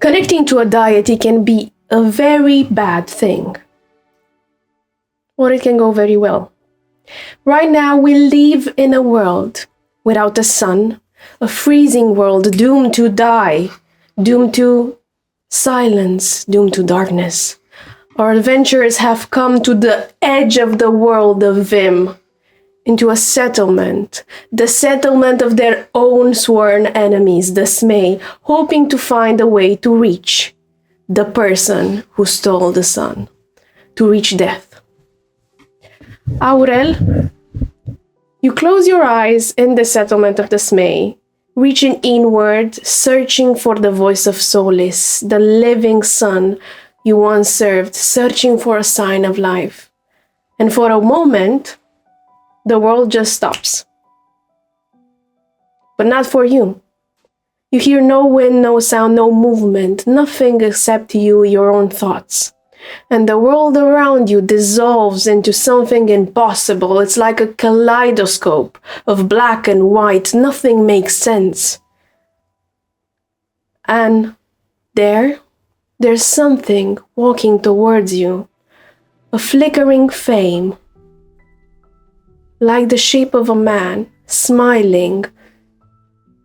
Connecting to a deity can be a very bad thing, or it can go very well. Right now, we live in a world without the sun, a freezing world doomed to die, doomed to silence, doomed to darkness. Our adventurers have come to the edge of the world of Vim, into a settlement, the settlement of their own sworn enemies, the Smay, hoping to find a way to reach the person who stole the sun, to reach death. Aurel, you close your eyes in the settlement of the Smay, reaching inward, searching for the voice of Solis, the living sun you once served, searching for a sign of life. And for a moment, the world just stops. But not for you. You hear no wind, no sound, no movement, nothing except you, your own thoughts. And the world around you dissolves into something impossible. It's like a kaleidoscope of black and white. Nothing makes sense. And there's something walking towards you. A flickering flame, like the shape of a man, smiling,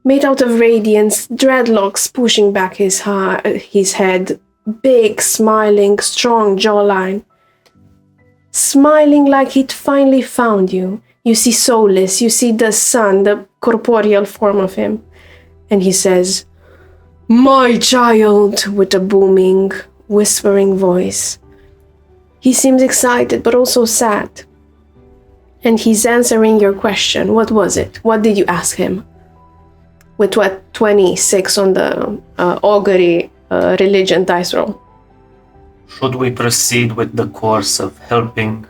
made out of radiance, dreadlocks pushing back his head, big, smiling, strong jawline. Smiling like he'd finally found you. You see Solis, you see the sun, the corporeal form of him. And he says, "My child," with a booming, whispering voice. He seems excited, but also sad. And he's answering your question. What was it? What did you ask him? With what, 26 on the augury religion dice roll? Should we proceed with the course of helping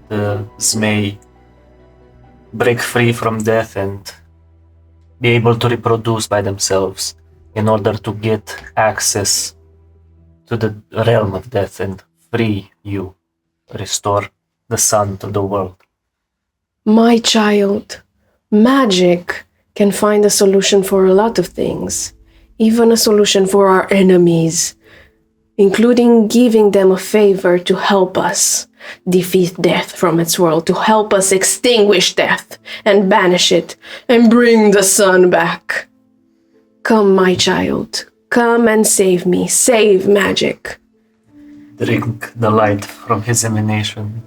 the Zmei break free from death and be able to reproduce by themselves in order to get access to the realm of death and free you, restore the sun to the world? My child, magic can find a solution for a lot of things, even a solution for our enemies, including giving them a favor to help us defeat death from its world, to help us extinguish death and banish it and bring the sun back. Come, my child, come and save me, save magic. Drink the light from his emanation.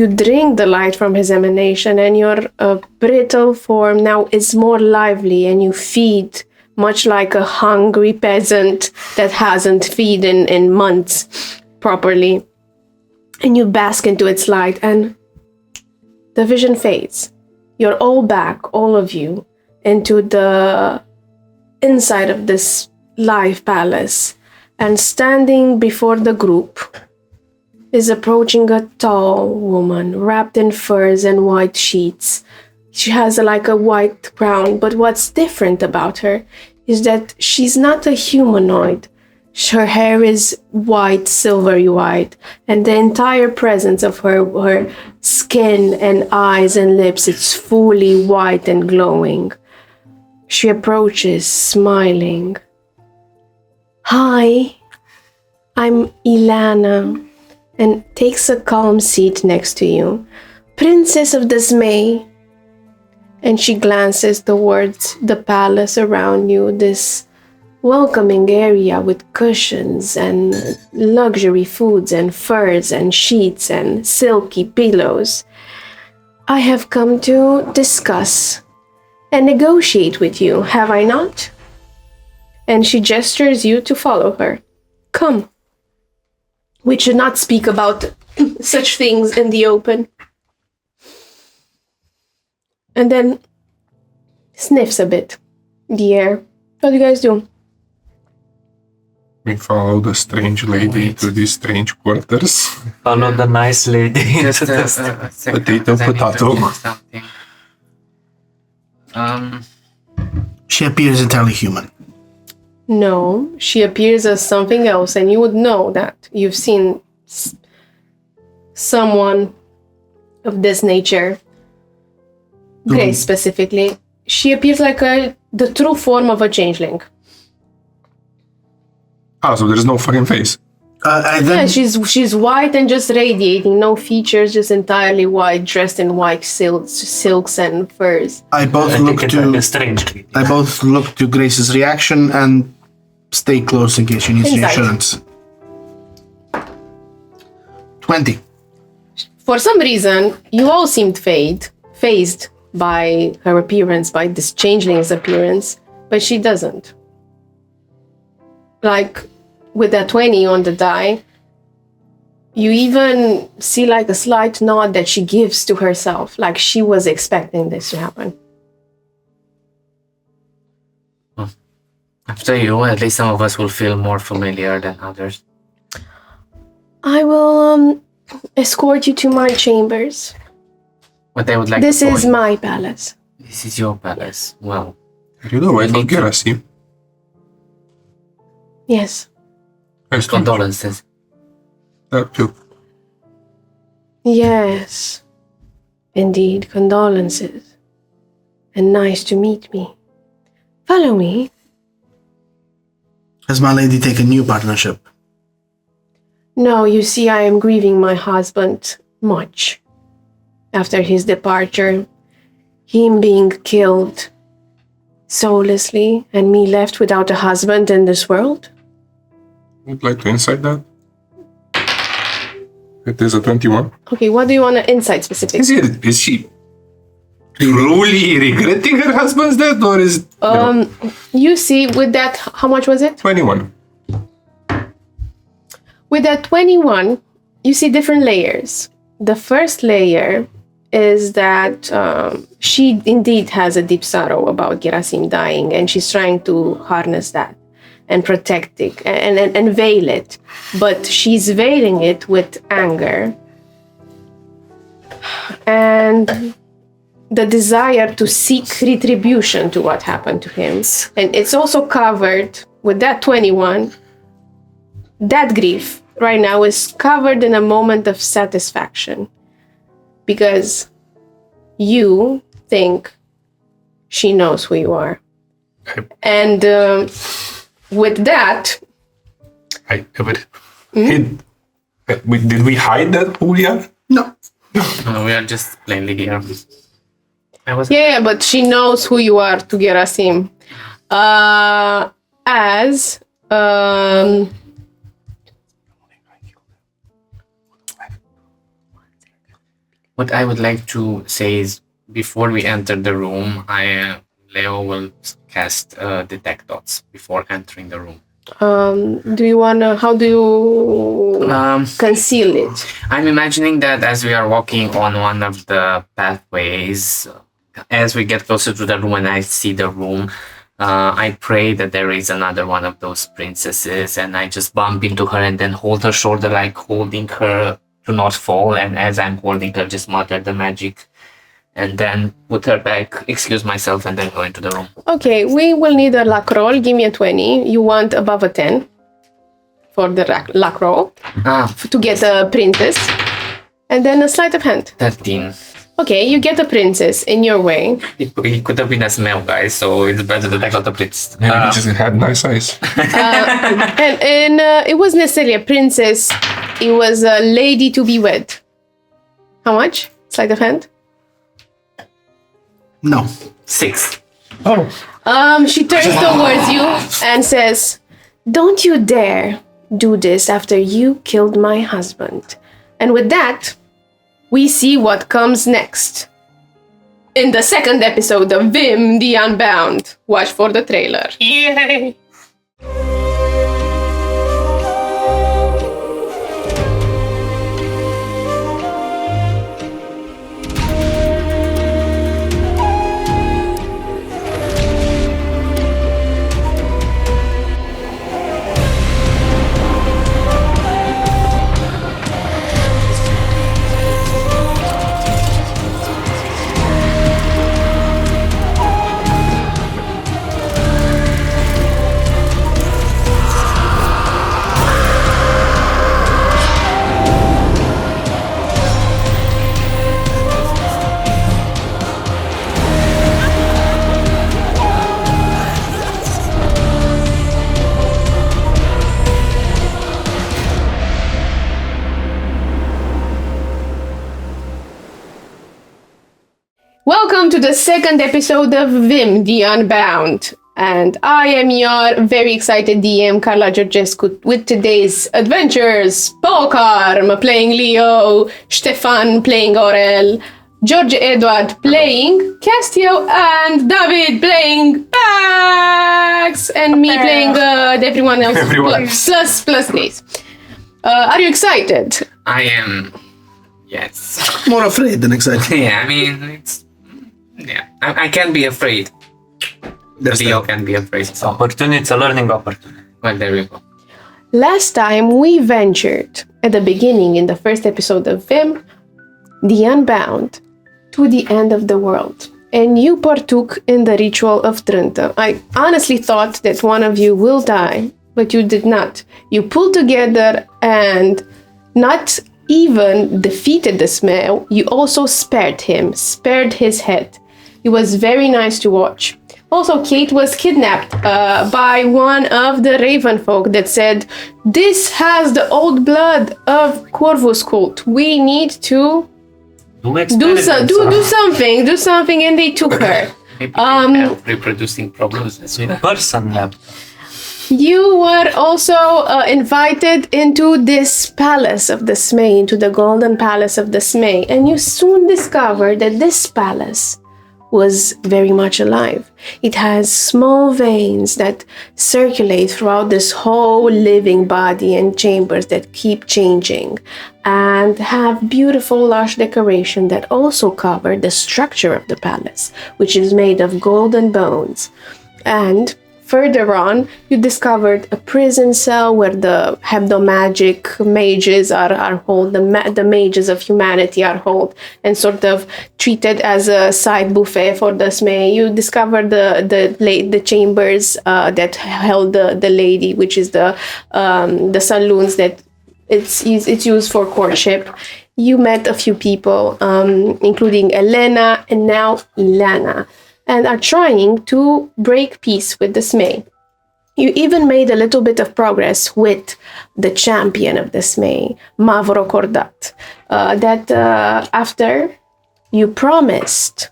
You drink the light from his emanation, and your brittle form now is more lively, and you feed much like a hungry peasant that hasn't fed in months properly. And you bask into its light, and the vision fades. You're all back, all of you, into the inside of this live palace, and standing before the group is approaching a tall woman wrapped in furs and white sheets. She has like a white crown, but what's different about her is that she's not a humanoid. Her hair is white, silvery white, and the entire presence of her skin and eyes and lips, it's fully white and glowing. She approaches, smiling. "Hi, I'm Ilana," and takes a calm seat next to you. "Princess of the Zmei." And she glances towards the palace around you, this welcoming area with cushions and luxury foods and furs and sheets and silky pillows. "I have come to discuss and negotiate with you, have I not?" And she gestures you to follow her. "Come. We should not speak about such things in the open." And then sniffs a bit the air. What do you guys do? We follow the strange lady to these strange quarters. Follow the nice lady. Potato. Something. She appears entirely human. No, she appears as something else, and you would know that. You've seen someone of this nature. Grace specifically. She appears like the true form of a changeling. So there's no fucking face. Yeah, she's white and just radiating, no features, just entirely white, dressed in white silks and furs. I both look to Grace's reaction and stay close in case she needs reassurance. 20. For some reason, you all seemed phased by her appearance, by this changeling's appearance, but she doesn't. Like, with that 20 on the die, you even see like a slight nod that she gives to herself, like she was expecting this to happen. After you, at least some of us will feel more familiar than others. I will escort you to my chambers. What I would like This to is my palace. This is your palace. Well, You know, I don't get see. Yes. condolences. That too. Yes. Indeed, condolences. And nice to meet me. Follow me. Has my lady taken new partnership? No, you see, I am grieving my husband much. After his departure, him being killed soullessly and me left without a husband in this world. Would like to insight that. It is a 21. Okay, what do you want to insight specifically? Is she truly regretting her husband's death, or is You see, with that, how much was it? 21? With that 21, you see different layers. The first layer is that she indeed has a deep sorrow about Gerasim dying, and she's trying to harness that and protect it and veil it. But she's veiling it with anger and the desire to seek retribution to what happened to him. And it's also covered with that 21. That grief right now is covered in a moment of satisfaction because you think she knows who you are. And with that, I hid. Did we hide that who we are? No. We are just plainly here. Yeah, but she knows who you are to Gerasim. What I would like to say is, before we enter the room, Leo will cast detect dots before entering the room. How do you conceal it? I'm imagining that as we are walking on one of the pathways, as we get closer to the room and I see the room, I pray that there is another one of those princesses, and I just bump into her and then hold her shoulder, like holding her to not fall, and as I'm holding her, just mutter the magic and then put her back, excuse myself, and then go into the room. Okay, we will need a luck roll. Give me a 20. You want above a 10 for the luck roll to get a princess. And then a sleight of hand. 13. Okay, you get a princess in your way. He could have been a smell guy, so it's better that I got the princess. Maybe he just had nice eyes. And it wasn't necessarily a princess. It was a lady to be wed. How much? Sleight of hand? No. 6. Oh. She turns towards you and says, "Don't you dare do this after you killed my husband." And with that, we see what comes next. In the second episode of VIM The Unbound. Watch for the trailer. Yay! to the second episode of VIM The Unbound. And I am your very excited DM, Karla Georgescu, with today's adventures. Pokarm playing Leo, Ștefan playing Aurel, Eduard playing Castio, and David playing Pax, and me playing everyone else. Plus Grace. Are you excited? I am. Yes. More afraid than excited. Yeah, I mean, it's. Yeah, I can't be afraid. Leo can be afraid. It's opportunity, it's a learning opportunity. Well, there we go. Last time we ventured, at the beginning in the first episode of VIM, The Unbound, to the end of the world. And you partook in the ritual of Trântă. I honestly thought that one of you will die, but you did not. You pulled together and not even defeated the smell, you also spared him, spared his head. It was very nice to watch. Also, Kate was kidnapped by one of the Raven folk that said, "This has the old blood of Corvus cult. We need to do something," and they took her. Maybe they have reproducing problems as well. Person lab. You were also invited into this palace of the Smay, into the golden palace of the Smay, and you soon discovered that this palace was very much alive. It has small veins that circulate throughout this whole living body and chambers that keep changing and have beautiful lush decoration that also cover the structure of the palace, which is made of golden bones. And further on, you discovered a prison cell where the hebdomagic mages are held, the mages of humanity are held and sort of treated as a side buffet for the Smay. You discovered the chambers that held the lady, which is the saloons that it's used for courtship. You met a few people, including Elena and now Ilana, and are trying to break peace with the Smay. You even made a little bit of progress with the champion of the Smay, Mavro Cordat, that after you promised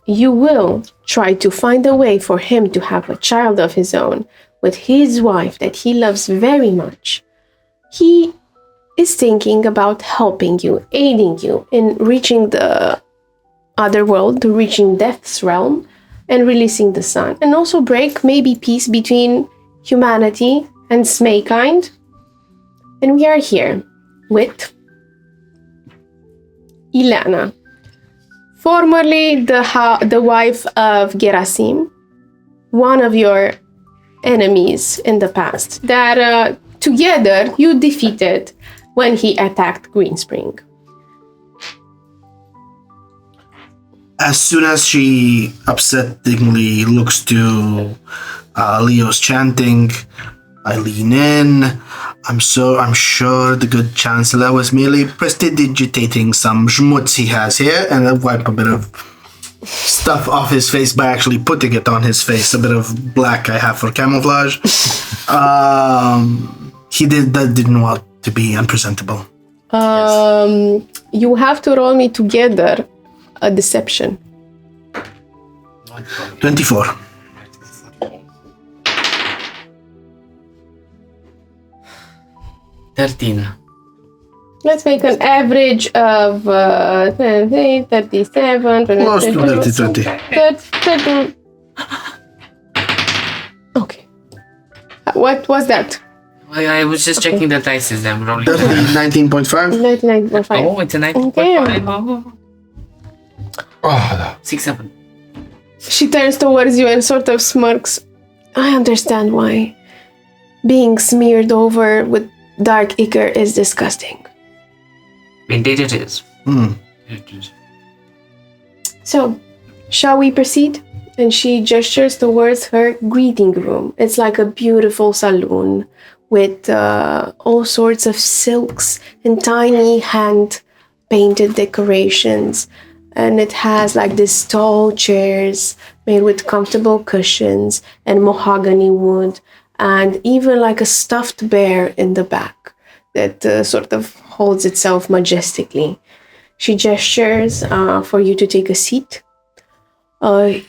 you will try to find a way for him to have a child of his own with his wife that he loves very much. He is thinking about helping you, aiding you in reaching the other world, to reaching death's realm and releasing the sun, and also break maybe peace between humanity and Smay kind. And we are here with Ilana, formerly the wife of Gerasim, one of your enemies in the past that together you defeated when he attacked Greenspring. As soon as she upsettingly looks to Leo's chanting, I lean in. I'm sure the good chancellor was merely prestidigitating some schmutz he has here, and I wipe a bit of stuff off his face by actually putting it on his face, a bit of black I have for camouflage. That didn't want to be unpresentable. You have to roll me together a deception. 24. Let's make an average of 37, Close to 30. 30. Okay. What was that? I was just checking the dice as I'm rolling. 19.5. 99.5. Oh, it's a 19.5. Okay. Oh, 6, 7. She turns towards you and sort of smirks. I understand why. Being smeared over with dark ichor is disgusting. Indeed it is. it is. So, shall we proceed? And she gestures towards her greeting room. It's like a beautiful saloon with all sorts of silks and tiny hand-painted decorations. And it has like these tall chairs made with comfortable cushions and mahogany wood, and even like a stuffed bear in the back that sort of holds itself majestically. She gestures for you to take a seat. Do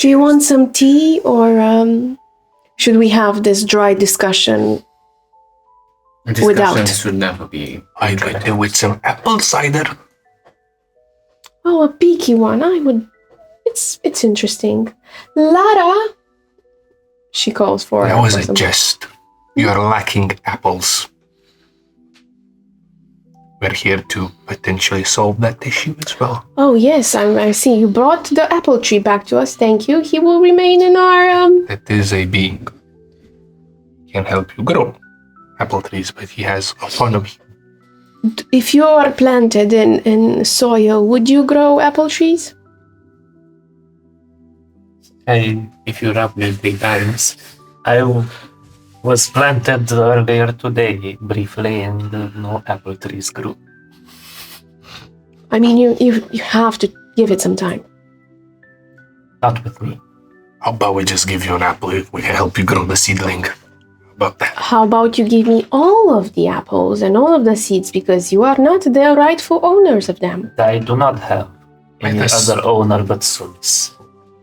you want some tea, or should we have this dry discussion without? Should never be. I could do with some apple cider. Oh, a peaky one. I would. It's interesting. Lara, she calls for. That was for a some- jest. You're lacking apples. We're here to potentially solve that issue as well. Oh yes, I see. You brought the apple tree back to us. Thank you. He will remain in our. That is a being. He can help you grow apple trees, but he has autonomy. If you are planted in soil, would you grow apple trees? If you rub me 3 times. I was planted earlier today, briefly, and no apple trees grew. I mean, you have to give it some time. Not with me. How about we just give you an apple if we can help you grow the seedling? How about that? How about you give me all of the apples and all of the seeds, because you are not the rightful owners of them. I do not have any Yes. other owner but Suns.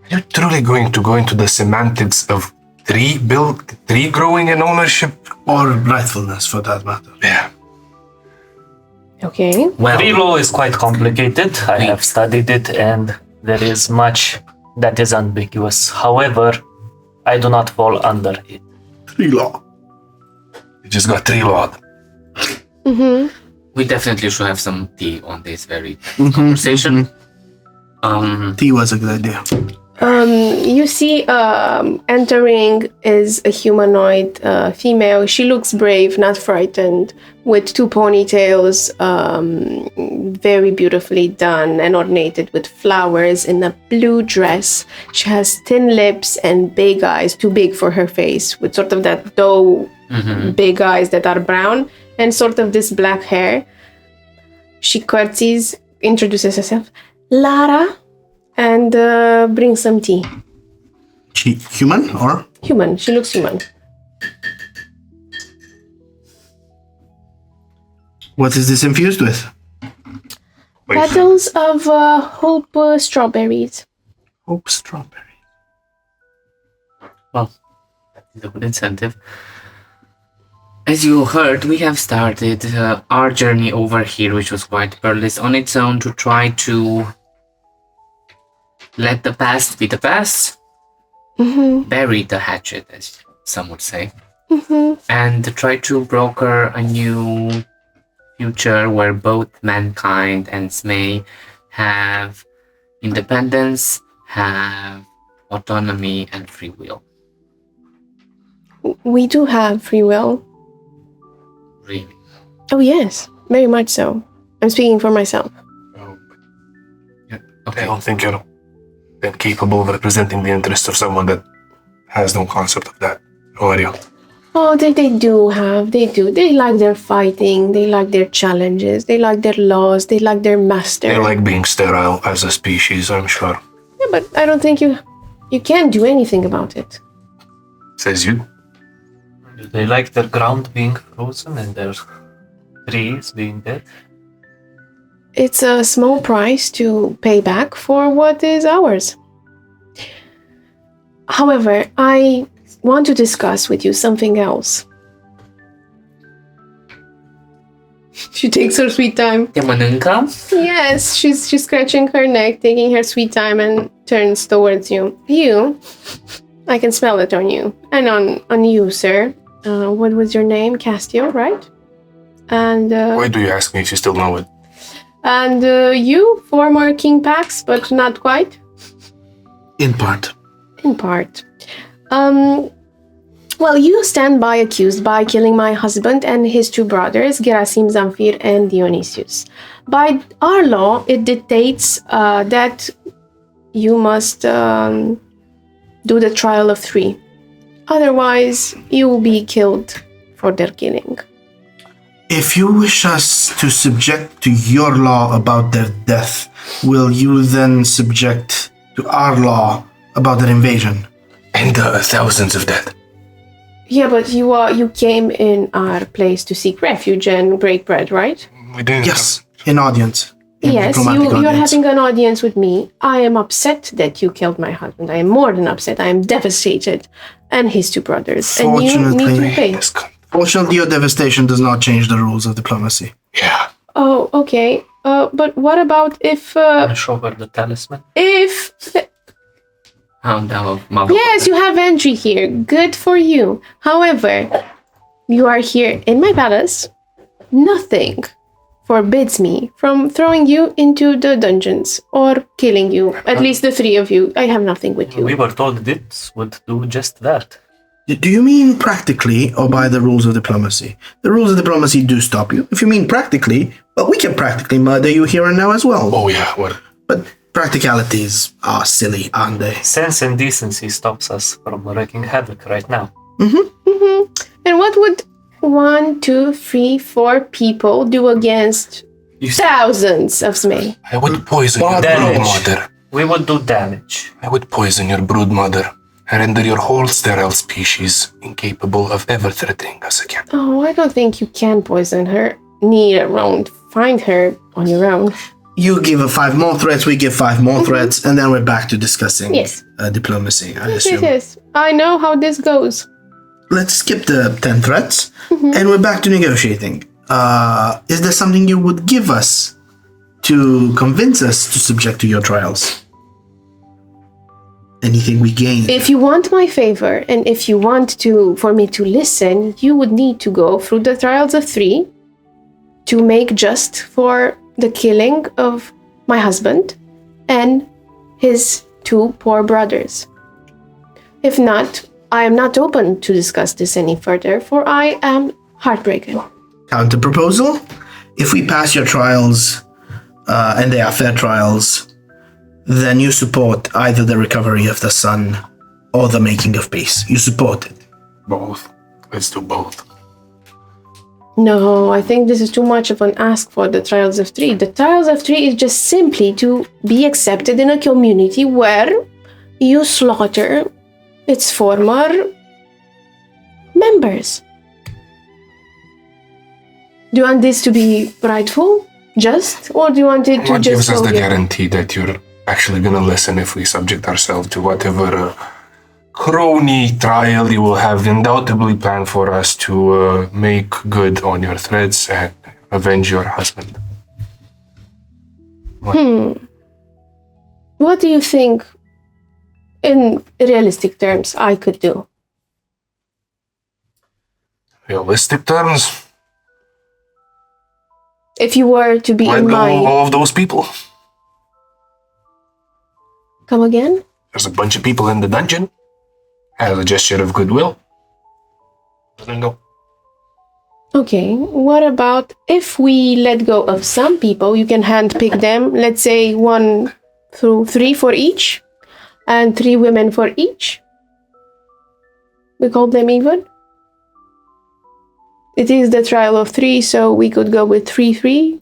Are you truly going to go into the semantics of tree growing and ownership? Or rightfulness, for that matter. Yeah. Okay. Well, Tree law is quite complicated. I have studied it, and there is much that is ambiguous. However, I do not fall under it. Tree law. You just got tree law. we definitely should have some tea on this very conversation. Tea was a good idea. You see, entering is a humanoid female. She looks brave, not frightened, with 2 ponytails, very beautifully done and ornated with flowers, in a blue dress. She has thin lips and big eyes, too big for her face, with sort of that doe big eyes that are brown, and sort of this black hair. She curtsies, introduces herself. Lara, and bring some tea. She human or? Human. She looks human. What is this infused with? Petals of hope strawberries. Hope strawberry. Well, that is a good incentive. As you heard, we have started our journey over here, which was quite perilous on its own, to try to let the past be the past, bury the hatchet, as some would say, and try to broker a new future where both mankind and Smay have independence, have autonomy, and free will. We do have free will. Really. Oh, yes. Very much so. I'm speaking for myself. Oh, I Okay. don't think you're then capable of representing the interests of someone that has no concept of that. How are you? Oh, they do have. They do. They like their fighting. They like their challenges. They like their laws. They like their master. They like being sterile as a species, I'm sure. Yeah, but I don't think you can't do anything about it. Says you. Do they like their ground being frozen and their trees being dead? It's a small price to pay back for what is ours. However, I want to discuss with you something else. She takes her sweet time. Te mănâncă? Yes, she's scratching her neck, taking her sweet time, and turns towards you. You, I can smell it on you. And on you, sir. What was your name? Castio, right? And Why do you ask me if you still know it? and you, former King Pax, but not quite. In part. In part. Well, you stand by accused by killing my husband and his 2 brothers, Gerasim, Zamfir, and Dionysius. By our law, it dictates that you must do the trial of 3. Otherwise, you will be killed for their killing. If you wish us to subject to your law about their death, will you then subject to our law about their invasion? And thousands of dead. Yeah, but you came in our place to seek refuge and break bread, right? We didn't. Yes, in audience. In Yes, diplomatic you're audience. having an audience with me. I am upset that you killed my husband. I am more than upset. I am devastated. And his two brothers. And you need to Fortunately, pay. This cunt. Fortunately, your devastation does not change the rules of diplomacy. Yeah. Oh, okay. But what about if... Wanna show her the talisman? if... Hound of mother. Yes, you have entry here. Good for you. However, you are here in my palace. Nothing forbids me from throwing you into the dungeons or killing you. At least the three of you. I have nothing with We you. were told this would do just that. Do you mean practically or by the rules of diplomacy? The rules of diplomacy do stop you. If you mean practically, well, we can practically murder you here and now as well. Oh yeah. What? But practicalities are silly, aren't they? Sense and decency stops us from wreaking havoc right now. And what would 1, 2, 3, 4 people do against thousands of Zmei? I would poison your Damage. broodmother. We would do damage. I would poison your broodmother and render your whole sterile species incapable of ever threatening us again. Oh, I don't think you can poison her. Need around. Find her on your own. You give 5 more threats, we give 5 more threats, and then we're back to discussing Yes. diplomacy, I Yes, assume. yes. I know how this goes. Let's skip the 10 threats, and we're back to negotiating. Is there something you would give us to convince us to subject to your trials? Anything we gain? If you want my favor, and if you want for me to listen, you would need to go through the trials of 3 to make just for the killing of my husband and his 2 poor brothers. If not, I am not open to discuss this any further, for I am heartbroken. Counter proposal? If we pass your trials, and they are fair trials, then you support either the recovery of the sun or the making of peace. You support it. Both. Let's do both. No, I think this is too much of an ask for the Trials of 3. The Trials of 3 is just simply to be accepted in a community where you slaughter its former members. Do you want this to be rightful? Just? Or do you want it to What just gives us go the here? guarantee that you're actually gonna listen if we subject ourselves to whatever crony trial you will have undoubtedly planned for us to make good on your threats and avenge your husband? What do you think, in realistic terms, I could do? Realistic terms, If you were to be let in go my... of those people. Come again? There's a bunch of people in the dungeon. As a gesture of goodwill. Let them go. Okay, what about if we let go of some people, you can handpick them, let's say 1 through 3 for each, and 3 women for each? We call them even? It is the trial of 3, so we could go with 3-3.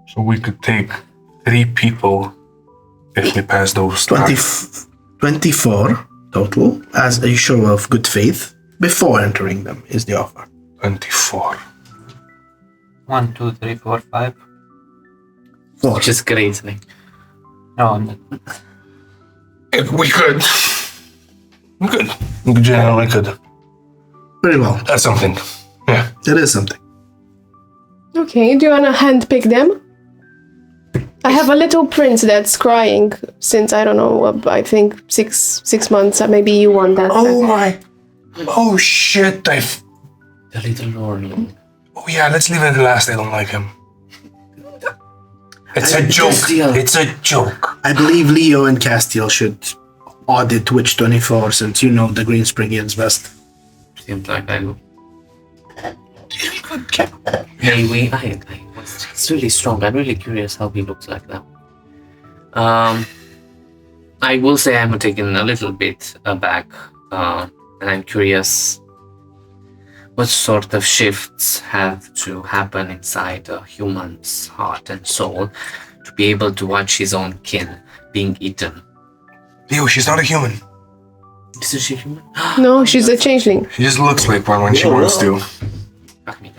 So we could take 3 people if we pass those 24 total as a show of good faith before entering them is the offer. 24. 1, 2, 3, 4, 5. 4. Which is crazy. No, If we could. We could. We generally could. Very well. That's something. Yeah. That is something. Okay, do you want to handpick them? I have a little prince that's crying since, I don't know, I think 6 months. Maybe you want that. Oh my. Oh shit. The little Lord. Oh yeah, let's leave it at last. I don't like him. It's a joke. Castiel. It's a joke. I believe Leo and Castiel should audit Witch 24 since you know the Green Springians best. Seems like I do. Hey, it's really strong. I'm really curious how he looks like now. I will say I'm taken a little bit aback, and I'm curious what sort of shifts have to happen inside a human's heart and soul to be able to watch his own kin being eaten. Leo, she's not a human. Isn't she human? No, she's a changeling. She just looks like one when she wants to. Fuck me.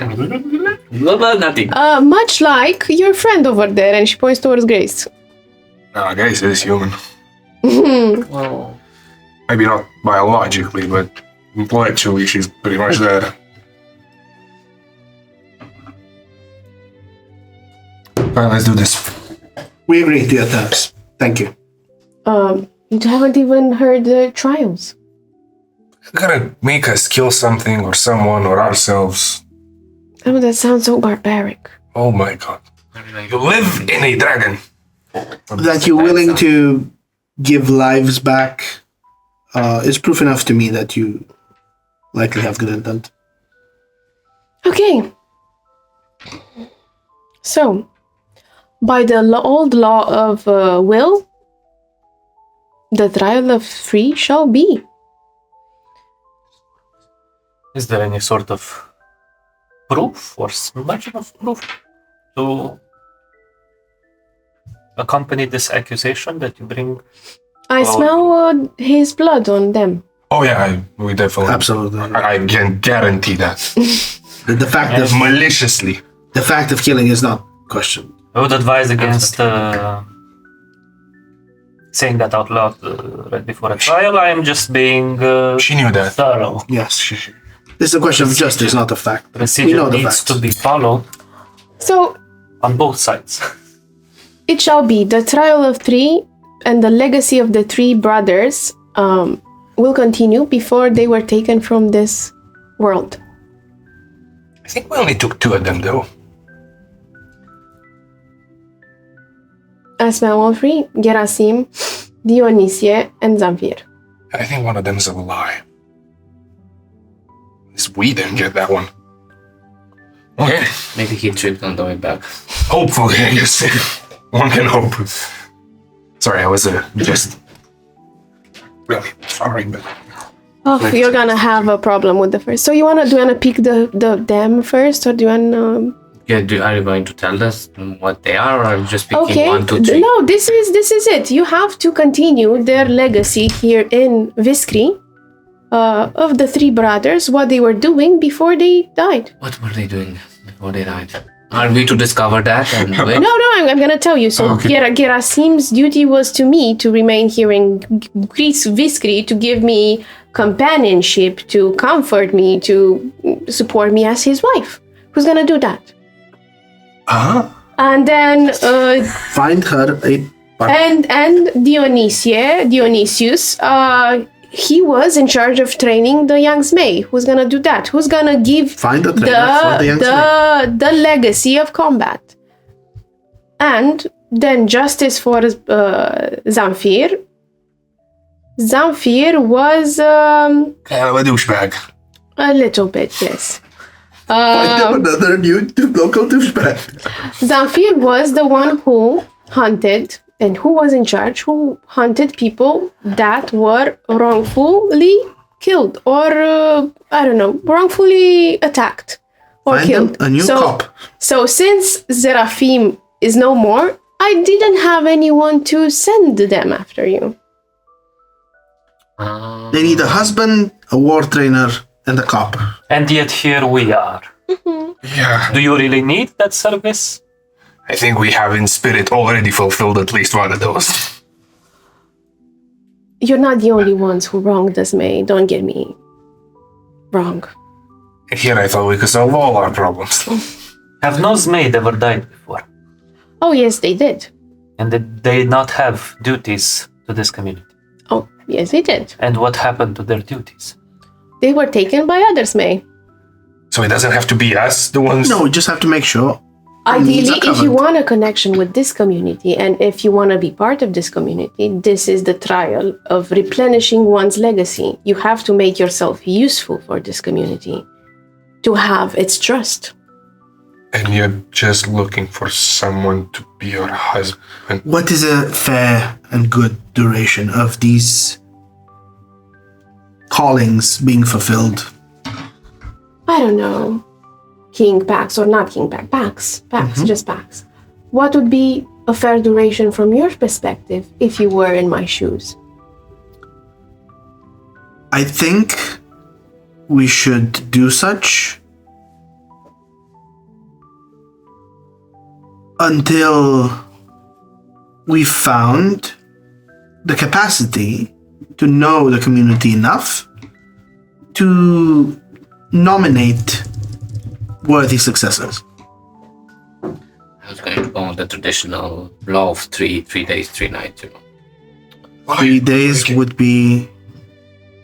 Nothing. Much like your friend over there, and she points towards Grace. Grace is human. Oh. Maybe not biologically, but intellectually she's pretty much there. Alright, let's do this. We agree to your terms. Thank you. You haven't even heard the trials. You gotta make us kill something or someone or ourselves. Oh, that sounds so barbaric. Oh my god. You live in a dragon. That you're willing to give lives back is proof enough to me that you likely have good intent. Okay. So, by the old law of will, the trial of three shall be. Is there any sort of proof or margin of proof to accompany this accusation that you bring? I smell his blood on them. Oh yeah, we definitely. Absolutely. I can guarantee that. The fact of Maliciously. the fact of killing is not questioned. I would advise against saying that out loud right before a trial. I am just being She knew that. thorough. Yes. This is a question of justice, not a fact. We Procedure know the needs facts. to be followed So, on both sides. it shall be the trial of three, and the legacy of the three brothers will continue before they were taken from this world. I think we only took 2 of them though. I smell all three: Gerasim, Dionysie, and Zamfir. I think one of them is a lie. At least we didn't get that one. Okay. Maybe he tripped on the way back. Hopefully, I guess. One can hope. Sorry, I was just really sorry, but Oh, you're gonna have a problem with the first. So do you wanna pick the them first, or do you wanna? Yeah, are you going to tell us what they are, or just picking Okay. 1, 2, 3? No, this is it. You have to continue their legacy here in Viskri, of the three brothers, what they were doing before they died. What were they doing before they died? Are we to discover that and wait? No, I'm gonna tell you. So Gerasim's duty was to me to remain here in Greece, Viskri, to give me companionship, to comfort me, to support me as his wife. Who's gonna do that? And then Find her a and Dionysius, he was in charge of training the young Zmei. Who's gonna do that? Who's gonna give Find a trainer for the young the legacy of combat? And then justice for Zamfir. Zamfir was kind of a douchebag. a little bit, yes. Find them another new local douchebag. Zamfir was the one who hunted and who was in charge, who hunted people that were wrongfully killed or, wrongfully attacked or Find killed. them a new cop. So since Zerafim is no more, I didn't have anyone to send them after you. They need a husband, a war trainer, and a cop. And yet here we are. Yeah. Do you really need that service? I think we have in spirit already fulfilled at least one of those. You're not the only ones who wronged us, May. Don't get me wrong. Here I thought we could solve all our problems. Have no Zmei ever died before? Oh, yes, they did. And did they not have duties to this community? Oh, yes, they did. And what happened to their duties? They were taken by others, May. So it doesn't have to be us, the ones... No, we just have to make sure. Ideally, Needs are if you covered. want a connection with this community and if you want to be part of this community, this is the trial of replenishing one's legacy. You have to make yourself useful for this community to have its trust. And you're just looking for someone to be your husband. What is a fair and good duration of these callings being fulfilled? I don't know. King packs or not king pack. Packs, just packs. What would be a fair duration from your perspective if you were in my shoes? I think we should do such until we found the capacity to know the community enough to nominate worthy successors. I was going to go on the traditional law of 3 days, 3 nights, 3 days would be...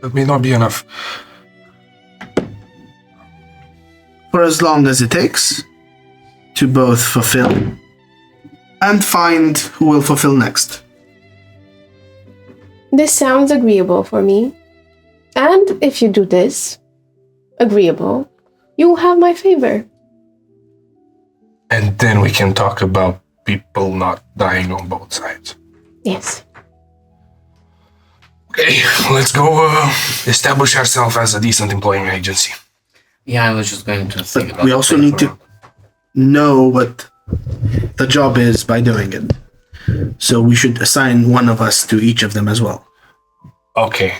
That may not be enough. For as long as it takes to both fulfill and find who will fulfill next. This sounds agreeable for me. And if you do this, agreeable, you will have my favor. And then we can talk about people not dying on both sides. Yes. Okay, let's go establish ourselves as a decent employing agency. Yeah, I was just going to think But about we also need to know what the job is by doing it. So we should assign one of us to each of them as well. Okay.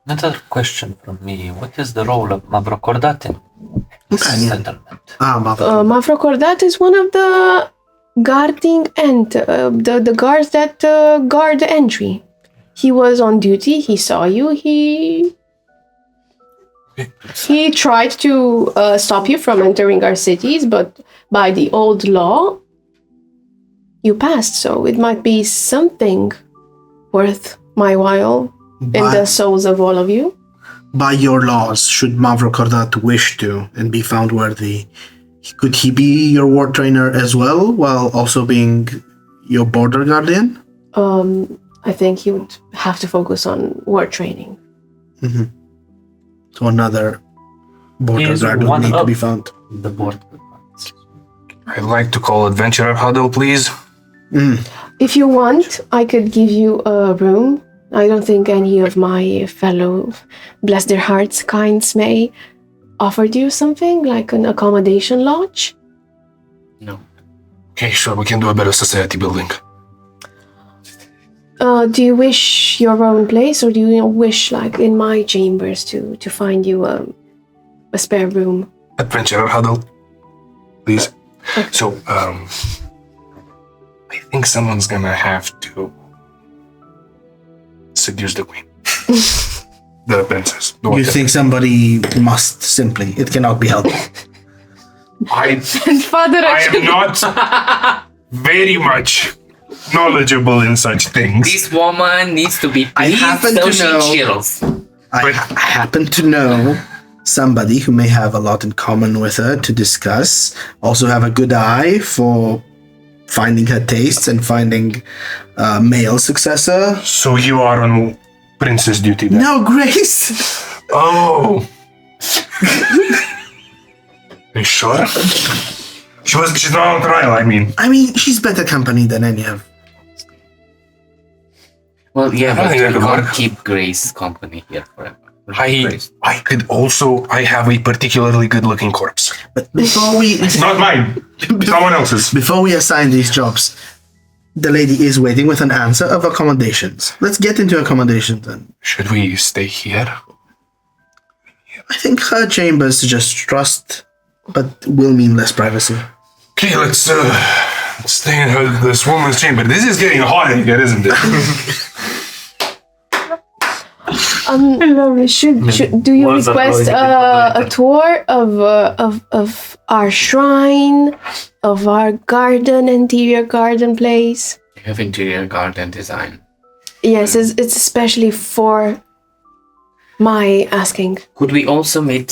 Another question from me. What is the role of Mavrocordat in this Companion. settlement? Mavrocordat is one of the guarding the guards that guard the entry. He was on duty. He saw you. He tried to stop you from entering our cities, but by the old law, you passed. So it might be something worth my while in the souls of all of you. By your laws, should Mavrocordat wish to and be found worthy, could he be your war trainer as well, while also being your border guardian? I think he would have to focus on war training. So another border He's guard would one need to up. be found. The board. I'd like to call Adventurer Huddle, please. If you want, I could give you a room. I don't think any of my fellow, bless their hearts, kinds may offered you something like an accommodation lodge. No. Okay, sure, we can do a better society building. Do you wish your own place, or do you wish, like in my chambers, to find you a spare room? Adventurer Huddle, please. So, I think someone's gonna have to seduce the queen. The princess. The You whatever. think somebody must simply, it cannot be helped. Father, I am not very much knowledgeable in such things. This woman needs to be I pleased happen so to she know- chills. I happen to know somebody who may have a lot in common with her to discuss. Also have a good eye for finding her tastes and finding a male successor. So you are on princess duty then? No, Grace! Oh! Are you sure? She's not on trial, I mean. I mean, she's better company than any of. Well, yeah, I don't but think we that could can't work. keep Grace company here forever. I have a particularly good looking corpse. But before we Not mine. Someone else's. before we assign these jobs, the lady is waiting with an answer of accommodations. Let's get into accommodations then. Should we stay here? I think her chambers suggest trust, but will mean less privacy. Okay, let's stay in this woman's chamber. This is getting hot in here, isn't it? do you Was request uploaded a tour of our shrine, of our garden, interior garden place? We have interior garden design. Yes, it's especially for my asking. Could we also meet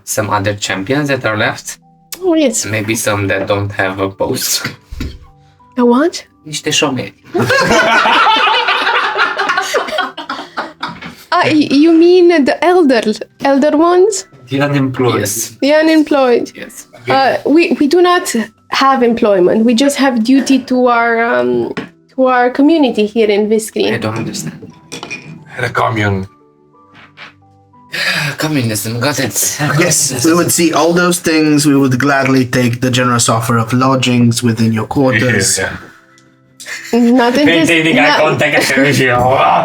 some other champions that are left? Oh yes. Maybe some that don't have a post. A what? Niște șomeri. You mean the elder ones? The unemployed. Yes. The unemployed? Yes. We do not have employment. We just have duty to our community here in I Viscreen. don't understand. At a commune. Communism, got it. Yes, we would see all those things. We would gladly take the generous offer of lodgings within your quarters. Yeah. Not in this.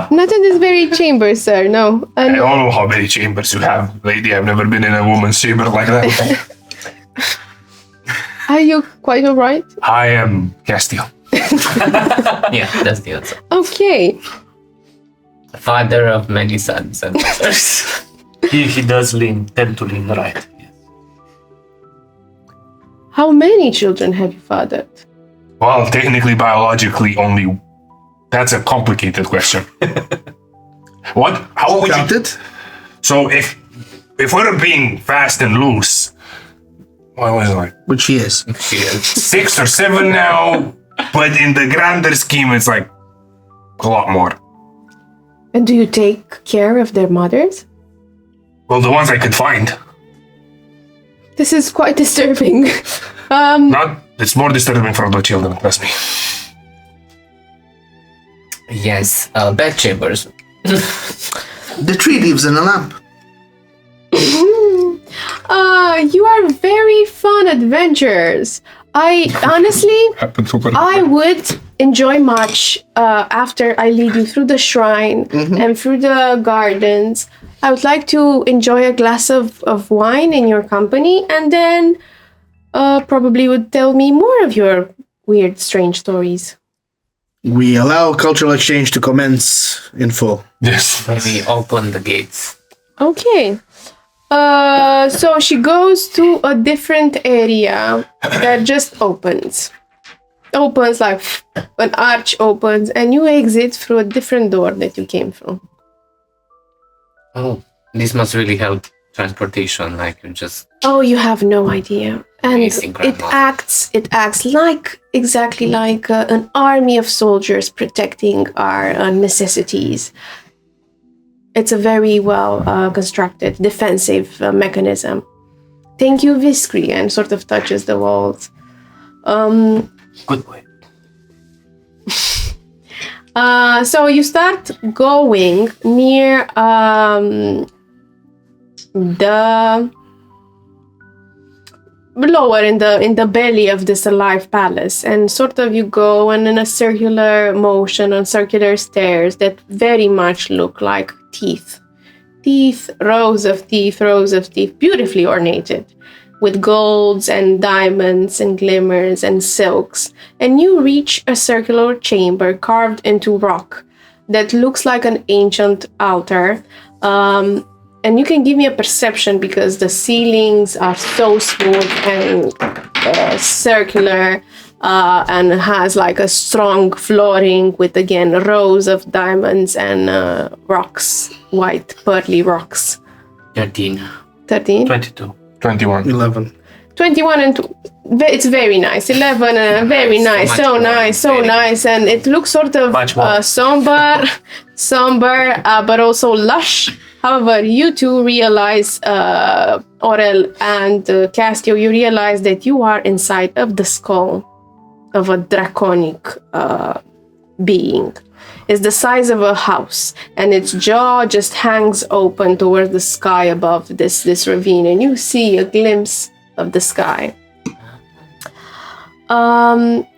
Not in this very chamber, sir. No. I don't know how many chambers you have, lady. I've never been in a woman's chamber like that. Are you quite alright? I am Castiel. Yeah, that's the answer. Okay. Father of many sons and daughters. He does tend to lean right. Yes. How many children have you fathered? Well, technically, biologically, only. That's a complicated question. What? How would you? Counted? So if we're being fast and loose, what was it like Which he is. She is. 6 or 7 now? But in the grander scheme, it's like a lot more. And do you take care of their mothers? Well, the ones I could find. This is quite disturbing. It's more disturbing for the children, trust me. Yes, bedchambers. The tree lives in a lamp. You are very fun adventurers. I would enjoy much after I lead you through the shrine and through the gardens. I would like to enjoy a glass of wine in your company, and then probably would tell me more of your weird, strange stories. We allow cultural exchange to commence in full. Yes. We open the gates. Okay. So she goes to a different area that just opens. Opens like an arch opens, and you exit through a different door that you came through. Oh, this must really help transportation. Like you just. Oh, you have no idea. And Amazing, it Grandma. acts like exactly like an army of soldiers protecting our necessities. It's a very well constructed defensive mechanism. Thank you, Viskri, and sort of touches the walls. Good boy. So you start going near the lower in the belly of this alive palace, and sort of you go and in a circular motion on circular stairs that very much look like teeth, rows of teeth, beautifully ornated with golds and diamonds and glimmers and silks, and you reach a circular chamber carved into rock that looks like an ancient altar. And you can give me a perception because the ceilings are so smooth and circular and has like a strong flooring with, again, rows of diamonds and rocks, white pearly rocks. 13. 13? 22. 21. 11. 21 and it's very nice. 11, very nice. So nice. And it looks sort of Much more. somber, but also lush. However, you two realize, Aurel and Castio, you realize that you are inside of the skull of a draconic being. It's the size of a house, and its jaw just hangs open towards the sky above this ravine, and you see a glimpse of the sky.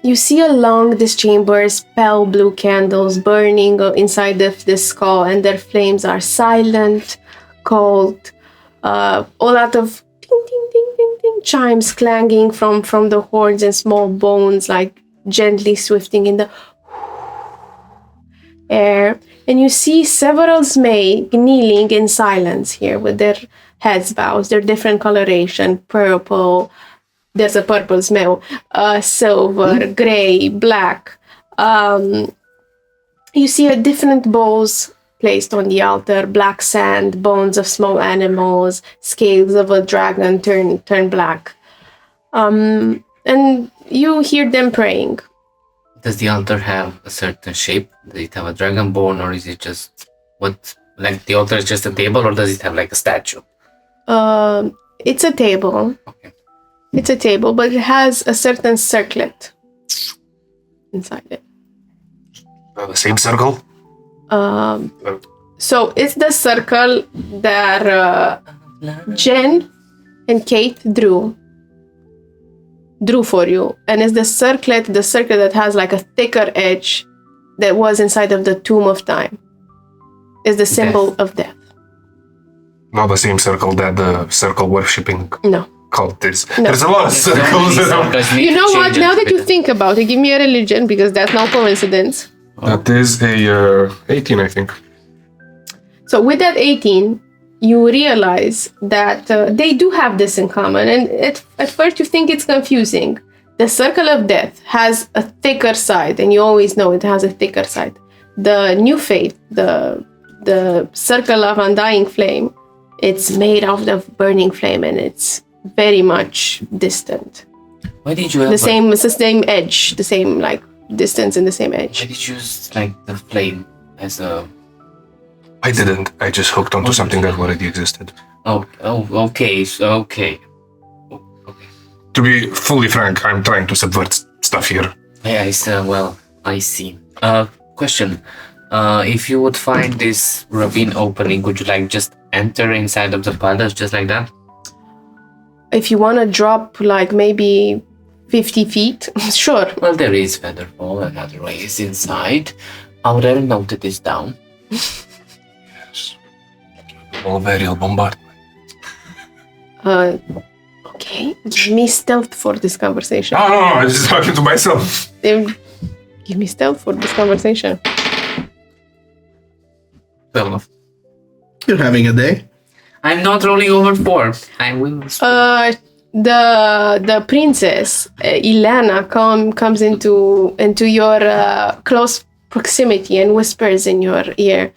You see along this chamber's pale blue candles burning inside of this skull, and their flames are silent, cold, all out of ding, ding, ding, ding, ding, chimes clanging from the horns and small bones like gently swifting in the air. And you see several Zmei kneeling in silence here with their heads bowed, their different coloration, purple. There's a purple smell, silver, gray, black. You see a different bowls placed on the altar, black sand, bones of small animals, scales of a dragon turn black. And you hear them praying. Does the altar have a certain shape? Does it have a dragon bone, or is it just like the altar is just a table, or does it have like a statue? It's a table. Okay. It's a table, but it has a certain circlet inside it. The same circle? So it's the circle that Jen and Kate drew for you, and it's the circlet that has like a thicker edge that was inside of the Tomb of Time. Is the symbol of death. Not the same circle that the circle worshipping No. cult is. No. There's a lot of circles around. You know what? Now that you think about it, give me a religion because that's no coincidence. That is a 18, I think. So with that 18, you realize that they do have this in common. And at first you think it's confusing. The circle of death has a thicker side, and you always know it has a thicker side. The new faith, the circle of undying flame, it's made out of burning flame, and it's very much distant. Why did you It's the same edge, the same like distance and the same edge. Why did you use like the flame as a? I didn't. I just hooked onto something that already existed. Okay. To be fully frank, I'm trying to subvert stuff here. I see. Question. If you would find this ravine opening, would you like just enter inside of the palace just like that? If you want to drop like maybe 50 feet, sure. Well, there is Featherfall and other ways inside. Aurel noted this down. Yes. All varial bombardment. Okay, give me stealth for this conversation. No, I was just talking to myself. Give me stealth for this conversation. 12. You're having a day. I'm not rolling over 4. I will. The princess Ilana comes into your close proximity and whispers in your ear.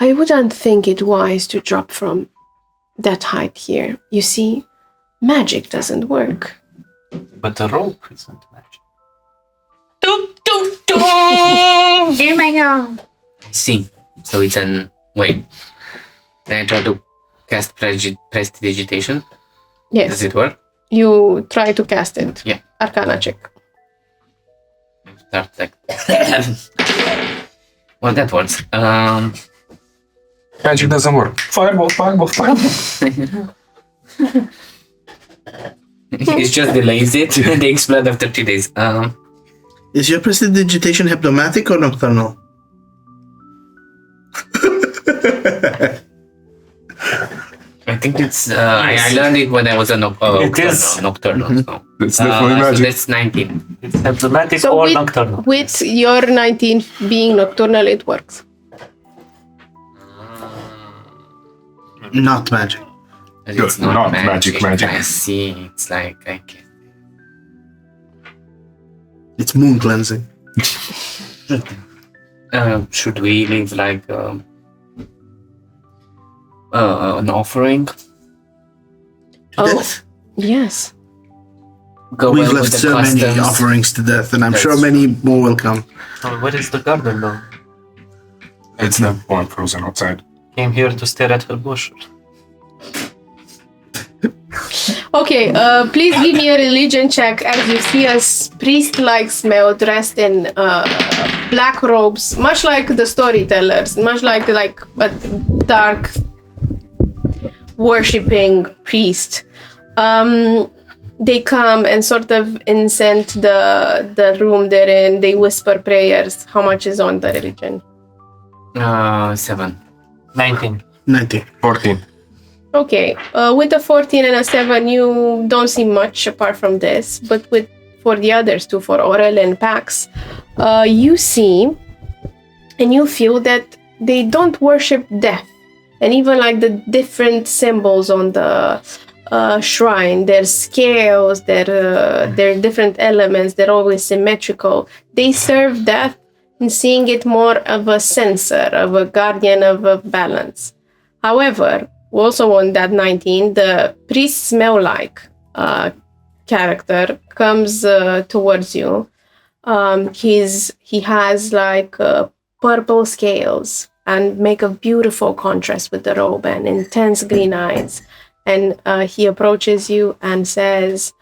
I wouldn't think it wise to drop from that height here. You see, magic doesn't work. But the rope isn't magic. I see. So it's an... Wait. Can I try to cast prestidigitation? Yes. Does it work? You try to cast it. Yeah. Arcana check. Start like... Well, that works. Magic doesn't work. Fireball. It just delays it and they explode after 2 days. Is your prestidigitation hypnomatic or nocturnal? I think it's... I learned it when I was a nocturnal. So. It's definitely magic. So that's 19. It's symptomatic or nocturnal. With your 19 being nocturnal, it works. Not magic. It's not magic. I see. It's like... I can't. It's moon cleansing. Should we leave like an offering? Death. Yes. Go We've well left with the so many customs. offerings to death, and I'm That's sure many more will come. Oh, where is the garden though? It's the one frozen outside. Came here to stare at her bush. Okay, please give me a religion check as you see a priest-like smell dressed in black robes, much like the storytellers, much like a dark worshipping priest. They come and sort of incense the room they're in. They whisper prayers. How much is on the religion? 7. 19. 19. 14. Okay, with a 14 and a 7, you don't see much apart from this. But for the others two, for Aurel and Pax, you see and you feel that they don't worship death. And even like the different symbols on the shrine, their scales, their different elements, they're always symmetrical. They serve death and seeing it more of a censor, of a guardian of a balance. However, also on that 19, the priest smell-like character comes towards you. He has like purple scales and make a beautiful contrast with the robe and intense green eyes. And he approaches you and says,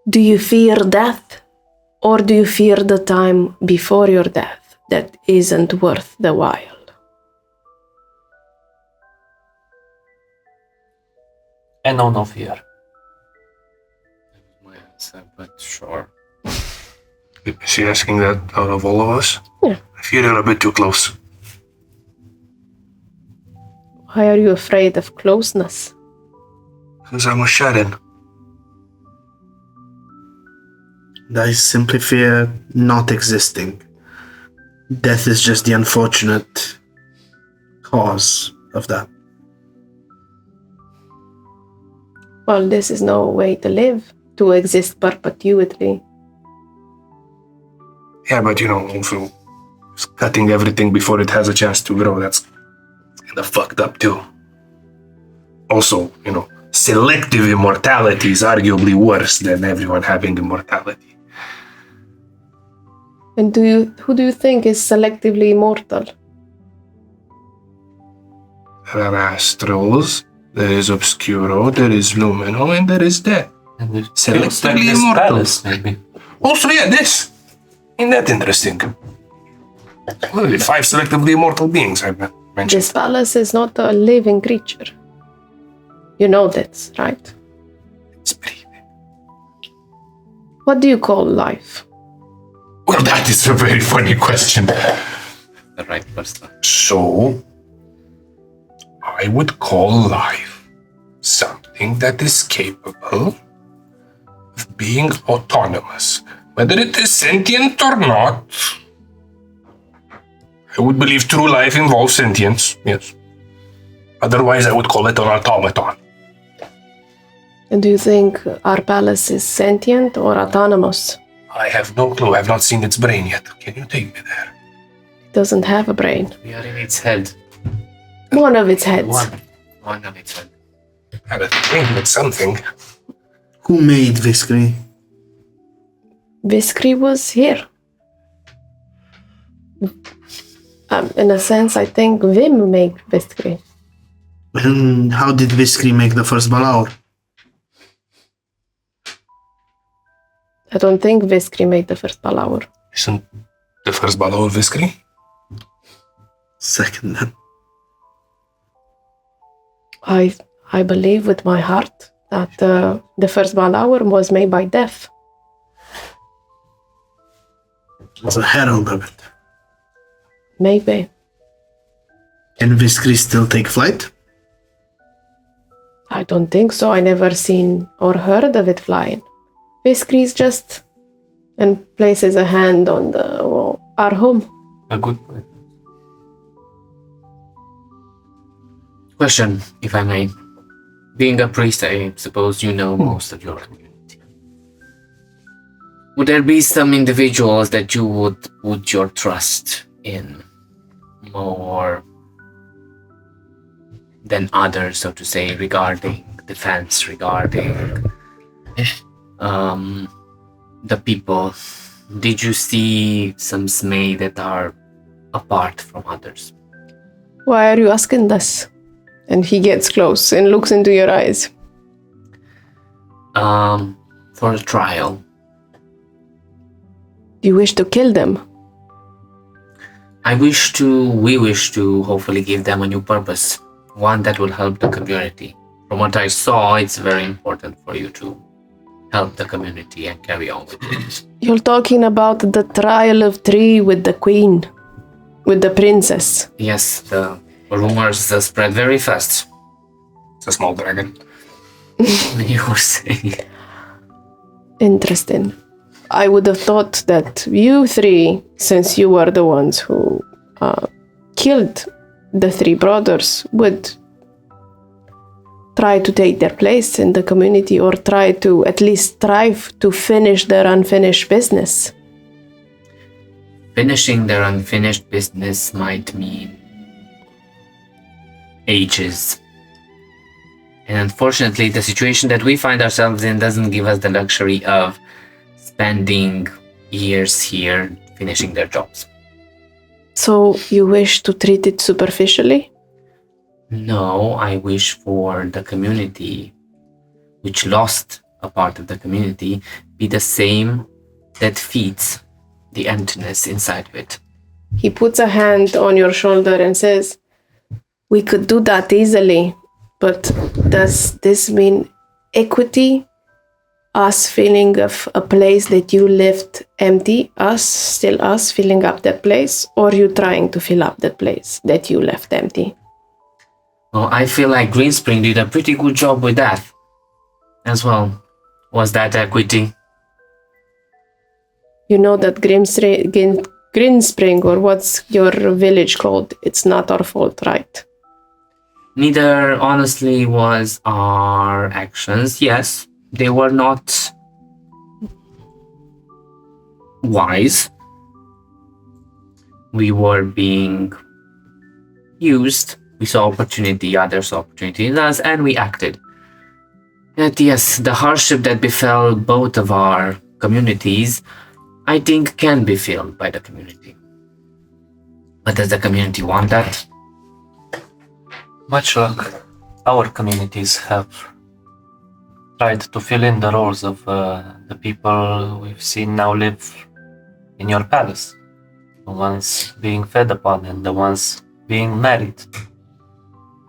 "Do you fear death? Or do you fear the time before your death that isn't worth the while?" I know no fear. My answer, but sure. Is she asking that out of all of us? Yeah. I feel you're a bit too close. Why are you afraid of closeness? Because I'm a Sharon. I simply fear not existing. Death is just the unfortunate cause of that. Well, this is no way to live, to exist perpetually. Yeah, but also just cutting everything before it has a chance to grow, that's kind of fucked up too. Also, selective immortality is arguably worse than everyone having immortality. And who do you think is selectively immortal? There are astrals, there is obscuro, there is lumino, and there is death. And it Selectively looks like this immortal. palace, maybe. Also, yeah, this. Isn't that interesting? Well, 5 selectively immortal beings I've mentioned. This palace is not a living creature. You know that, right? It's breathing. What do you call life? Well, that is a very funny question. The right person. So, I would call life something that is capable of being autonomous. Whether it is sentient or not, I would believe true life involves sentience, yes. Otherwise, I would call it an automaton. And do you think our palace is sentient or autonomous? I have no clue. I have not seen its brain yet. Can you take me there? It doesn't have a brain. We are in its head. One of its heads. One of its head. I have a thing with something. Who made Viscri? Viscri was here. In a sense, I think Vim made Viscri. And how did Viscri make the first Balaur? I don't think Viscri made the first Balaur. Isn't the first battle of Viscri? Second then. I believe with my heart that the first Balaur was made by death. Was a herald of it. Maybe. Can Viscri still take flight? I don't think so. I never seen or heard of it flying. Viscri is just and places a hand on the wall. Our home. A good point. Question, if I may. Being a priest, I suppose you know most of your community. Would there be some individuals that you would put your trust in more than others, so to say, regarding defense, regarding the people? Did you see some Smay that are apart from others? Why are you asking this? And he gets close and looks into your eyes. For a trial. You wish to kill them? We wish to hopefully give them a new purpose. One that will help the community. From what I saw, it's very important for you to help the community and carry on with it. You're talking about the trial of 3 with the queen, with the princess. Yes, the rumors spread very fast. It's a small dragon. You were saying. Interesting. I would have thought that you 3, since you were the ones who killed the 3 brothers, would try to take their place in the community or try to at least strive to finish their unfinished business. Finishing their unfinished business might mean ages. And unfortunately, the situation that we find ourselves in doesn't give us the luxury of spending years here finishing their jobs. So you wish to treat it superficially? No, I wish for the community, which lost a part of the community, be the same that feeds the emptiness inside of it. He puts a hand on your shoulder and says, "We could do that easily, but does this mean equity? Us feeling of a place that you left empty, still us filling up that place, or you trying to fill up that place that you left empty?" Well, I feel like Greenspring did a pretty good job with that. as well. Was that equity? You know that Grinspring, or what's your village called? It's not our fault, right? Neither, honestly, was our actions. Yes, they were not wise. We were being used. We saw opportunity, others saw opportunity in us, and we acted. Yet, yes, the hardship that befell both of our communities, I think, can be filled by the community. But does the community want that? Much like our communities have tried to fill in the roles of the people we've seen now live in your palace. The ones being fed upon and the ones being married.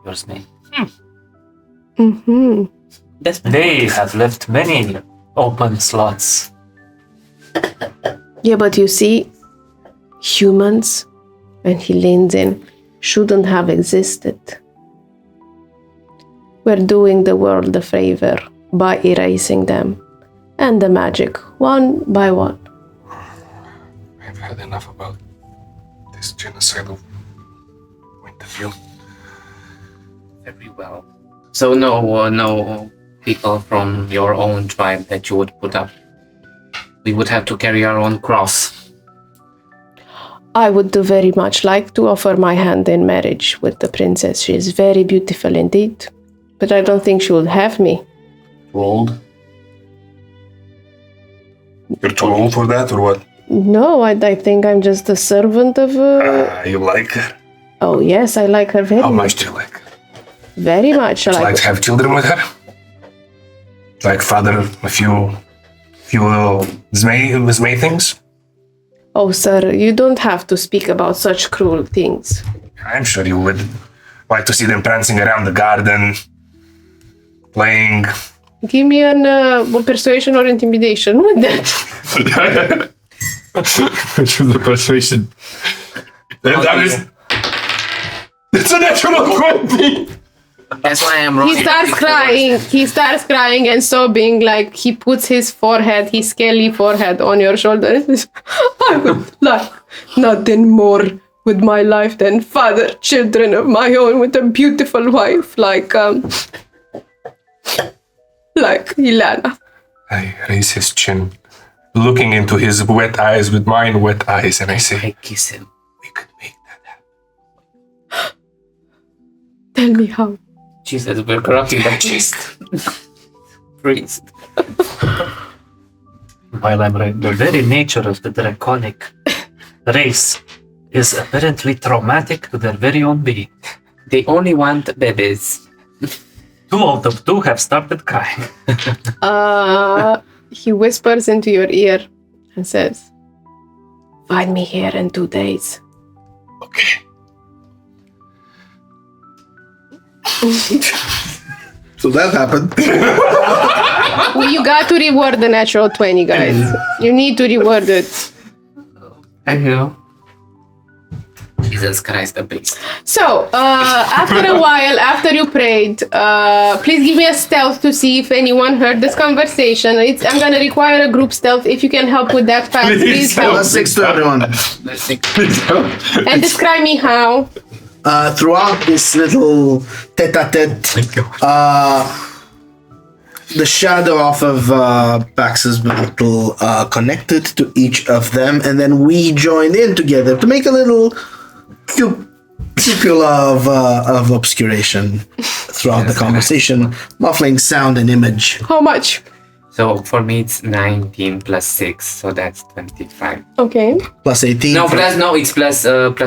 Yours may. Mm-hmm. They have left many open slots. Yeah, but you see, humans, and he leans in, shouldn't have existed. We're doing the world a favor by erasing them, and the magic, one by one. I've had enough about this genocidal point of view. Very well. So no people from your own tribe that you would put up. We would have to carry our own cross. I would do very much like to offer my hand in marriage with the princess. She is very beautiful indeed, but I don't think she would have me. Too old? You're too old for that, or what? No, I think I'm just a servant of... You like her? Oh yes, I like her very How much. much do you like her? Very much. Would you like to have children with her? Like father a few little Zmay things? Oh, sir, you don't have to speak about such cruel things. I'm sure you would like to see them prancing around the garden, playing. Give me an persuasion or intimidation with that. Choose the persuasion. That is. It's a natural 20! That's why I'm rolling. He starts crying. He starts crying and sobbing, like he puts his forehead, his scaly forehead on your shoulder. He says, I would like nothing more with my life than father children of my own with a beautiful wife like Ilana. I raise his chin, looking into his wet eyes with mine wet eyes, and I say, I kiss him. we could make that happen. Tell me how. Jesus, we're corrupting the priest. Priest. While I'm right, the very nature of the draconic race is apparently traumatic to their very own being. They only want babies. 2 out of 2 have started crying. He whispers into your ear and says, find me here in 2 days. Okay. So that happened. Well, you got to reward the natural 20, guys. You need to reward it. I know. Jesus Christ, the priest. So, after a while, after you prayed, please give me a stealth to see if anyone heard this conversation. I'm gonna require a group stealth. If you can help with that fast, please help. Plus 6 to everyone. Let's think. And describe me how. Throughout this little tete-a-tete, the shadow off of Pax has been a little connected to each of them, and then we joined in together to make a little cupula of obscuration throughout the conversation, muffling sound and image. How much? So for me it's 19 plus 6, so that's 25. Okay. Plus 18. It's plus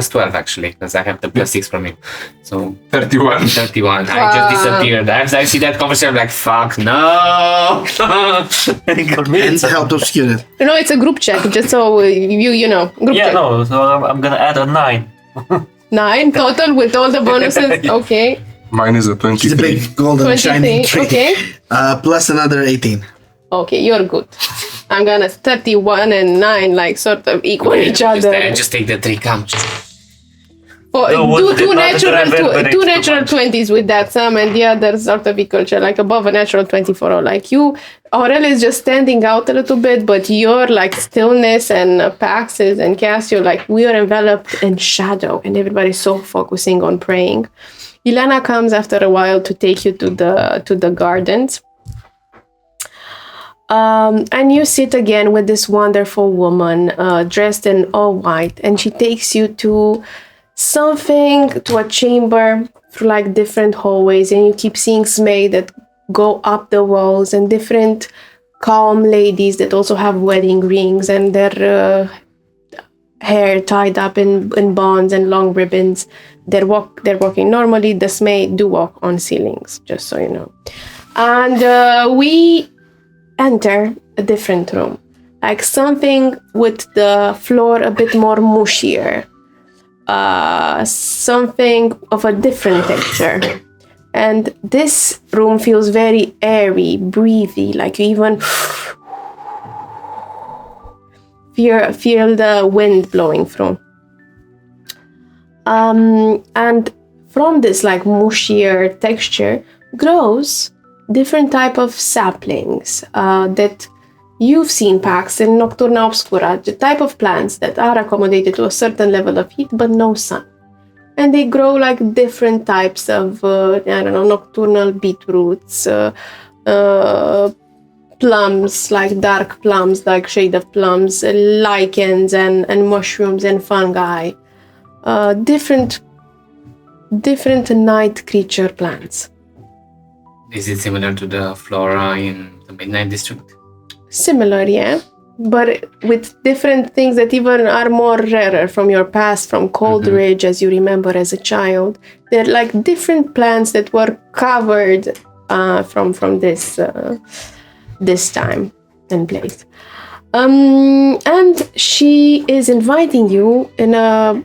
12 actually, because I have the plus 6 from you. So 31. 31. I just disappeared. As I see that conversation, I'm like, fuck, no! For me, And it's a, helped obscure it. No, it's a group check, just so you know. Group yeah, check. no, so I'm gonna add a 9. 9 total with all the bonuses. Okay. Mine is a It's a 23. big golden shiny 23. tree. Okay. Plus another 18. Okay, you're good. I'm gonna 31 and 9 like sort of equal each I other. just take the 3 come. do two did not reverberate two too natural much. 20s with that sum, and the others horticulture, like above a natural 20 for all. Like you, Aurel is just standing out a little bit, but your like stillness and Pax's and Cassio, like we are enveloped in shadow, and everybody's so focusing on praying. Ilana comes after a while to take you to the gardens. And you sit again with this wonderful woman dressed in all white, and she takes you to a chamber through like different hallways, and you keep seeing Smay that go up the walls, and different calm ladies that also have wedding rings and their hair tied up in bonds and long ribbons. They're walking normally. The Smay do walk on ceilings, just so you know. And we enter a different room, like something with the floor a bit more mushier, something of a different texture. And this room feels very airy, breathy, like you even feel the wind blowing through. And from this like mushier texture grows different type of saplings that you've seen, Pax, in Nocturna Obscura, the type of plants that are accommodated to a certain level of heat but no sun. And they grow like different types of, nocturnal beetroots, plums, like dark plums, like shade of plums, lichens and mushrooms and fungi, different night creature plants. Is it similar to the flora in the Midnight District? Similar, yeah, but with different things that even are more rarer from your past, from Coldridge, as you remember as a child. They're like different plants that were covered from this time and place. And she is inviting you in a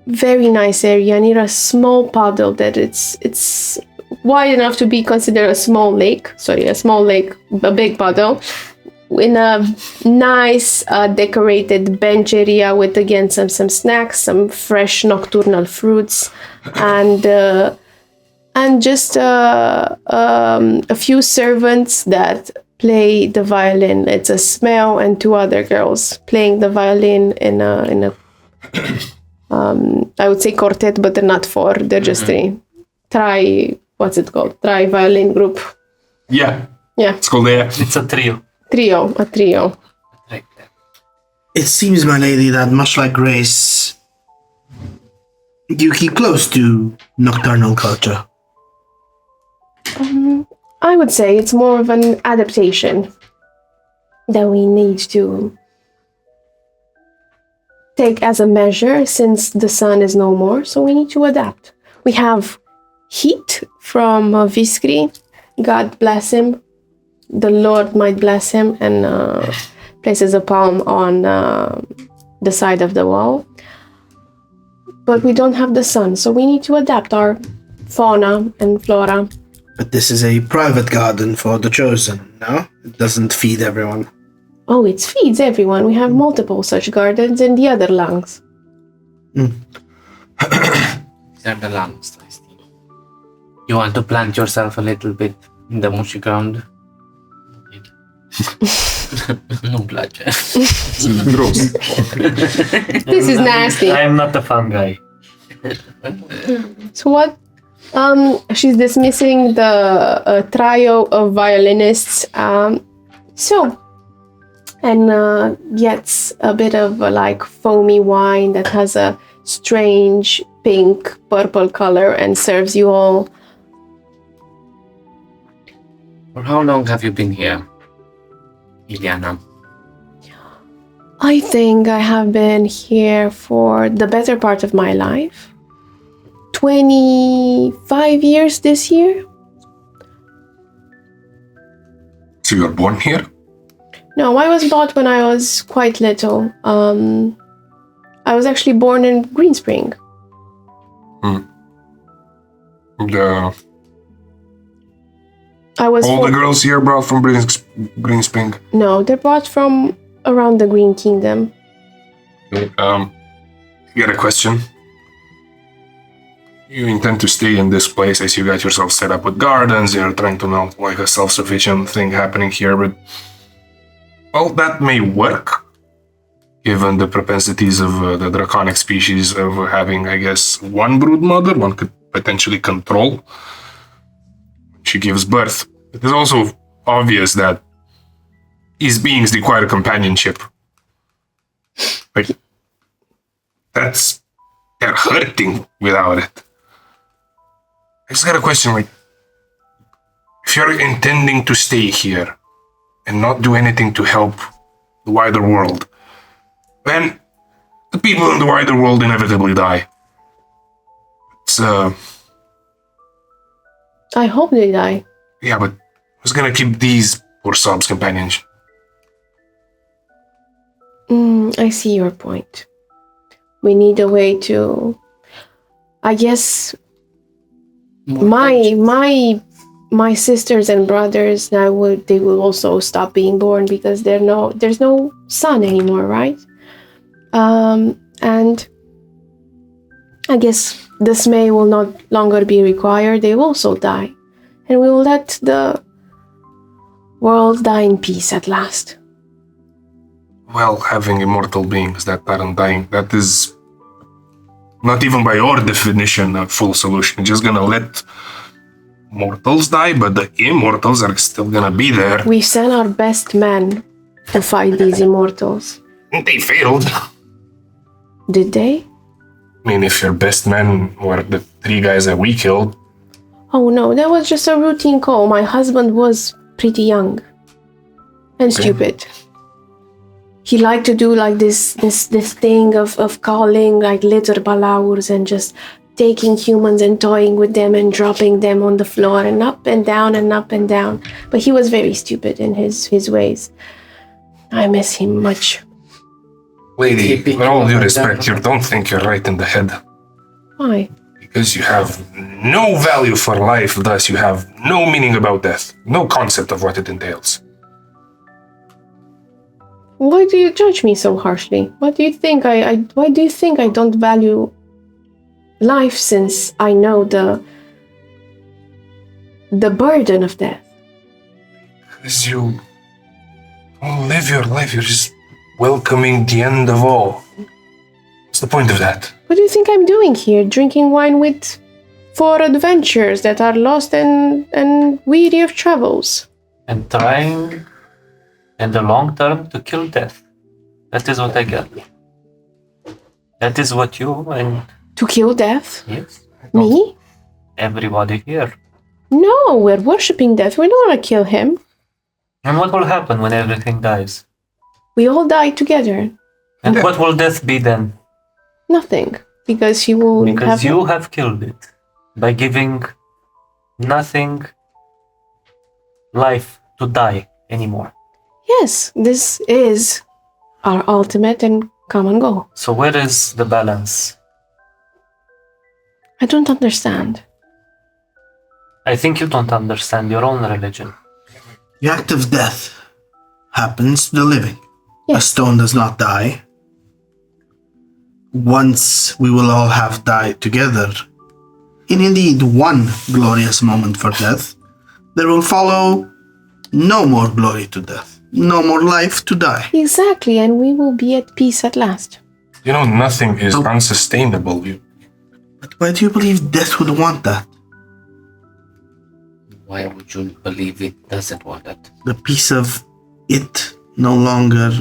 very nice area near a small puddle that it's wide enough to be considered a small lake, a big puddle, in a nice decorated bench area with again some snacks, some fresh nocturnal fruits, and just a few servants that play the violin. It's a Smell and two other girls playing the violin in a I would say quartet, but they're not four. They're just three. What's it called? Violin group. Yeah. Yeah. It's called It's a trio. A trio. Like that. It seems, my lady, that much like Grace, you keep close to nocturnal culture. I would say it's more of an adaptation that we need to take as a measure since the sun is no more, so we need to adapt. We have heat from Viskri. God bless him. The Lord might bless him, and places a palm on the side of the wall. But we don't have the sun, so we need to adapt our fauna and flora. But this is a private garden for the chosen, no? It doesn't feed everyone. Oh, it feeds everyone. We have multiple such gardens in the other lands. These are the lands, I think. You want to plant yourself a little bit in the mushy ground? Nu-mi place. gross. This is nasty. I am not a fun guy. So what? She's dismissing the trio of violinists. And gets a bit of like foamy wine that has a strange pink purple color and serves you all. For how long have you been here, Iliana? I think I have been here for the better part of my life. 25 years this year. So you were born here? No, I was bought when I was quite little. I was actually born in Green Spring. All the girls here brought from Green Spring. No, they're brought from around the Green Kingdom. You got a question? You intend to stay in this place as you got yourself set up with gardens, you're trying to know like a self-sufficient thing happening here, but well, that may work, given the propensities of the draconic species of having, I guess, one brood mother one could potentially control when she gives birth. It is also obvious that these beings require companionship. Like, they're hurting without it. I just got a question, like, if you're intending to stay here and not do anything to help the wider world, then the people in the wider world inevitably die. It's, I hope they die. yeah, but who's gonna keep these poor subs companionship? I see your point. We need a way to, I guess, my sisters and brothers they will also stop being born because there's no son anymore, right? And I guess the Smay will not longer be required. They will also die, and we will let the world die in peace at last. Well, having immortal beings that aren't dying, that is not even by your definition a full solution. You're just gonna let mortals die, but the immortals are still gonna be there. We sent our best men to fight these immortals. They failed. Did they? I mean, if your best men were the 3 guys that we killed, Oh no, that was just a routine call. My husband was pretty young and stupid. He liked to do like this thing of calling like little balaurs and just taking humans and toying with them and dropping them on the floor and up and down and up and down. But he was very stupid in his ways. I miss him much. lady, with all due respect, you don't think you're right in the head. Why? Because you have no value for life, thus you have no meaning about death, no concept of what it entails. Why do you judge me so harshly? Why do you think I don't value life, since I know the burden of death? Because you don't live your life, you're just welcoming the end of all. What's the point of that? What do you think I'm doing here, drinking wine with 4 adventurers that are lost and weary of travels? And trying in the long term to kill death. That is what I get. That is what you and... To kill death? Yes. Me? Everybody here. No, we're worshipping death. We don't want to kill him. And what will happen when everything dies? We all die together. And what will death be then? Nothing. Because he will Because you have killed it. By giving nothing life to die anymore. Yes, this is our ultimate and common goal. So where is the balance? I don't understand. I think you don't understand your own religion. The act of death happens to the living. Yes. A stone does not die. Once we will all have died together, in indeed one glorious moment for death, there will follow no more glory to death, no more life to die. Exactly, and we will be at peace at last. You know, nothing is unsustainable. But why do you believe death would want that? Why would you believe it doesn't want that? The peace of it no longer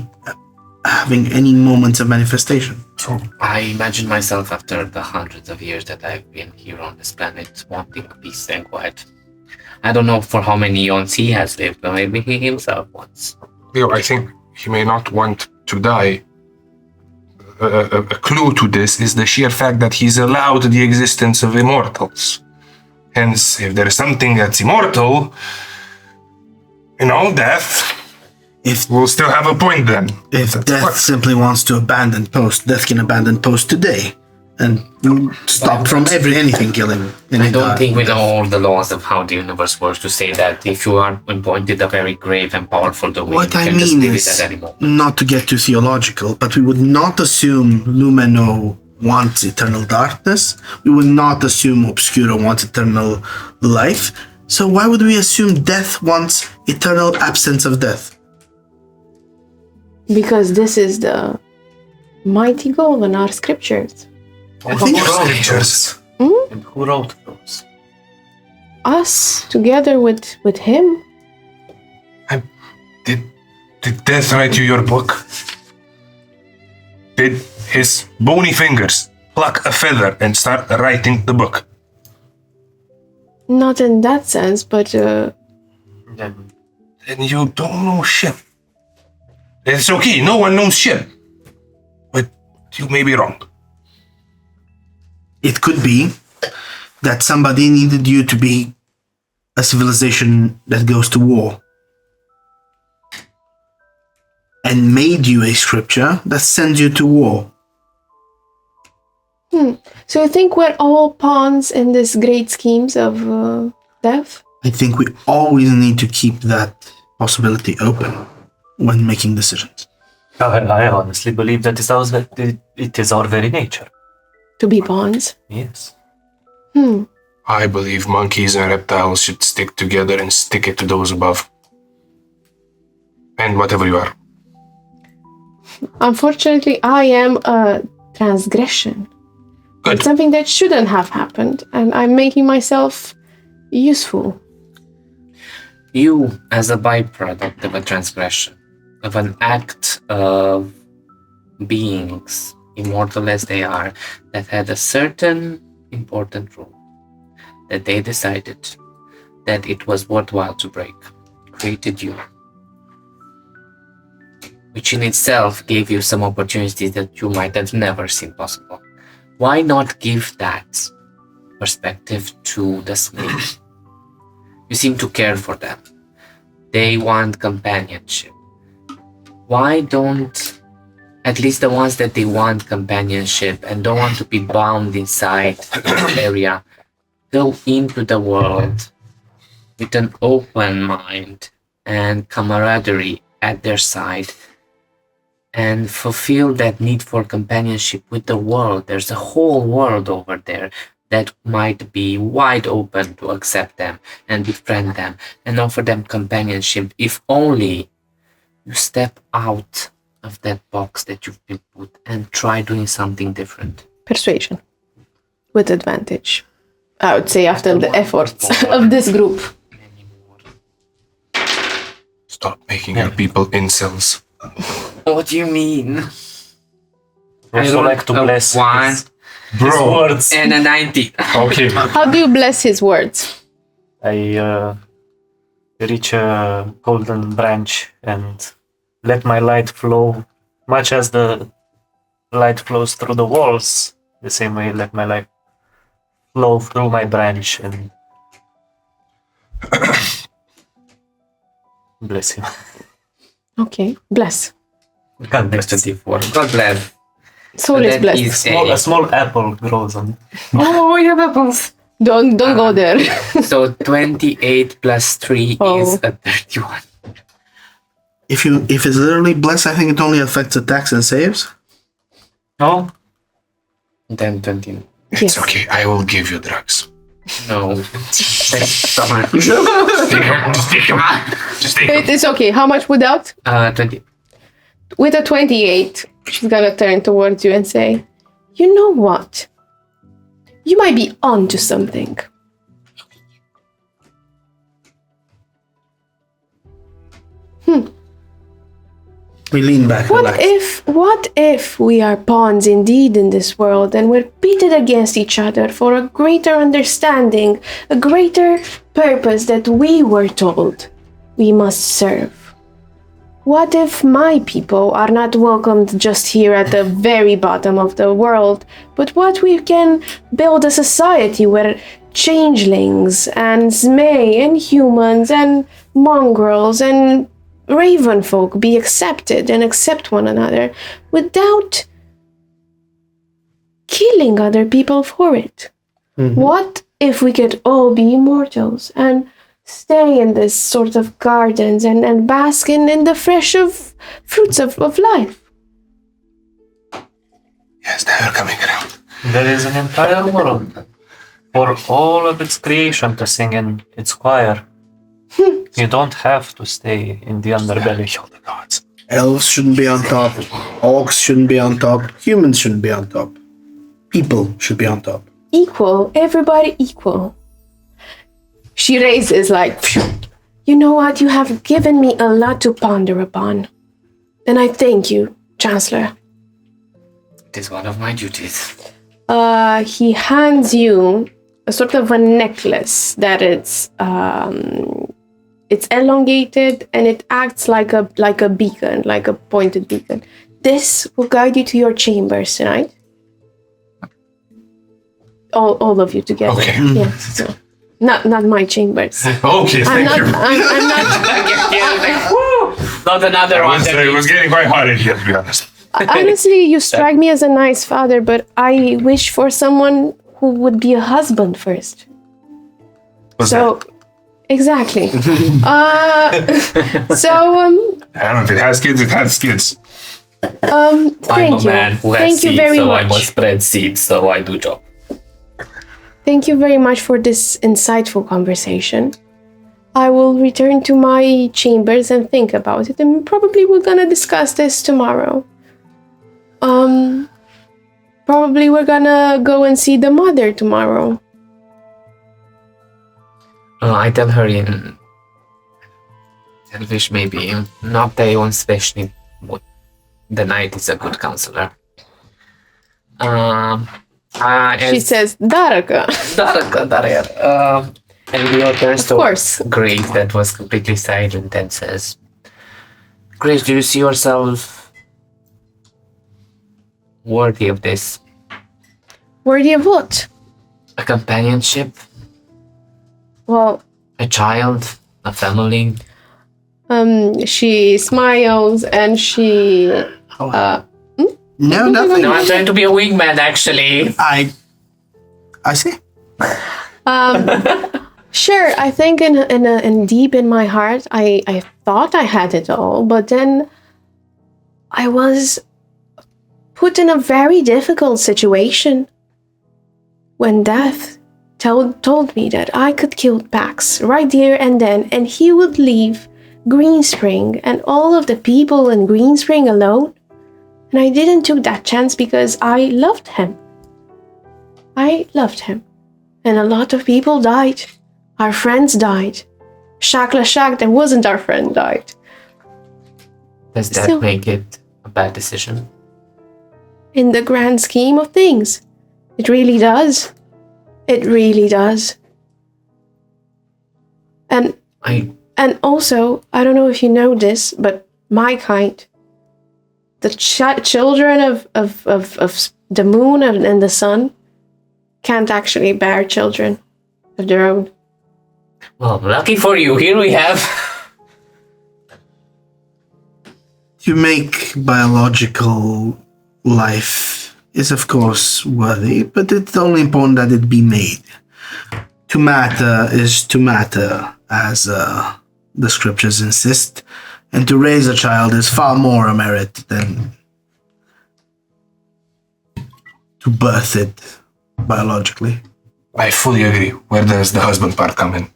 having any moments of manifestation. I imagine myself after the hundreds of years that I've been here on this planet wanting peace and quiet. I don't know for how many eons he has lived, but maybe he himself wants. Leo, I think he may not want to die. A clue to this is the sheer fact that he's allowed the existence of immortals. Hence, if there is something that's immortal, death, we'll still have a point then. If death simply wants to abandon post, death can abandon post today and stop from anything killing. I don't think we know all the laws of how the universe works to say that if you are appointed a very grave and powerful domain, What you I can just mean leave is, it at any moment. not to get too theological, but we would not assume Lumeno wants eternal darkness. We would not assume Obscura wants eternal life. So why would we assume death wants eternal absence of death? Because this is the mighty goal in our scriptures. I think Scriptures. And who wrote those? Us, together with him. Did Death write you your book? Did his bony fingers pluck a feather and start writing the book? Not in that sense, but Then Then you don't know shit. It's okay, no one knows shit. But you may be wrong. it could be that somebody needed you to be a civilization that goes to war and made you a scripture that sends you to war. so you think we're all pawns in this great schemes of death? I think we always need to keep that possibility open when making decisions. I honestly believe that it is our very nature. To be pawns? Yes. I believe monkeys and reptiles should stick together and stick it to those above. And whatever you are. Unfortunately, I am a transgression. Good. It's something that shouldn't have happened, and I'm making myself useful. You, as a byproduct of a transgression, of an act of beings, immortal as they are, that had a certain important rule, that they decided that it was worthwhile to break, created you, which in itself gave you some opportunities that you might have never seen possible. Why not give that perspective to the snake? You seem to care for them. They want companionship. Why don't, at least the ones that they want companionship and don't want to be bound inside the area, go into the world with an open mind and camaraderie at their side and fulfill that need for companionship with the world. There's a whole world over there that might be wide open to accept them and befriend them and offer them companionship if only you step out of that box that you've been put and try doing something different. Persuasion. With advantage. I would say after the efforts of this group. Stop making your people incels. What do you mean? I also like to bless one his words. and a 90. Okay. How do you bless his words? I reach a golden branch and let my light flow, much as the light flows through the walls. The same way, let my light flow through my branch and bless him. Okay, bless. God bless. 24. God bless. Soul is blessed. A small apple grows on. Oh, you have apples. Don't go there. So 28 plus 3 is a 31. If it's literally blessed, I think it only affects attacks and saves. No? Then 20. It's Yes. okay, I will give you drugs. No. Thanks so much. Just take them. It's okay. How much without? 20. With a 28, she's gonna turn towards you and say, you know what? You might be onto something. We lean back. What if we are pawns indeed in this world and we're pitted against each other for a greater understanding, a greater purpose that we were told we must serve? What if my people are not welcomed just here at the very bottom of the world, but what we can build a society where changelings and Zmei and humans and mongrels and raven folk be accepted and accept one another without killing other people for it? What if we could all be immortals and stay in this sort of gardens and bask in the fresh of fruits of life? Yes, they are coming around. There is an entire world for all of its creation to sing in its choir. You don't have to stay in the underbelly of the gods. Elves shouldn't be on top. Orcs shouldn't be on top. Humans shouldn't be on top. People should be on top. Equal, everybody equal. She raises like, phew. You know what? You have given me a lot to ponder upon. And I thank you, Chancellor. It is one of my duties. He hands you a sort of a necklace that it's elongated and it acts like a beacon, like a pointed beacon. This will guide you to your chambers tonight. All of you together. Okay. Yeah. So, not my chambers. Okay, I'm thank you. I'm not. Not another one. It was getting quite hot in here, to be honest. Honestly, you strike me as a nice father, but I wish for someone who would be a husband first. What's So, exactly. I don't know if it has kids, it has kids. I'm Thank a you. man who has Thank you seeds, very so I must much. spread seeds, so I do job. Thank you very much for this insightful conversation. I will return to my chambers and think about it, and probably we're gonna discuss this tomorrow. Probably we're gonna go and see the mother tomorrow. I tell her in Elvish maybe noaptea e un sfeșnic bun. The night is a good counselor. She says, Daraka. And Leo turns Of to course. Grace, that was completely silent, and says, Grace, do you see yourself worthy of this? Worthy of what? A companionship? Well, A child? A family? she smiles and she No, nothing. No, I'm trying to be a wingman, actually. I see. Sure, I think in deep in my heart, I thought I had it all, but then I was put in a very difficult situation when Death told me that I could kill Pax right there and then, and he would leave Greenspring and all of the people in Greenspring alone. And I didn't take that chance because I loved him. I loved him. And a lot of people died. Our friends died. Shakla Shak, that wasn't our friend, died. Does that So- make it a bad decision? In the grand scheme of things, it really does. It really does. And also, I don't know if you know this, but my kind, the children of the moon and the sun, can't actually bear children of their own. Well, lucky for you, here we have. To make biological life is, of course, worthy, but it's only important that it be made. To matter is to matter, as the scriptures insist, and to raise a child is far more a merit than to birth it biologically. I fully agree. Where does the husband part come in?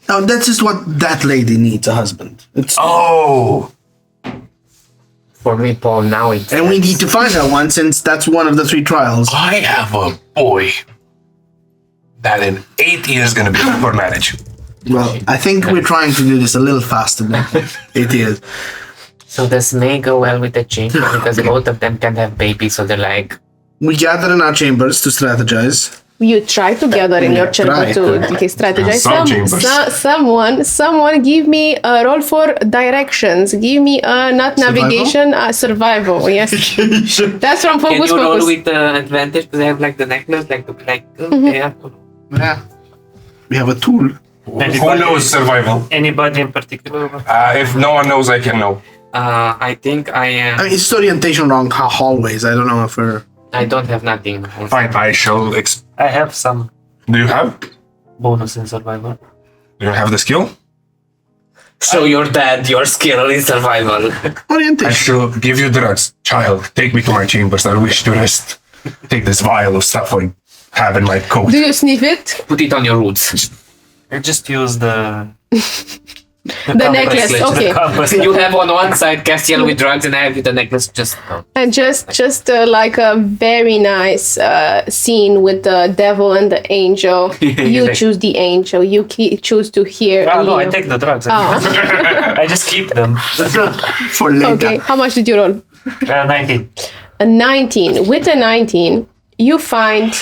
Now, that's just what that lady needs, a husband. Oh! For me, Paul, now it's... And we need to find her one, since that's one of the 3 trials. I have a boy that in 8 years is going to be up for marriage. Well, I think we're trying to do this a little faster than 8 years. So this may go well with the chamber, because both of them can have babies, so they're like... We gather in our chambers to strategize. You try to gather in your chamber Try. to strategize. Some chambers. Someone give me a roll for directions. Give me a not navigation, a survival. Yes, that's from Can Focus you roll Focus. with advantage, because I have like the necklace, like to be like... yeah. Yeah. We have a tool. Who knows survival? Anybody in particular? If no one knows, I can know. I think I am... I mean, it's orientation along hallways. I don't know if we're... I don't have nothing. Fine, I shall... I have some Do you have? bonus in survival. Do you have the skill? Show your dad your skill in survival. I Orientation. shall give you drugs. Child, take me to my chambers. I wish to rest. take this vial of stuff I have in my coat. Do you sniff it? Put it on your roots. I just use the The necklace, okay. You have on one side Castiel with drugs, and I have the necklace just. And just like a very nice scene with the devil and the angel. You choose the angel. You choose to hear. Oh, no, I take the drugs. I just keep them. For later. Okay, how much did you roll? 19. A 19. With a 19, you find.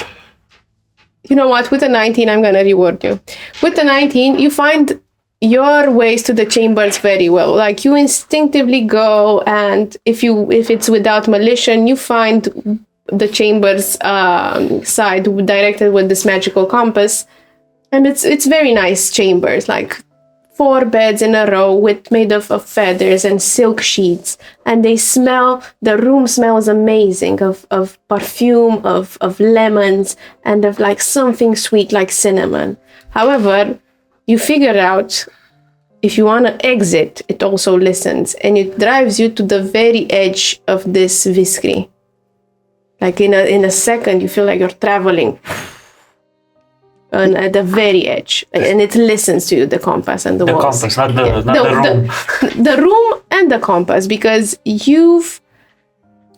You know what? With a 19, I'm gonna reward you. With a 19, you find your ways to the chambers very well. Like you instinctively go, and if it's without malicious, you find the chambers side directed with this magical compass, and it's very nice chambers, like 4 beds in a row made of feathers and silk sheets, and the room smells amazing of perfume, of lemons, and of like something sweet like cinnamon. However, you figure out if you want to exit, it also listens, and it drives you to the very edge of this viscry. Like in a second, you feel like you're traveling at the very edge, and it listens to you, the compass and the walls. Compass, not the room. The room and the compass, because you've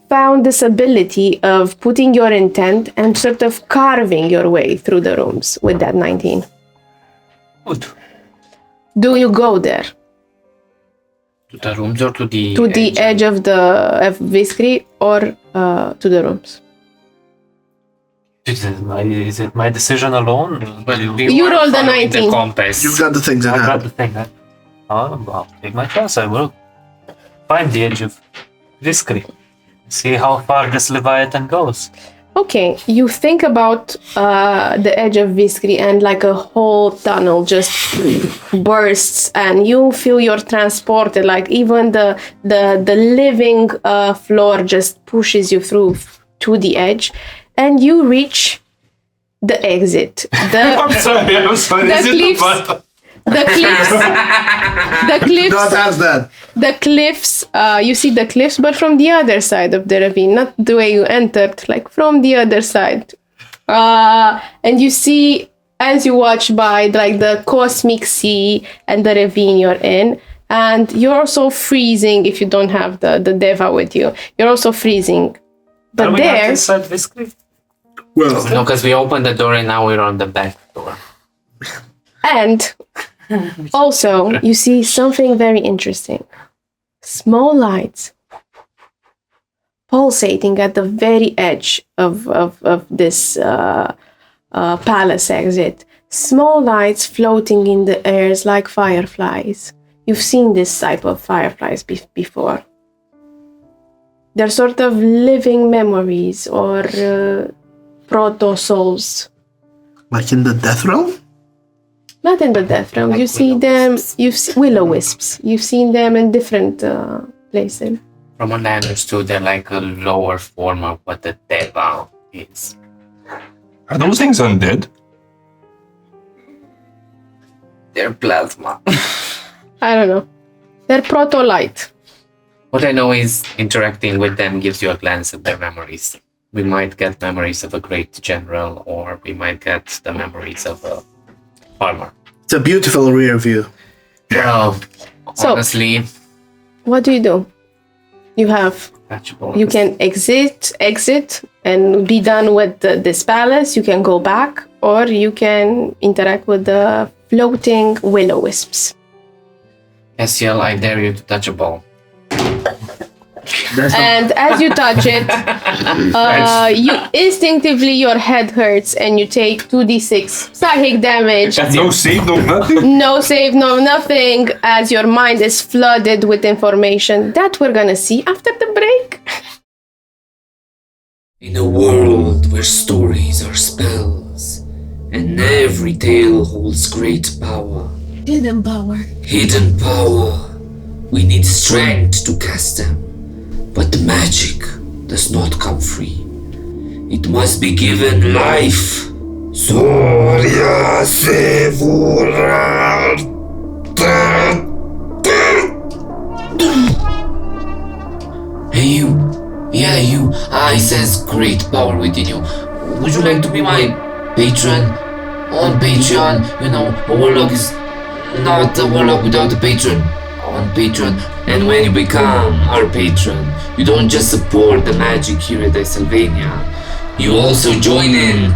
found this ability of putting your intent and sort of carving your way through the rooms with that 19. Good. Do you go there? To the rooms or to the edge of the viscry, or to the rooms? Is it my decision alone? Well, you rolled the 19. The compass. You've got the things in I got hand. the thing. I'll take my chance. I will find the edge of Viscry. See how far this Leviathan goes. Okay, you think about the edge of Viscry, and like a whole tunnel just bursts, and you feel you're transported. Like even the living floor just pushes you through to the edge, and you reach the exit. I'm sorry. The cliffs. Not as that. The cliffs, you see the cliffs, but from the other side of the ravine, not the way you entered, like from the other side. And you see, as you watch by, like the cosmic sea and the ravine you're in, and you're also freezing if you don't have the Deva with you. You're also freezing. But Are we there... not inside Viscry? Well, No, because we opened the door and now we're on the back door. And also, you see something very interesting. Small lights pulsating at the very edge of this palace exit. Small lights floating in the airs like fireflies. You've seen this type of fireflies before. They're sort of living memories or proto-souls. like in the death realm? Not in the death realm. Like you see them. You've willow-wisps. You've seen them in different places. From what I understood, they're like a lower form of what the Deva is. Are those things undead? They're plasma. I don't know. They're proto-light. What I know is interacting with them gives you a glance at their memories. We might get memories of a great general, or we might get the memories of a farmer. It's a beautiful rear view. Well, So- honestly, What do? You have. You can exit, and be done with this palace. You can go back, or you can interact with the floating willow-wisps. Castiel, I dare you to touch a ball. And as you touch it, you instinctively, your head hurts, and you take 2d6 psychic damage. No save, no nothing? No save, no nothing, as your mind is flooded with information that we're gonna see after the break. In a world where stories are spells, and every tale holds great power. Hidden power. Hidden power. We need strength to cast them. But the magic does not come free. It must be given life. Soria Sevura. Hey you. Yeah, you. I sense great power within you. Would you like to be my patron? On Patreon, a warlock is not a warlock without a patron. On Patreon. And when you become our patron, you don't just support the magic here at Dicesylvania, you also join in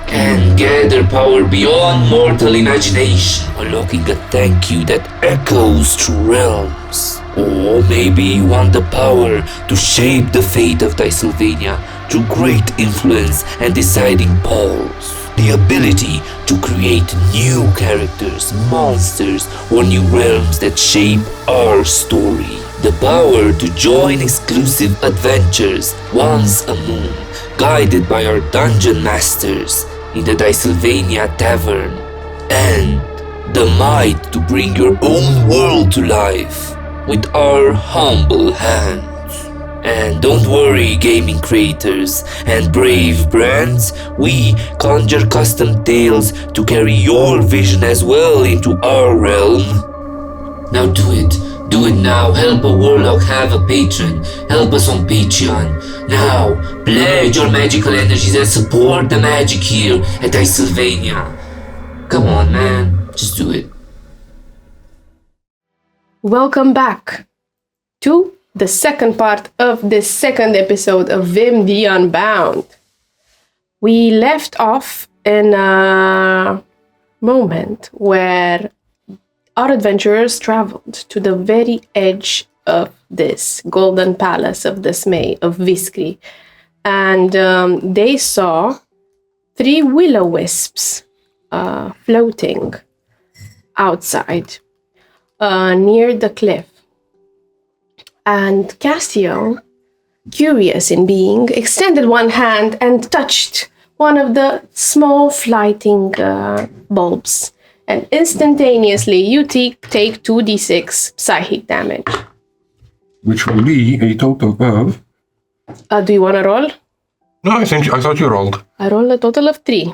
and gather power beyond mortal imagination, unlocking a thank you that echoes through realms. Or maybe you want the power to shape the fate of Dicesylvania through great influence and deciding pulse. The ability to create new characters, monsters, or new realms that shape our story. The power to join exclusive adventures once a moon, guided by our dungeon masters in the Dicesylvania Tavern. And the might to bring your own world to life with our humble hands. And don't worry, gaming creators and brave brands, we conjure custom tales to carry your vision as well into our realm. Now do it now, help a warlock have a patron, help us on Patreon. Now, pledge your magical energies and support the magic here at Dicesylvania. Come on man, just do it. Welcome back to the second part of this second episode of VIM The Unbound. We left off in a moment where our adventurers traveled to the very edge of this golden palace of dismay of Viskri, and they saw 3 will-o-wisps floating outside near the cliff. And Cassio, curious in being, extended one hand and touched one of the small flighting bulbs. And instantaneously, you take 2d6 psychic damage. Which will be a total of... Do you want to roll? No, I thought you rolled. I rolled a total of 3.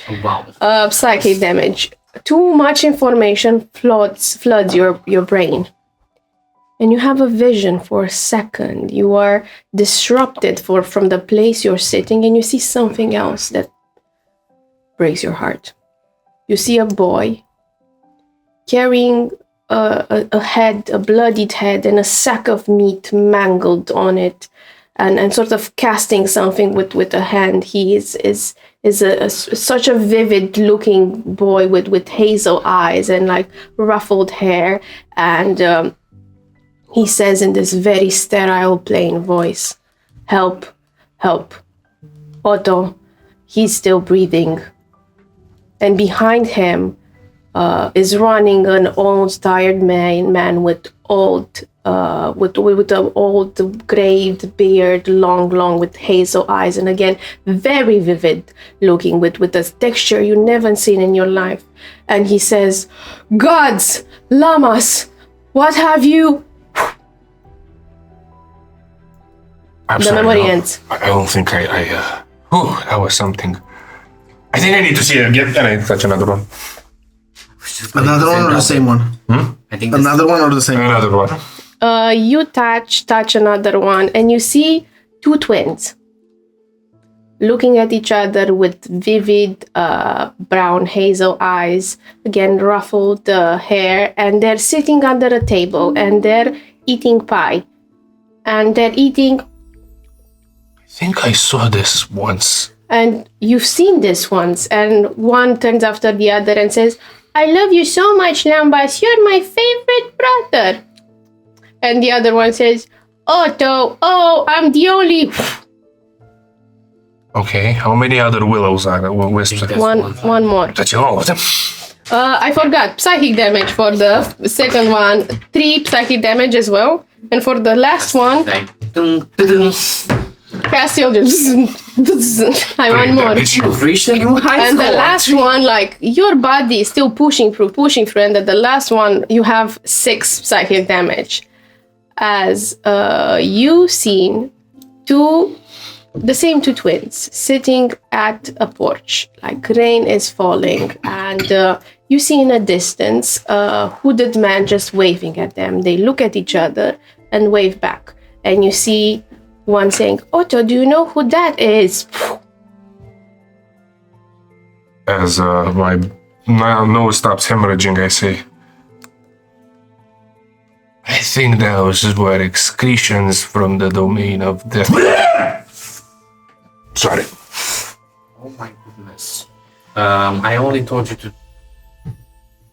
Oh, wow. Psychic damage. Too much information floods your brain. And you have a vision for a second. You are disrupted from the place you're sitting, and you see something else that breaks your heart. You see a boy carrying a head, a bloodied head, and a sack of meat mangled on it, and sort of casting something with a hand. He is such a vivid looking boy with hazel eyes and like ruffled hair, and he says in this very sterile, plain voice, "Help, help. Otto, he's still breathing." And behind him is running an old, tired man with an old graved beard, long with hazel eyes, and again very vivid looking with a texture you never seen in your life. And he says, "Gods, Lamas, what have you?" I'm the sorry, memory no. ends. I don't think that was something. I think I need to see it again, and I touch another one. Another one or the same one? I think Another one or the same one? Another one. You touch another one, and you see 2 twins looking at each other with vivid brown hazel eyes, again ruffled hair, and they're sitting under a table and they're eating pie. And they're eating... I think I saw this once. And you've seen this once, and one turns after the other and says, "I love you so much, Lambas, you're my favorite brother." And the other one says, "Otto, oh, I'm the only..." Okay, how many other willows are there? Wisps? One more. Touch all of them. I forgot, psychic damage for the second one. 3 psychic damage as well. And for the last one, like, dun, dun, dun. Cassio just... I want more. And the last one, like, your body is still pushing through, and at the last one, you have 6 psychic damage. As you seen the same 2 twins sitting at a porch, like rain is falling, and you see in a distance a hooded man just waving at them. They look at each other and wave back, and you see one saying, Otto, do you know who that is? As my nose stops hemorrhaging, I say, I think those were excretions from the domain of death. Sorry. Oh my goodness. I only told you to.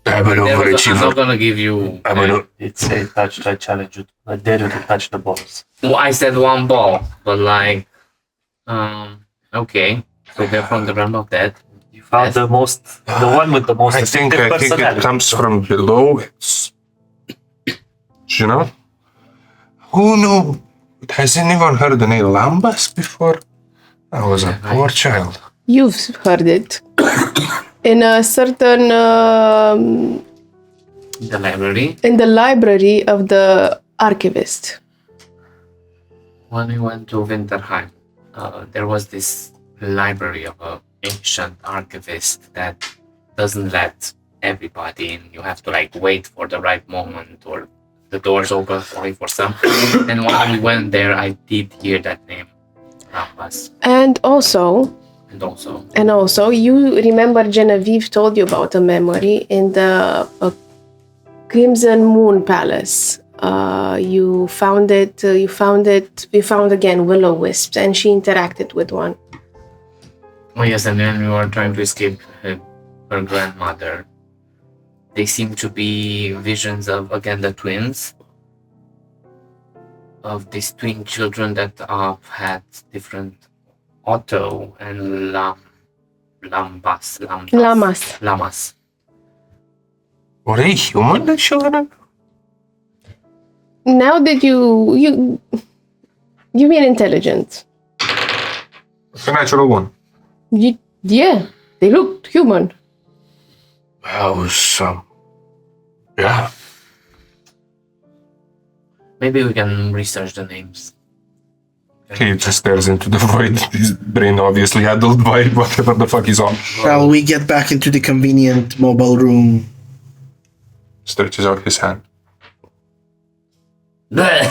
I'm an I'm overachiever. not gonna give you. It's a touch. I challenge you. I dare you to touch the balls. Well, I said one ball, but like, okay. So they're from the realm of death. You found the one with the most. I think it comes from below. It's, you know, who knew? Has anyone heard the name Lambas before? I was a poor child. You've heard it. In a certain... The library. in the library of the archivist. When we went to Winterheim, there was this library of an ancient archivist that doesn't let everybody in. You have to like wait for the right moment, or the doors open only for some. And when we went there, I did hear that name, Rampas. And also, you remember Genevieve told you about a memory in the Crimson Moon Palace. You found again willow-wisps, and she interacted with one. Oh yes, and then we were trying to escape her grandmother. They seem to be visions of, again, the twins. Of these twin children that had different Otto and Lamas. Were they human, the children? Now that you mean intelligent. It's a natural one. Yeah, they looked human. I was, yeah. Maybe we can research the names. He just stares into the void, his brain obviously addled by whatever the fuck he's on. Shall we get back into the convenient mobile room? Stretches out his hand. I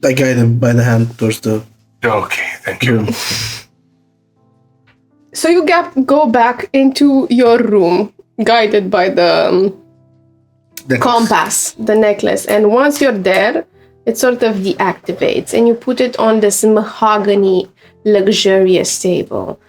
guide him by the hand towards the... Okay, thank you. So you go back into your room, guided by the compass, the necklace. And once you're there, it sort of deactivates, and you put it on this mahogany, luxurious table,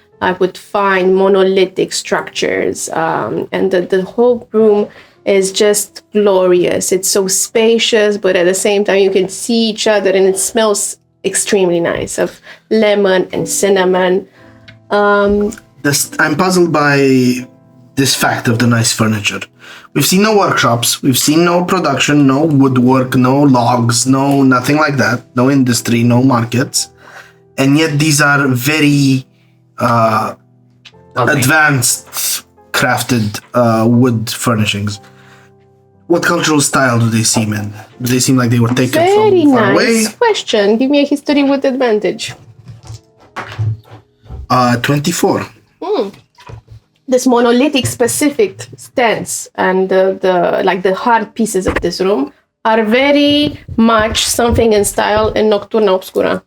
with fine monolithic structures. And the whole room is just glorious. It's so spacious, but at the same time, you can see each other, and it smells extremely nice of lemon and cinnamon. I'm puzzled by this fact of the nice furniture. We've seen no workshops, we've seen no production, no woodwork, no logs, no nothing like that, no industry, no markets. And yet these are very advanced crafted wood furnishings. What cultural style do they seem in? Do they seem like they were taken Very from far nice away? question. Give me a history with advantage. 24. This monolithic specific stance and the hard pieces of this room are very much something in style in Nocturna Obscura.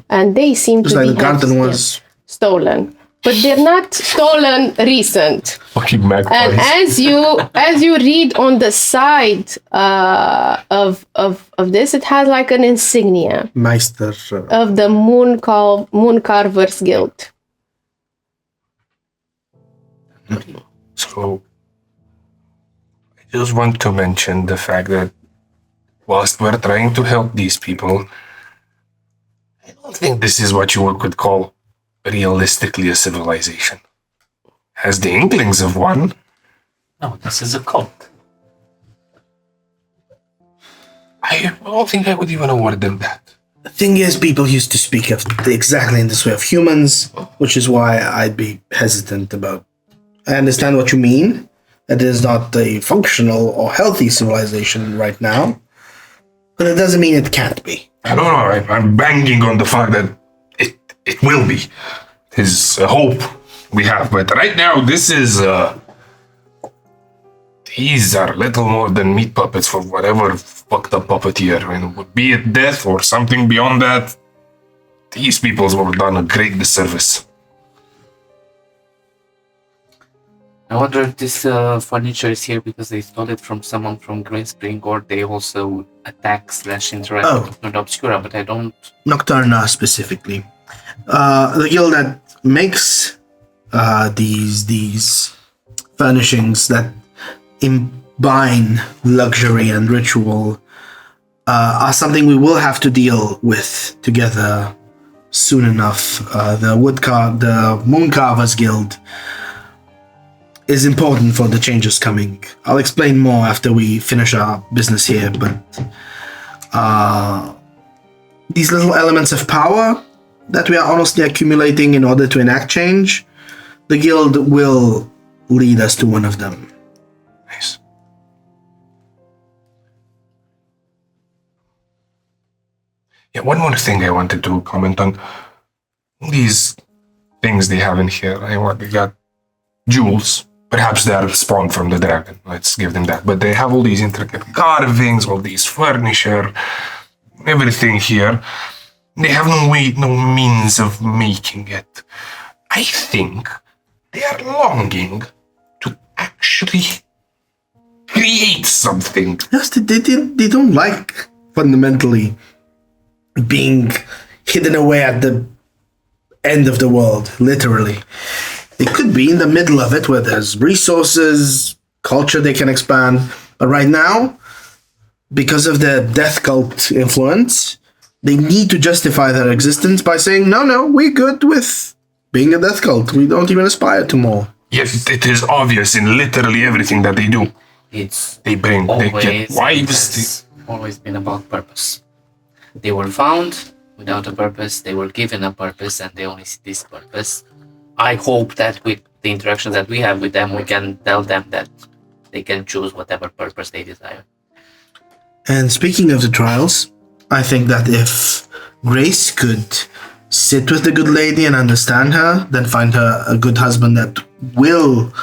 And they seem Just to like be the garden was. stolen. But they're not stolen recent. Fucking magpies. And as you read on the side of this, it has like an insignia Meister. of the Moon Carvers Guild. So, I just want to mention the fact that whilst we're trying to help these people, I don't think this is what you could call realistically a civilization. Has the inklings of one. No, this is a cult. I don't think I would even award them that. The thing is, people used to speak of exactly in this way of humans, which is why I'd be hesitant about. I understand what you mean, that it is not a functional or healthy civilization right now, but it doesn't mean it can't be. I don't know, I'm banging on the fact that it will be. It is a hope we have, but right now this is, these are little more than meat puppets for whatever fucked up puppeteer. I mean, be it death or something beyond that, These people were done a great disservice. I wonder if this furniture is here because they stole it from someone from Green Spring, or they also attack / interact with Obscura, but I don't... Nocturna specifically. The guild that makes these furnishings that combine luxury and ritual are something we will have to deal with together soon enough. The Mooncarvers Guild is important for the changes coming. I'll explain more after we finish our business here, but these little elements of power that we are honestly accumulating in order to enact change, the guild will lead us to one of them. Nice. Yeah, one more thing I wanted to comment on. These things they have in here. They got jewels. Perhaps they are spawned from the dragon. Let's give them that. But they have all these intricate carvings, all these furniture, everything here. They have no means of making it. I think they are longing to actually create something. Yes, they don't like fundamentally being hidden away at the end of the world, literally. They could be in the middle of it where there's resources, culture they can expand. But right now, because of the death cult influence, they need to justify their existence by saying, no, we're good with being a death cult. We don't even aspire to more. Yes, it is obvious in literally everything that they do. They get wives. Always been about purpose. They were found without a purpose, they were given a purpose, and they only see this purpose. I hope that with the interactions that we have with them, we can tell them that they can choose whatever purpose they desire. And speaking of the trials, I think that if Grace could sit with the good lady and understand her, then find her a good husband that will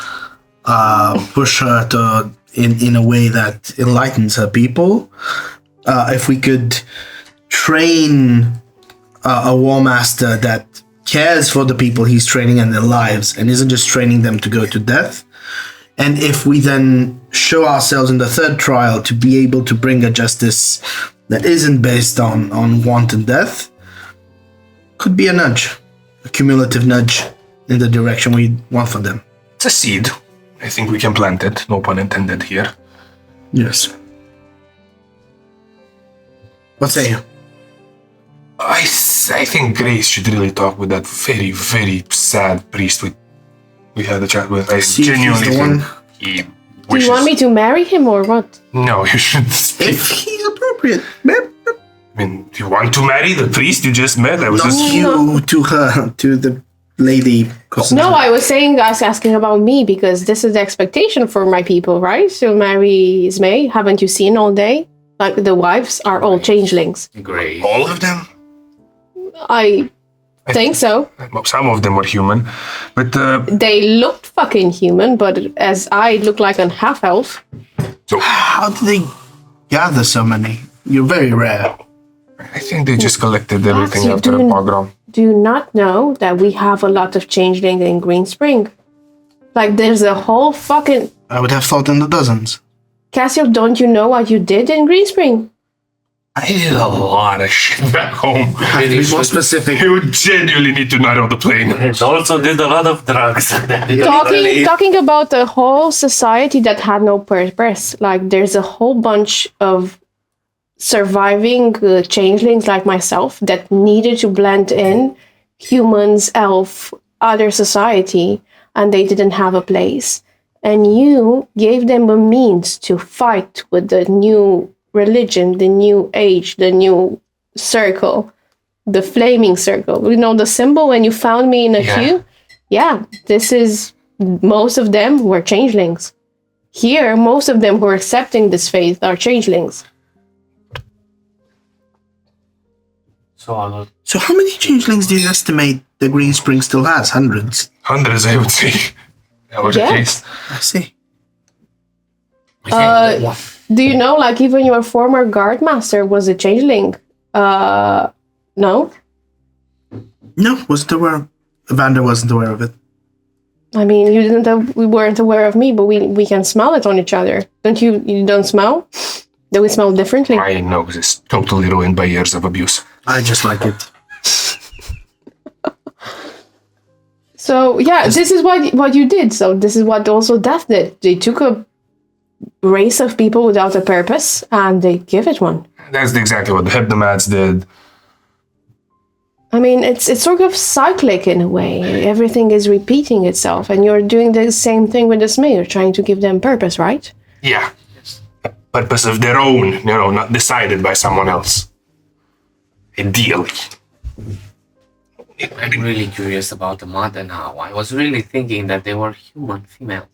push her to in a way that enlightens her people. If we could train a war master that cares for the people he's training and their lives and isn't just training them to go to death. And if we then show ourselves in the third trial to be able to bring a justice that isn't based on want and death, could be a nudge, a cumulative nudge in the direction we want for them. It's a seed. I think we can plant it. No pun intended here. Yes. What say you? I think Grace should really talk with that very, very sad priest we had a chat with. I genuinely think he wishes... Do you want me to marry him or what? No, you should speak. If he's appropriate. I mean, do you want to marry the priest you just met? Not you to her, to the lady. No, I was asking about me because this is the expectation for my people, right? To marry Zmei. Haven't you seen all day? Like the wives are all changelings. Great. All of them? I think so. Some of them were human, but... They looked fucking human, but as I look like a half-elf. So how did they gather so many? You're very rare. I think they just collected everything after a pogrom. Do you not know that we have a lot of changelings in Green Spring? Like, there's a whole fucking... I would have thought in the dozens. Cassio, don't you know what you did in Green Spring? I did a lot of shit back home. Be more specific. You genuinely need to narrow the plane. It also did a lot of drugs. Talking about a whole society that had no purpose. Like, there's a whole bunch of surviving changelings like myself that needed to blend in humans, elf, other society, and they didn't have a place. And you gave them a means to fight with the new religion, the new age, the new circle, the flaming circle. You know the symbol when you found me in a queue? Yeah, this is... Most of them were changelings. Here, most of them who are accepting this faith are changelings. So how many changelings do you estimate the Green Spring still has? Hundreds? Hundreds, I would say. That was the case. I see. Do you know, like, even your former guard master was a changeling? No? No, wasn't aware. Vander wasn't aware of it. I mean, we weren't aware of me, but we can smell it on each other. Don't you? You don't smell? Do we smell differently? My nose is totally ruined by years of abuse. I just like it. So yeah, this is what you did. So this is what also Death did. They took a race of people without a purpose and they give it one. That's exactly what the Hebdomads did. I mean, it's sort of cyclic in a way. Everything is repeating itself, and you're doing the same thing with the Smay. You're trying to give them purpose, right? Yeah. A purpose of their own, not decided by someone else. Ideally. I'm really curious about the mother now. I was really thinking that they were human females.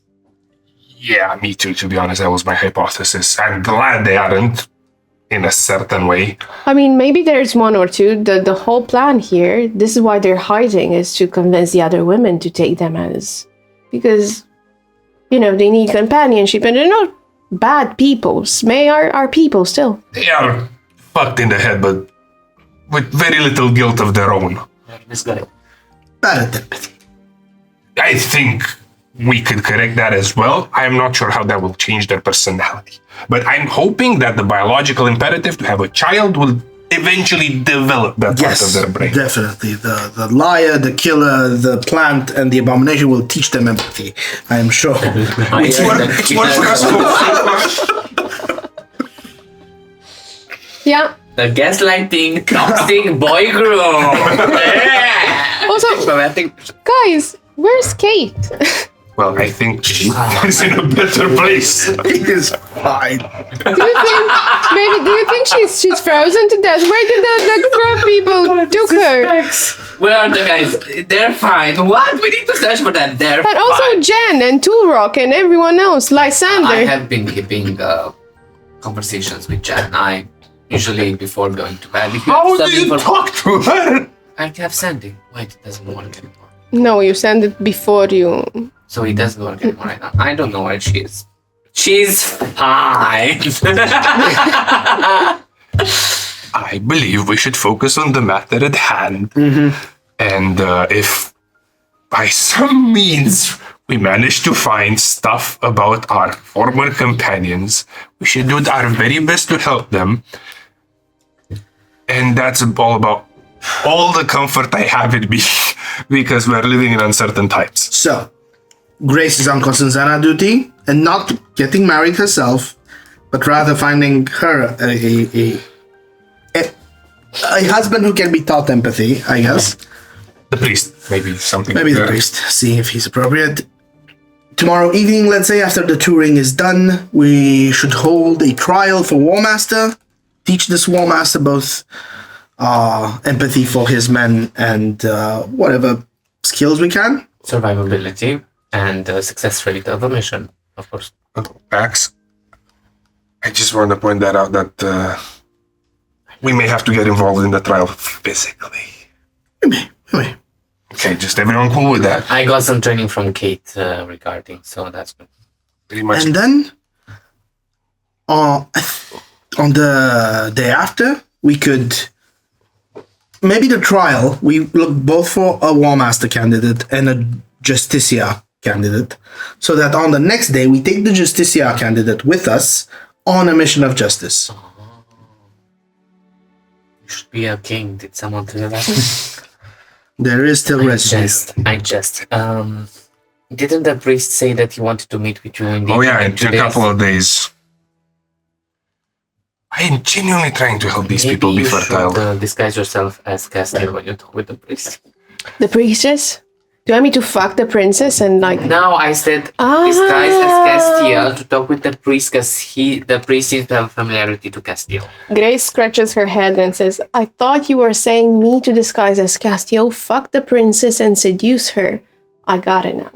Yeah, me too, to be honest. That was my hypothesis. I'm glad they aren't, in a certain way. I mean, maybe there's one or two. The whole plan here, this is why they're hiding, is to convince the other women to take them as... Because, they need companionship, and they're not bad people. Smay are people still. They are fucked in the head, but with very little guilt of their own. Bad empathy. I think we could correct that as well. I'm not sure how that will change their personality. But I'm hoping that the biological imperative to have a child will eventually develop that part of their brain. Definitely. The liar, the killer, the plant, and the abomination will teach them empathy. I am sure. It's worth for us. Yeah. The gaslighting, toxic boy group. Also, guys, where's Kate? Well, I think she's in a better place. It is fine. Do you think she's frozen to death? Where did the crab people took her? Where are the guys? They're fine. What? We need to search for them. They're And also fine. Jen and Toolrock and everyone else, Lysander. I have been keeping conversations with Jen. I usually before going to bed. If you How have do something you for- talk to her? I have sending. Wait, it doesn't work anymore. No, you send it before you... So it doesn't work anymore right now. I don't know where she is. She's fine. I believe we should focus on the matter at hand. And if by some means we manage to find stuff about our former companions, we should do our very best to help them. And that's all about all the comfort I have in me, because we're living in uncertain times. So, Grace is on Costanzana duty and not getting married herself, but rather finding her a husband who can be taught empathy, I guess. The priest, maybe something. Maybe the priest, see if he's appropriate. Tomorrow evening, let's say, after the touring is done, we should hold a trial for War Master. Teach this War Master both empathy for his men and whatever skills we can. Survivability and success rate of the mission, of course. Max, I just want to point that out that we may have to get involved in the trial physically. We may. Okay, just everyone cool with that? I got some training from Kate regarding, so that's good. Pretty much. And then, on the day after, we could... Maybe the trial, we look both for a War Master candidate and a Justicia candidate, so that on the next day, we take the Justicia candidate with us on a mission of justice. You should be a king. Did someone tell you that? There is still residue. I just. Didn't the priest say that he wanted to meet with you in the Oh yeah, in 2 a days? couple of days. I am genuinely trying to help these people be Maybe you fertile. should disguise yourself as Castiel when you talk with the priest. The priestess? Do you want me to fuck the princess and like... No, I said disguise as Castiel to talk with the priest because the priest seems to have familiarity to Castiel. Grace scratches her head and says, I thought you were saying me to disguise as Castiel, fuck the princess and seduce her. I got it now.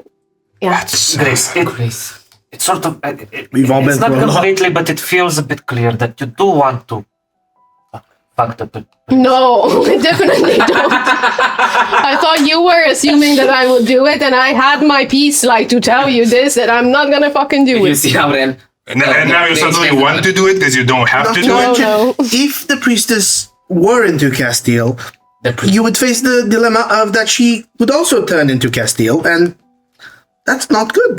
Yeah. That's Grace, it's sort of... We've all it's been not through a lot. completely, but it feels a bit clear that you do want to fuck the... No, I definitely don't. I thought you were assuming that I would do it, and I had my piece like to tell you this, that I'm not gonna fucking do You it. see Aurel? and now you suddenly want to do it because you don't have to do No, it? no. If the priestess were into Castile, you would face the dilemma of that she would also turn into Castile, and that's not good.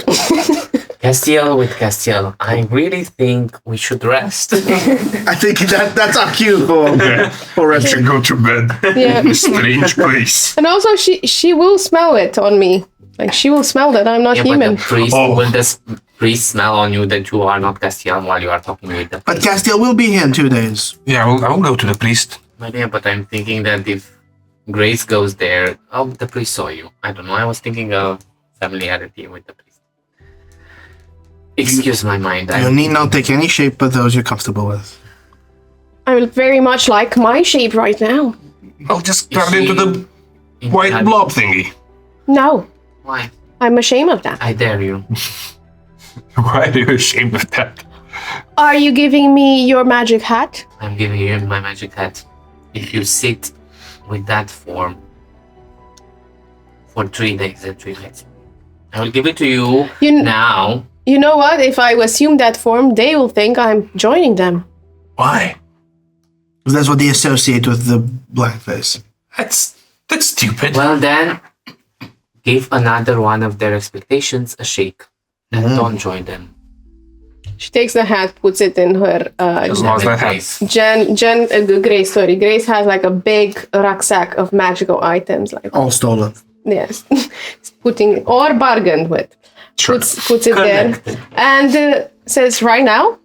Castiel with Castiel, I really think we should rest. I think that's our cue for I rest. should go to bed. Yeah. Strange place. And also, she will smell it on me. Like, she will smell that I'm not Yeah, human. but the priest, will the priest smell on you that you are not Castiel while you are talking with the But priest? Castile will be here in 2 days. Yeah, I will go to the priest. Yeah, but I'm thinking that if Grace goes there, the priest saw you. I don't know, I was thinking of familiarity with the priest. Excuse my mind. You need not take any shape but those you're comfortable with. I very much like my shape right now. I'll just Is turn she into the white in- blob thingy. No, Why? I'm ashamed of that. I dare you. Why are you ashamed of that? Are you giving me your magic hat? I'm giving you my magic hat. If you sit with that form for 3 days and 3 nights, I will give it to you now. You know what? If I assume that form, they will think I'm joining them. Why? Because that's what they associate with the black face. That's stupid. Well then, give another one of their expectations a shake. And don't join them. She takes the hat, puts it in her. Just lost that hat. Grace. Sorry, Grace has like a big rucksack of magical items, like All stolen. yes, putting or bargained with. Sure. Puts it there and says right now.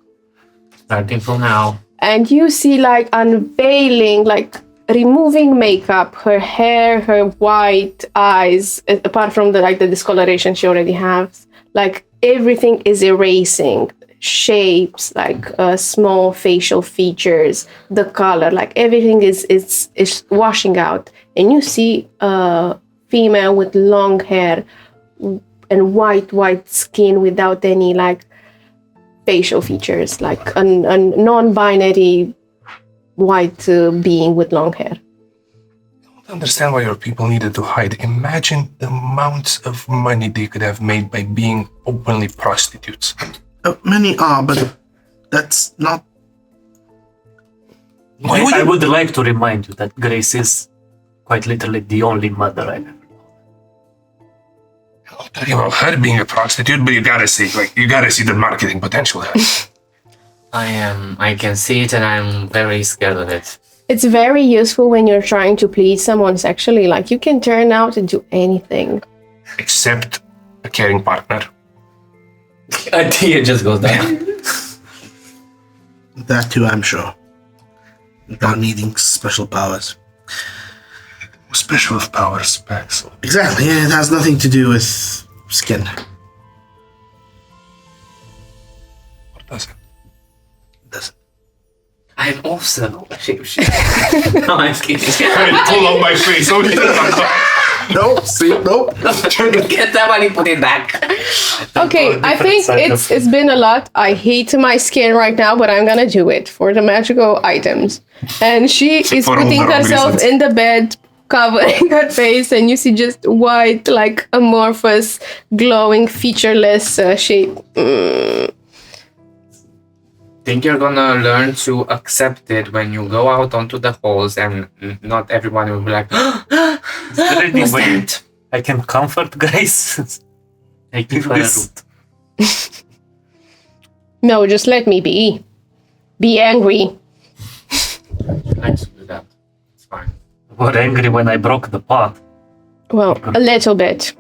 Starting from now. And you see like unveiling, like removing makeup, her hair, her white eyes, apart from the discoloration she already has, like everything is erasing. Shapes, like small facial features, the color, like everything is washing out. And you see a female with long hair and white skin without any like facial features, like a non-binary white being with long hair. I don't understand why your people needed to hide. Imagine the amounts of money they could have made by being openly prostitutes. Many are, but that's not. I would like to remind you that Grace is quite literally the only mother I've ever known. I'm talking about her being a prostitute, but you gotta see the marketing potential there. I can see it and I'm very scared of it. It's very useful when you're trying to please someone sexually. Like you can turn out to do anything. Except a caring partner. It just goes down. That too, I'm sure. Without needing special powers. Special powers, Paxel. Exactly, yeah, it has nothing to do with skin. What does it? Doesn't. I'm also a shapeshifter. No, I'm kidding. Pull out my face. Nope, see, nope. Get that money, put it back. Okay, I think it's been a lot. I hate my skin right now, but I'm gonna do it for the magical items. And she is For all putting the wrong herself reasons. in the bed, covering her face, and you see just white, like amorphous, glowing, featureless shape. Think you're gonna learn to accept it when you go out onto the halls and not everyone will be like, Is there any what's way that? I can comfort Grace? I give her a This- root. No, just let me be. Be angry. Nice to do that. It's fine. Were angry when I broke the pot. Well, a little bit.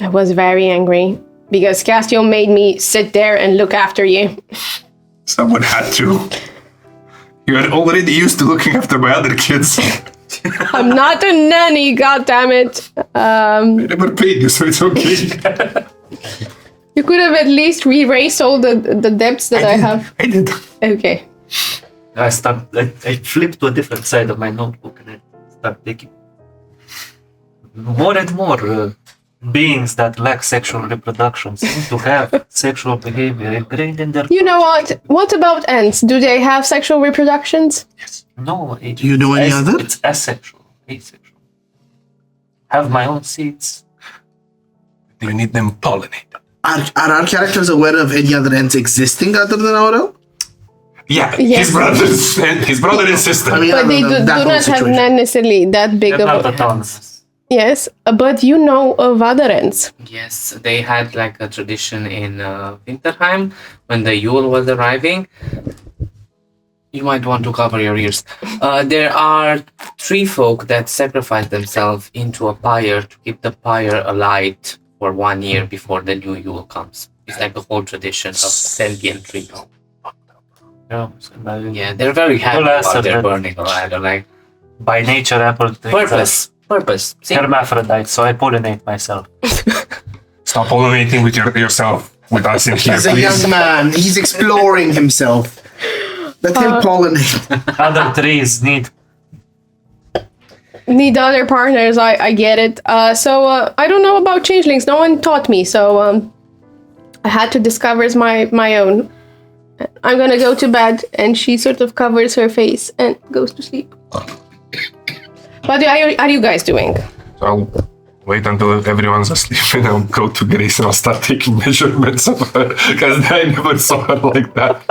I was very angry because Castiel made me sit there and look after you. Someone had to. You are already used to looking after my other kids. I'm not a nanny, goddammit. I never paid you, so it's okay. You could have at least erased all the debts that I have. I did. Okay. I flipped to a different side of my notebook and I start taking more and more beings that lack sexual reproduction seem to have sexual behavior ingrained in their. You know what? What about ants? Do they have sexual reproductions? No, Do you know any other? It's asexual, asexual. Have my own seeds. You need them pollinated. Are our characters aware of any other ants existing other than Aurel? Yeah, Yes. his brother and sister. I mean, But they do that not whole have situation. not necessarily that big They're not of the tons. yes, but you know of other ends. Yes, they had like a tradition in Winterheim when the Yule was arriving. You might want to cover your ears. There are 3 folk that sacrifice themselves into a pyre to keep the pyre alight for 1 year before the new Yule comes. It's like a whole tradition of sentient people. Yeah, Yeah, they're very happy Well, that's about their a bit- burning alive. They're like, by nature, apple purpose. See? hermaphrodite, so I pollinate myself. Stop pollinating with yourself with us in here, He's a please. young man. He's exploring himself. Let him pollinate. Other trees need. Need other partners. I get it. So I don't know about changelings. No one taught me, so I had to discover my own. I'm gonna go to bed, and she sort of covers her face and goes to sleep. What are you guys doing? So I'll wait until everyone's asleep and I'll go to Grace and I'll start taking measurements of her because I never saw her like that.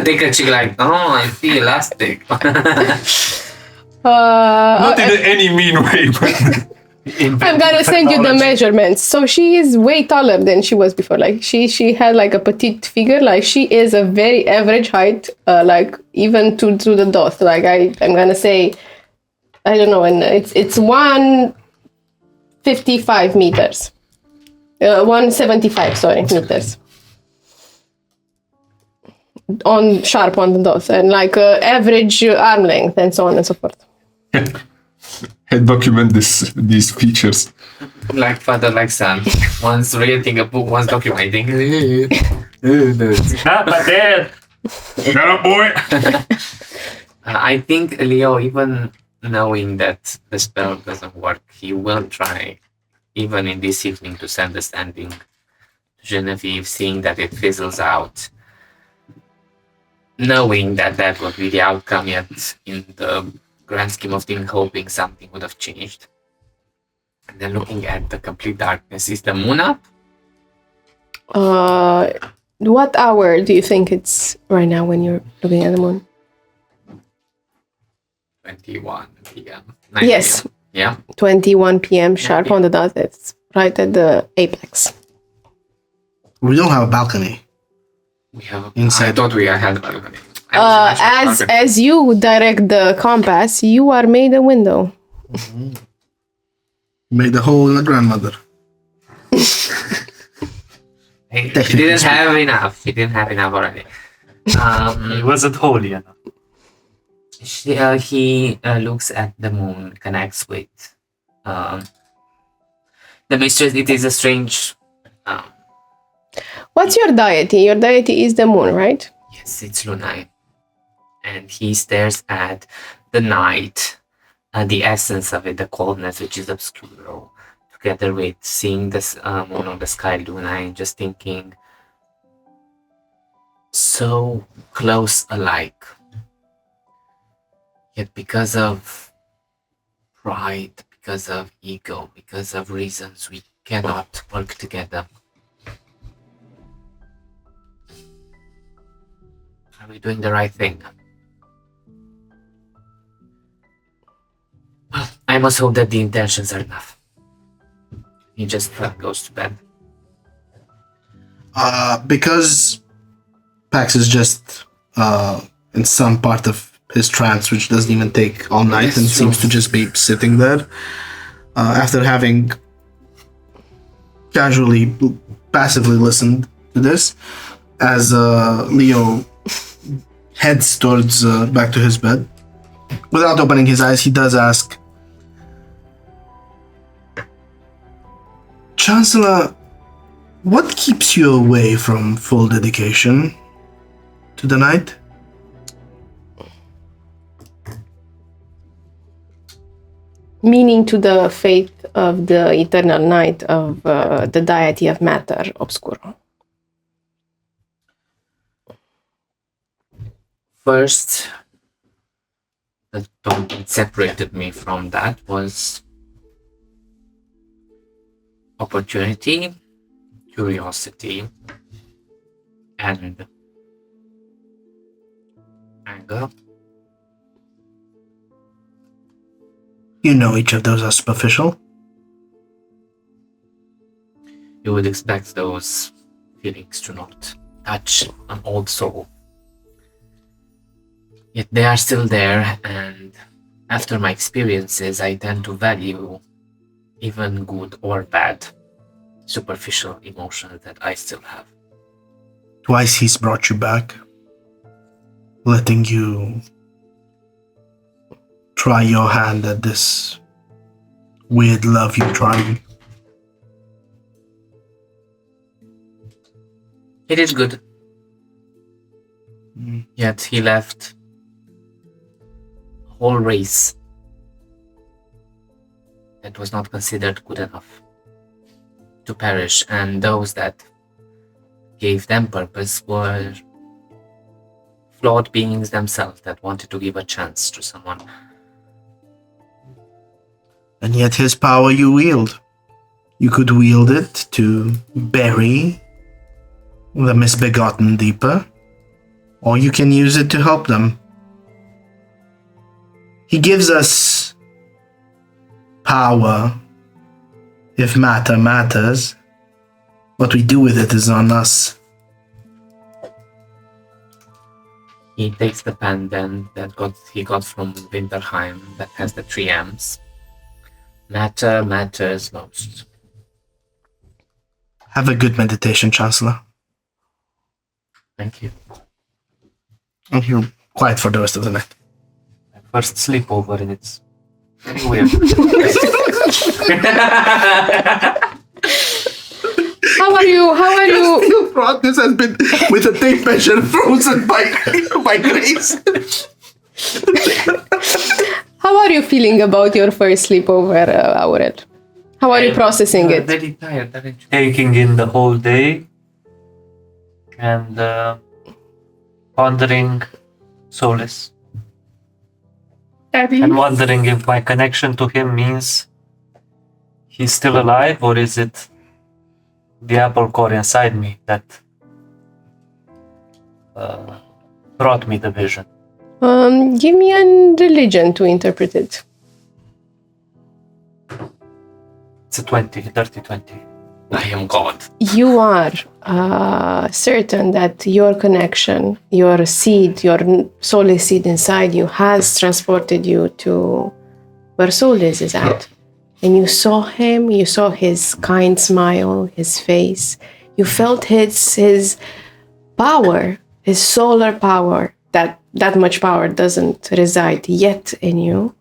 Take a chick like, oh, I see elastic. Not in any mean way, but I'm gonna send you the measurements. So she is way taller than she was before. Like she had like a petite figure. Like she is a very average height. Like even to the dot. Like I'm gonna say, I don't know, and it's 155 meters. 175, sorry, meters. On sharp on the dot, and like average arm length, and so on and so forth. I document these features. Like father, like son. One's reading a book, one's documenting. Not my dad. Shut up, boy! I think Leo, even knowing that the spell doesn't work, he will try, even in this evening, to send a standing to Genevieve, seeing that it fizzles out. Knowing that that would be the outcome, yet in the grand scheme of things, hoping something would have changed. And then looking at the complete darkness, is the moon up? What hour do you think it's right now when you're looking at the moon? 21 p.m. 9 Yes. p.m. Yeah. 21 p.m. sharp on the dot. It's right at the apex. We don't have a balcony. We have Inside. I thought we had a balcony. As you direct the compass, you are made a window. Made a hole in the grandmother. He didn't have enough. He didn't have enough already. It wasn't holy enough. He looks at the moon, connects with the mistress. It is a strange. What's your deity? Your deity is the moon, right? Yes, it's Lunai. And he stares at the night, the essence of it, the coldness, which is obscuro, together with seeing this moon on the sky, Lunai, and just thinking, so close alike. Yet because of pride, because of ego, because of reasons, we cannot work together. Are we doing the right thing? Well, I must hope that the intentions are enough. He just goes to bed. Because Pax is just in some part of his trance, which doesn't even take all night and seems to just be sitting there. After having casually, passively listened to this, as Leo heads towards back to his bed, without opening his eyes, he does ask, Chancellor, what keeps you away from full dedication to the night? Meaning to the faith of the eternal night of the deity of matter, obscuro. First, the thought that separated me from that was opportunity, curiosity, and Anger. You know each of those are superficial. You would expect those feelings to not touch an old soul. Yet they are still there, and after my experiences, I tend to value even good or bad superficial emotions that I still have. Twice he's brought you back, letting you try your hand at this weird love you're trying. It is good. Yet he left a whole race that was not considered good enough to perish, and those that gave them purpose were flawed beings themselves that wanted to give a chance to someone. And yet his power you wield. You could wield it to bury the misbegotten deeper, or you can use it to help them. He gives us power if matter matters. What we do with it is on us. He takes the pendant that he got from Winterheim that has the 3 M's. Matter matters most. Have a good meditation, Chancellor. Thank you. And you're quiet for the rest of the night. My first sleepover, and it's very weird. How are you? You brought this has been with a tape measure frozen by Grace. How are you feeling about your first sleepover, Aurel? How are you processing it? Very tired, aren't you? Taking in the whole day and pondering solace. And wondering if my connection to him means he's still alive, or is it the apple core inside me that brought me the vision. Give me a religion to interpret it. It's a 30, 20. I am God. You are certain that your connection, your seed, your soul seed inside you has transported you to where soul is at. And you saw him, you saw his kind smile, his face. You felt his power, his solar power. That much power doesn't reside yet in you.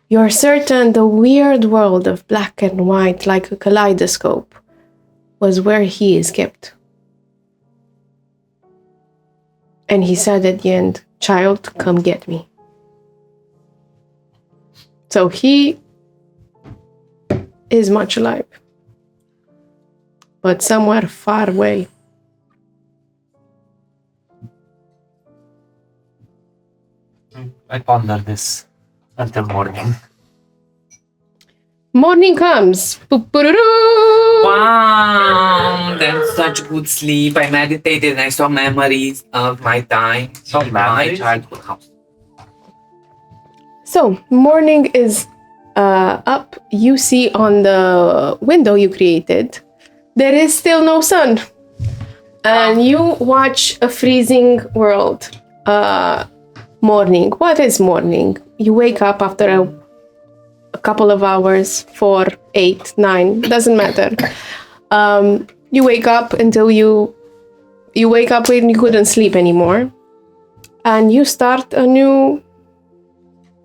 You're certain the weird world of black and white, like a kaleidoscope, was where he is kept. And he said at the end, "Child, come get me." So he is much alive, but somewhere far away. I ponder this until morning. Morning comes. Wow, that's such good sleep. I meditated and I saw memories of my time, of my childhood house. So, morning is up. You see on the window you created, there is still no sun. And you watch a freezing world. Morning. What is morning? You wake up after a couple of hours, 4, 8, 9, doesn't matter. You wake up until you wake up when you couldn't sleep anymore. And you start a new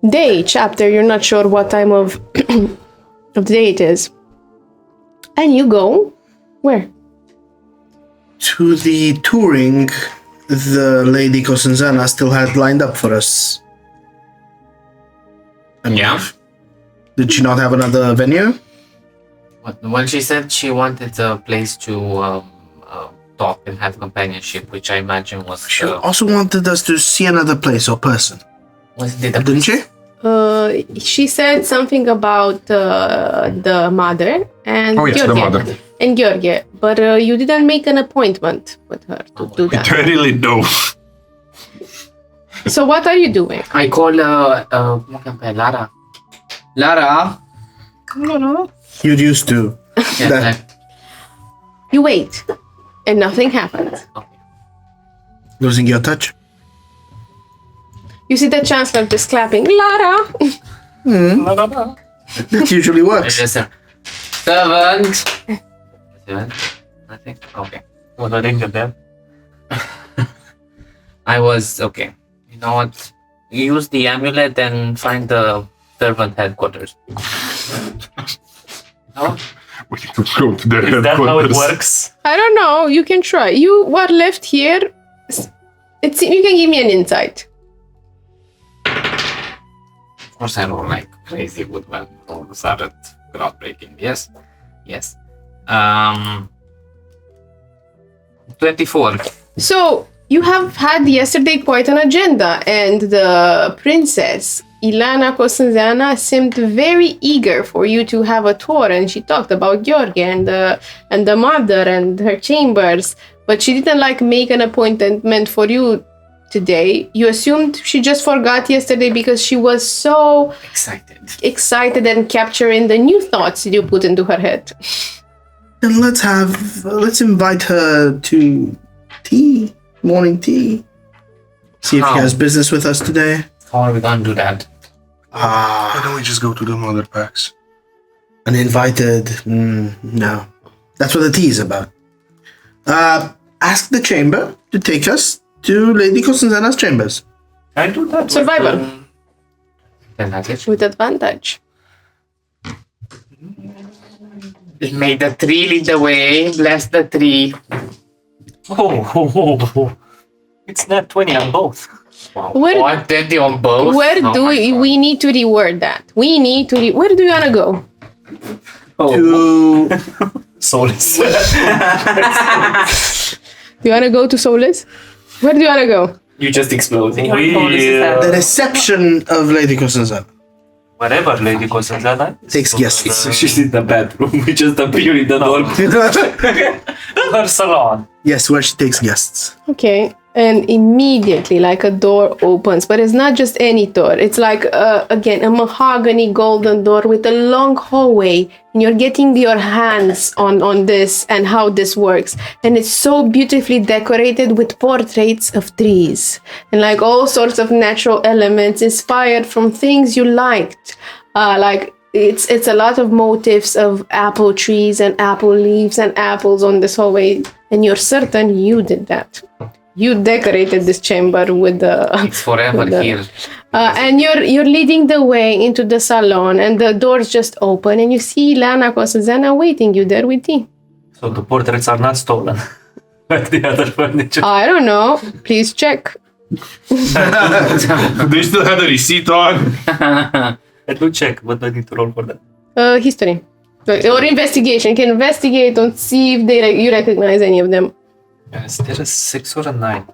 day, chapter. You're not sure what time of the day it is. And you go where? To the touring the Lady Cosenza still had lined up for us. Yeah. Did she not have another venue? Well, she said she wanted a place to talk and have companionship, which I imagine was... She also wanted us to see another place or person. Didn't she? She said something about the mother and Oh, yes, the mother. And George, but you didn't make an appointment with her to do that. I really don't. So what are you doing? I call, cum o cheamă pe ea? Lara? Lara? You're used to Yeah, that. You wait, and nothing happens. Losing your touch. You see the Chancellor just clapping, Lara! That usually works. Yes, sir. Servant. Nothing? Okay. Was I ring the bell? I was, okay. You know what? Use the amulet and find the servant headquarters. No? We need to go to their Is that how it headquarters. works? I don't know, you can try. You were left here. You can give me an insight. Of course I roll like crazy with when rolls aren't groundbreaking. Yes? Yes. 24. So, you have had yesterday quite an agenda, and the princess, Ilana Costanzeana, seemed very eager for you to have a tour, and she talked about Gheorghe and the mother and her chambers, but she didn't make an appointment for you today. You assumed she just forgot yesterday because she was so excited and capturing the new thoughts you put into her head. Then let's invite her to tea, morning tea. See if How? she has business with us today. How are we gonna do that? Why don't we just go to the mother packs? Uninvited. No. That's what the tea is about. Ask the chamber to take us to Lady Costanzana's chambers. I do that. Survival. Then that's it. With advantage. May the tree lead the way. Bless the tree. Oh. It's not 20 on both. Wow. Where- What did you on both? Where Oh do my God. we need to reword that? Where do you wanna go? To Soulless. Do you wanna go to Soulless? Where do you wanna go? You just exploded. the reception of Lady Costanzana. Whatever, Lady Costanzana. Takes guests. She's in the bedroom. We just appear in the door. Her salon. Yes, where she takes guests. Okay. And immediately, a door opens, but it's not just any door. It's again, a mahogany golden door with a long hallway. And you're getting your hands on this and how this works. And it's so beautifully decorated with portraits of trees and all sorts of natural elements inspired from things you liked. It's a lot of motifs of apple trees and apple leaves and apples on this hallway. And you're certain you did that. You decorated this chamber with the. It's forever with the- here. And you're leading the way into the salon, and the doors just open, and you see Lana Costanzana waiting you there with tea. So the portraits are not stolen. Like the other furniture. I don't know. Please check. They still have the receipt on. I do check, but I need to roll for that. History. Or investigation. You can investigate and see if you recognize any of them. Is there a 6 or a 9?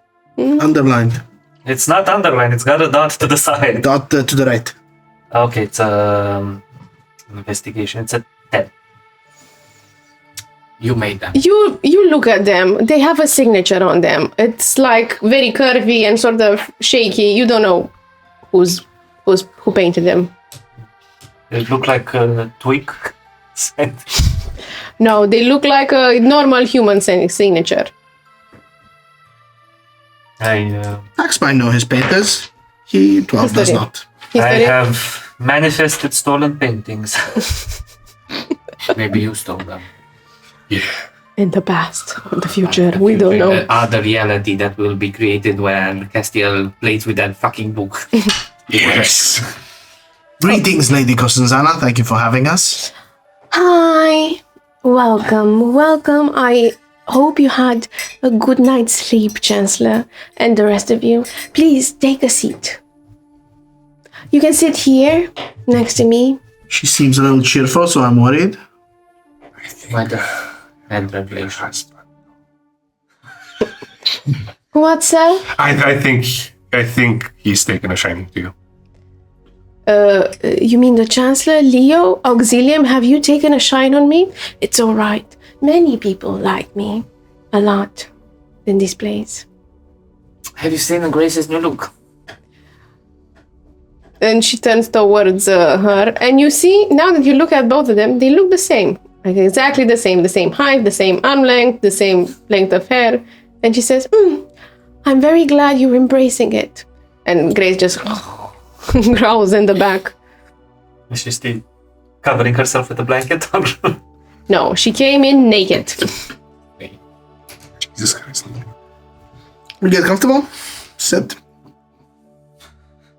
Underlined. It's not underlined, it's got a dot to the side. Dot to the right. Okay, it's investigation. It's a 10. You made them. You look at them. They have a signature on them. It's very curvy and sort of shaky. You don't know who painted them. They look like a twig. No, they look like a normal human signature. Max might know his painters. He 12 does History. not. I History. have manifested stolen paintings. Maybe you stole them. In the past, or the future, we don't know. The reality that will be created when Castiel plays with that fucking book. Yes. Greetings, Lady Costanzana. Thank you for having us. Hi, welcome. I hope you had a good night's sleep, Chancellor, and the rest of you. Please take a seat. You can sit here next to me. She seems a little cheerful, so I'm worried. What the head revelation. What, sir? I think he's taken a shining to you. You mean the Chancellor, Leo, Auxilium? Have you taken a shine on me? It's all right. Many people like me a lot in this place. Have you seen Grace's new look? And she turns towards her. And you see, now that you look at both of them, they look the same. Like exactly the same height, the same arm length, the same length of hair. And she says, I'm very glad you're embracing it. And Grace just growls in the back. Is she still covering herself with a blanket? No, she came in naked. Jesus Christ. You get comfortable? Sit.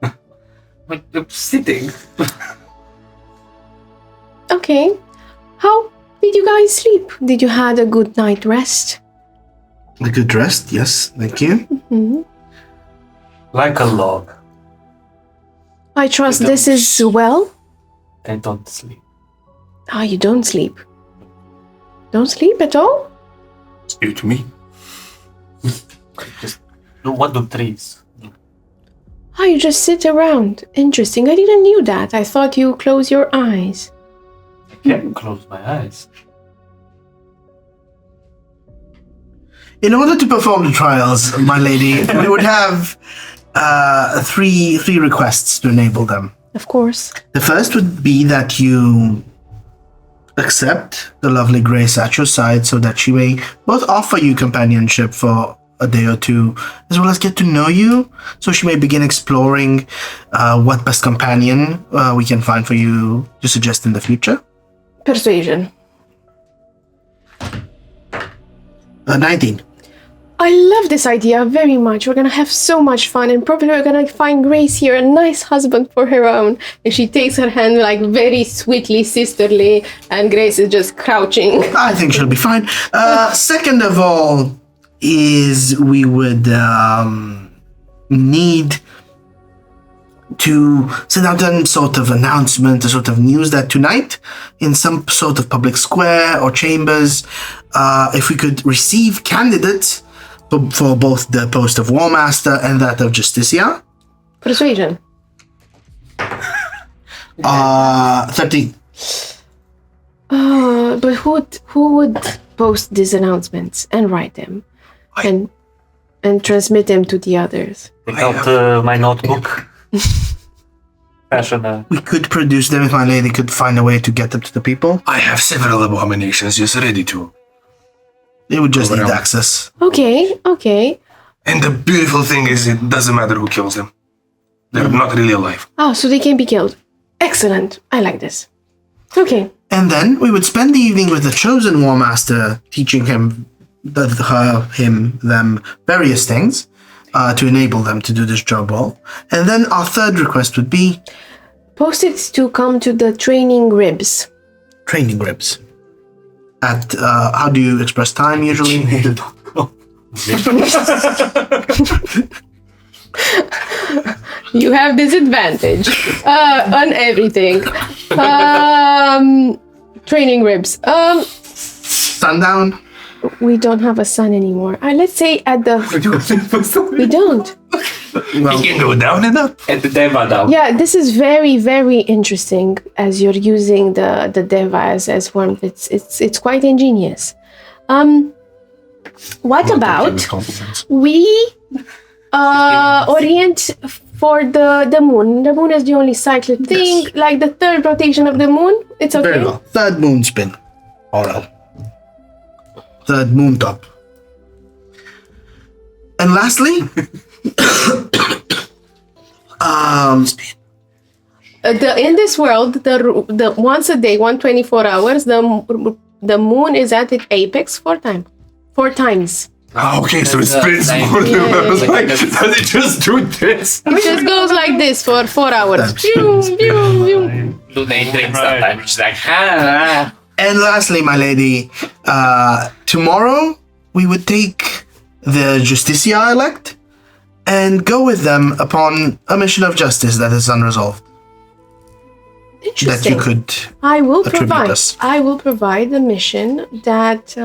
I'm sitting. Okay. How did you guys sleep? Did you had a good night rest? A good rest, yes, thank you. Like a log. I trust this is well. They don't sleep. Ah, you don't sleep. Don't sleep at all? You to me. Just what do trees? Ah, you just sit around. Interesting. I didn't knew that. I thought you close your eyes. I can't close my eyes. In order to perform the trials, my lady, we would have three requests to enable them. Of course. The first would be that you accept the lovely Grace at your side so that she may both offer you companionship for a day or two, as well as get to know you, so she may begin exploring what best companion we can find for you to suggest in the future. Persuasion. 19. I love this idea very much. We're gonna have so much fun, and probably we're gonna find Grace here a nice husband for her own. And she takes her hand like very sweetly, sisterly, and Grace is just crouching. I think she'll be fine. Second of all, is we would need to send out a sort of announcement, a sort of news that tonight, in some sort of public square or chambers, if we could receive candidates for both the post of War Master and that of Justicia. Persuasion. 13. But who would post these announcements and write them, and transmit them to the others? Take out my notebook. Fashion. We could produce them if my lady could find a way to get them to the people. I have several abominations just ready to. They would just need Overall. access. Okay. And the beautiful thing is, it doesn't matter who kills them. They're not really alive. Oh, so they can be killed. Excellent. I like this. Okay. And then we would spend the evening with the chosen War Master, teaching him, them various things to enable them to do this job well. And then our third request would be Post it to come to the training ribs. training ribs. At how do you express time usually? You have disadvantage on everything. Training ribs. Sundown. We don't have a sun anymore. Let's say at the. We don't. Well, You can go down and up. And the Deva down. Yeah, this is very, very interesting as you're using the Deva as one. It's quite ingenious. What about we orient for the moon? The moon is the only cyclic thing, like the third rotation of the moon. It's okay. very well. Third moon spin. Oral. Third moon top. And lastly, In this world, the once a day, 124 hours, the moon is at its apex 4 times. Okay, so it splits like- more than I was yeah, like, does it just do this? It just goes like this for 4 hours. That's Pew, pew, pew. Do they drink Right. sometimes? She's like, ah. And lastly, my lady, tomorrow we would take the Justicia elect and go with them upon a mission of justice that is unresolved. That Interesting. you could I will attribute provide. us. I will provide a mission that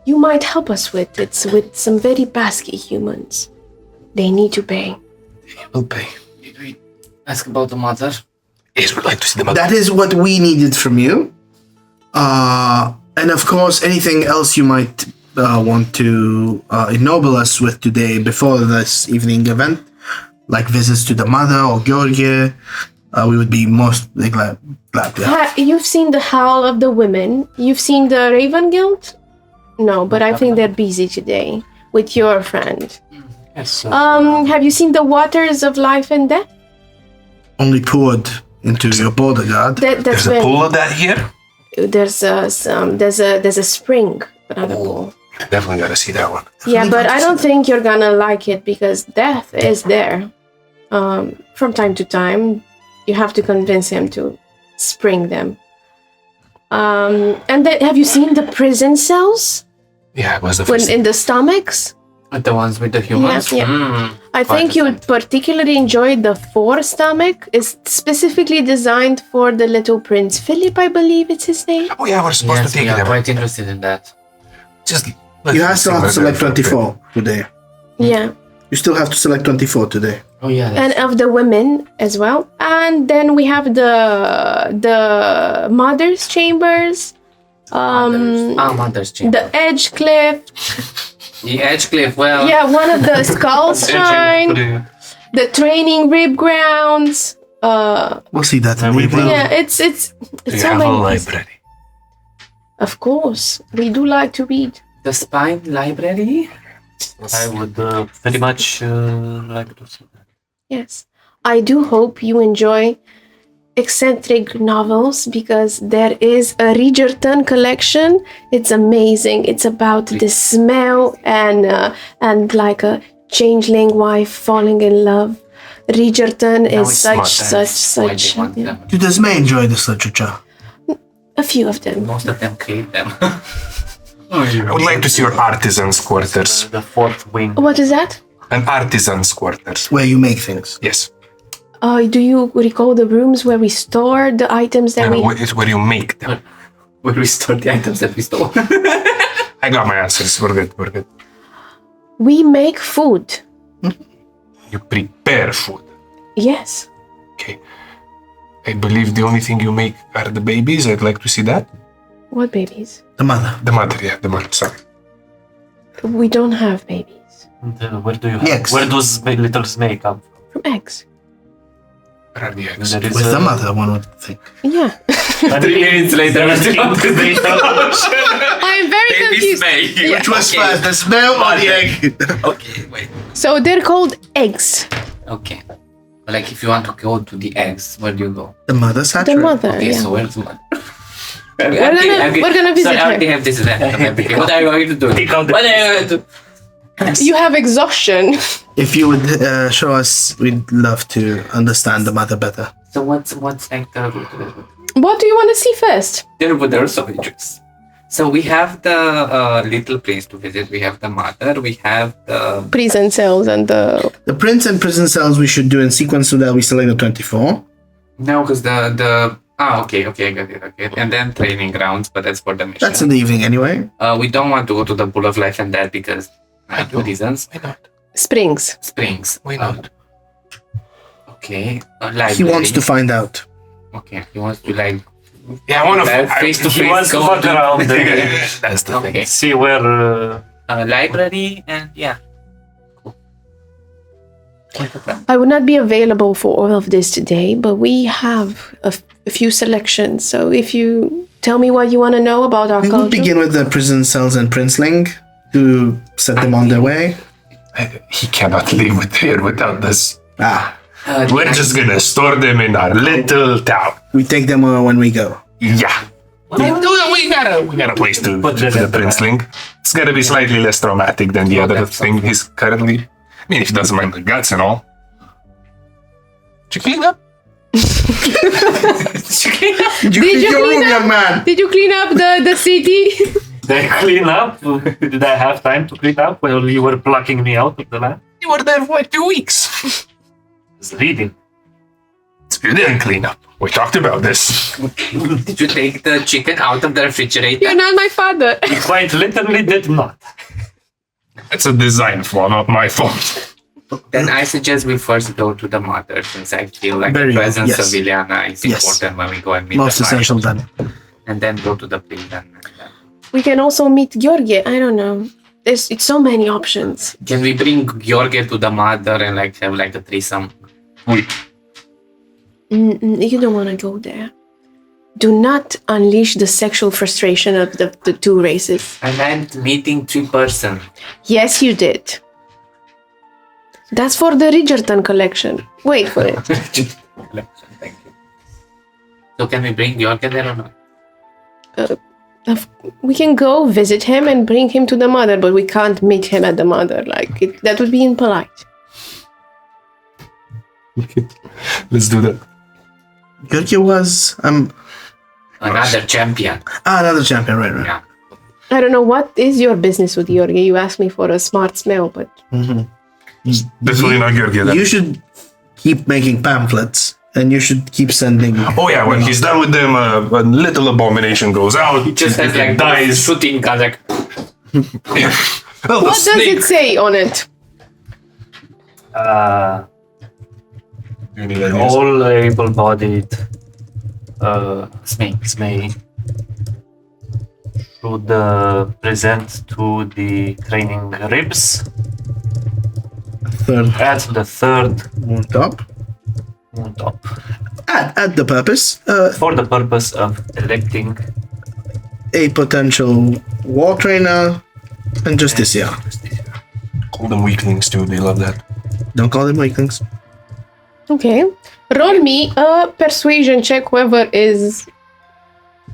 you might help us with. It's with some very pesky humans. They need to pay. We'll pay. Did we ask about the mother? Yes, we'd like to see them. That is what we needed from you. And of course, anything else you might want to ennoble us with today before this evening event, like visits to the mother or Georgie, we would be most glad to. You've seen the Howl of the Women. You've seen the Raven Guild? No, but I think they're busy today with your friend. Yes. Have you seen the Waters of Life and Death? Only poured into your border guard. That's There's a where pool of that here? there's a spring, but not a pool. Definitely gotta see that one. Yeah, but I don't think you're gonna like it because Death is there. From time to time, you have to convince him to spring them. And then, have you seen the prison cells? Yeah, it was the When first. in the stomachs? The ones with the humans? Yeah. I Quite think you would different. particularly enjoy the 4 stomach. It's specifically designed for the little prince. Philip, I believe it's his name. Oh yeah, we're supposed Yes, to take we it. are quite interested in that. Just You still have to select 24 today. Yeah. You still have to select 24 today. Oh yeah. And of the women as well. And then we have the mother's chambers. Mother's chamber. The edge cliff. The edge cliff. Well. Yeah, one of the skulls shrine. The training rib grounds. We'll see that in the evening. Yeah, it's Do you so have a many. library? Of course, we do like to read. The spine library. I would very much like to see that. Yes, I do hope you enjoy eccentric novels because there is a Ridgerton collection. It's amazing. It's about the smell and like a changeling wife falling in love. Ridgerton Now is it's such. why they want Yeah. them. You does may enjoy this literature. A few of them. Most of them hate them. I would like to see your artisans' quarters. The 4th wing. What is that? An artisan's quarters. Where you make things. Yes. Do you recall the rooms where we store the items that And we? it's where you make them. Where we store the items that we stole. I got my answers. We're good. We're good. We make food. You prepare food. Yes. Okay. I believe the only thing you make are the babies. I'd like to see that. What babies? The mother. The mother, yeah, the mother. Sorry. We don't have babies. And, where do you have? Eggs. Where does little May come from? From eggs. Where are the eggs? There is With a- the mother, one would think. Yeah. 3 minutes later, we're still on I am very confused. Yeah. Which was first, the smell or the egg? Okay, wait. So they're called eggs. Okay. Like if you want to go to the eggs, where do you go? The mother's The hatchery. mother. Okay, Yeah. so where's the mother? We're gonna visit Sorry, I already her. have this event. What are you going to do? What are you going to do? You have exhaustion. If you would show us, we'd love to understand the mother better. So what's like the What do you want to see first? there are so many tricks. So we have the little prince to visit. We have the mother. We have the Prison cells and the. The prince and prison cells we should do in sequence so that we select the 24. no, because the okay, I got it. Okay, and then training grounds, but that's for the mission. That's in the evening anyway. We don't want to go to the pool of life and death because I do. reasons. Why not? Springs. Springs. Why not? Okay. He wants to find out. Okay, he wants to like. Yeah, I want to. Face to He face. wants to walk around. That's the thing. Okay. See where. Library and yeah. Cool. I would not be available for all of this today, but we have a few selections. So if you tell me what you want to know about our We will culture. begin with the prison cells and princeling to set them on their way. He cannot live here without this. We're just gonna store them in our little town. We take them when we go. Yeah. We got a place to Put put them the in the princeling. It's gonna be slightly less traumatic than the other that's thing he's currently. I mean, if he doesn't mind the guts and all. Did you clean up? Did you Did clean you your clean room, up? young man? Did you clean up the city? They clean up. Did I have time to clean up while you were plucking me out of the land? You were there for like 2 weeks. Just reading. So you didn't clean up. We talked about this. Did you take the chicken out of the refrigerator? You're not my father. You quite literally did not. It's a design flaw, not my fault. Then I suggest we first go to the mother, since I feel like Very the good, presence yes. of Ileana is Yes. important when we go and meet Most the essential client. then. And then go to the prison. We can also meet Georgie. I don't know. it's so many options. Can we bring George to the mother and like have like a threesome? You don't want to go there. Do not unleash the sexual frustration of the two races. I meant meeting 3 person. Yes, you did. That's for the Ridgerton collection. Wait for it. Thank you. So can we bring George there or not? We can go visit him and bring him to the mother, but we can't meet him at the mother. That would be impolite. Okay. Let's do that. George was Another champion. another champion, right? Yeah. I don't know what is your business with Georgi. You asked me for a smart smell, but Definitely not Georgia then. You should keep making pamphlets, and you should keep sending. Oh yeah, when he's done with them, a little abomination goes out. He just has like dies. shooting guns like Well, what does it say on it? You need ideas? All able-bodied snake. may should present to the training ribs Third at the third moon top. moon top At the purpose, for the purpose of electing a potential war trainer and Justicia. Call them weaklings too. They love that. Don't call them weaklings. Okay. Roll me a persuasion check, whoever is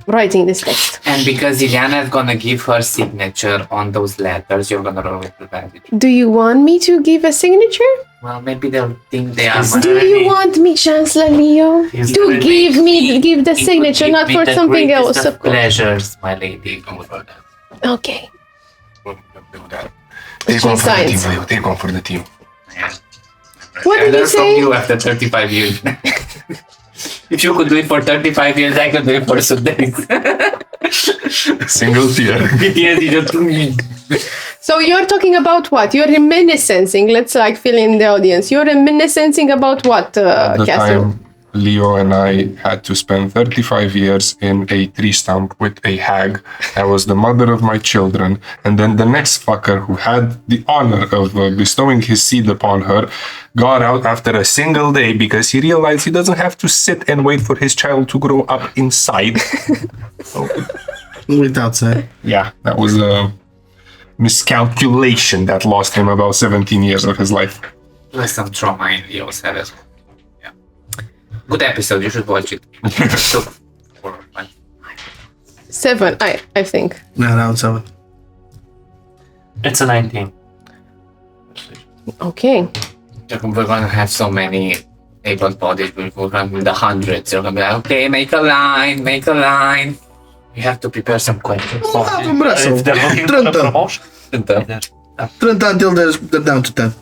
writing this text. And because Ileana is gonna give her signature on those letters, you're gonna roll with advantage. Do you want me to give a signature? Well, maybe they'll think they are. Do you want me, Chancellor Leo, He's to already- give the signature, not for something else? Of pleasures, my lady. Okay. Take She one for the signs. team, Leo. Take one for the team. What I did you learned from say? you after 35 years. If you could do it for 35 years, I could do it for some days. Single tier. So you're talking about what? You're reminiscing. Let's fill in the audience. You're reminiscing about what, The Castle? time Leo and I had to spend 35 years in a tree stump with a hag that was the mother of my children, and then the next fucker who had the honor of bestowing his seed upon her got out after a single day because he realized he doesn't have to sit and wait for his child to grow up inside. Wait outside. Yeah, that was a miscalculation that lost him about 17 years of his life. There's some trauma in Leo's head as well. Yeah. Good episode, you should watch it. So, 4 or 5. 7, I think. No, that was 7. It's a 19. Okay. We're gonna have so many able bodies, we're gonna be in the hundreds. You're gonna be like, okay, make a line. You have to prepare some questions. Have them wrestle. If they're looking for a Trenta. promotion, Trenta until they're down to 10.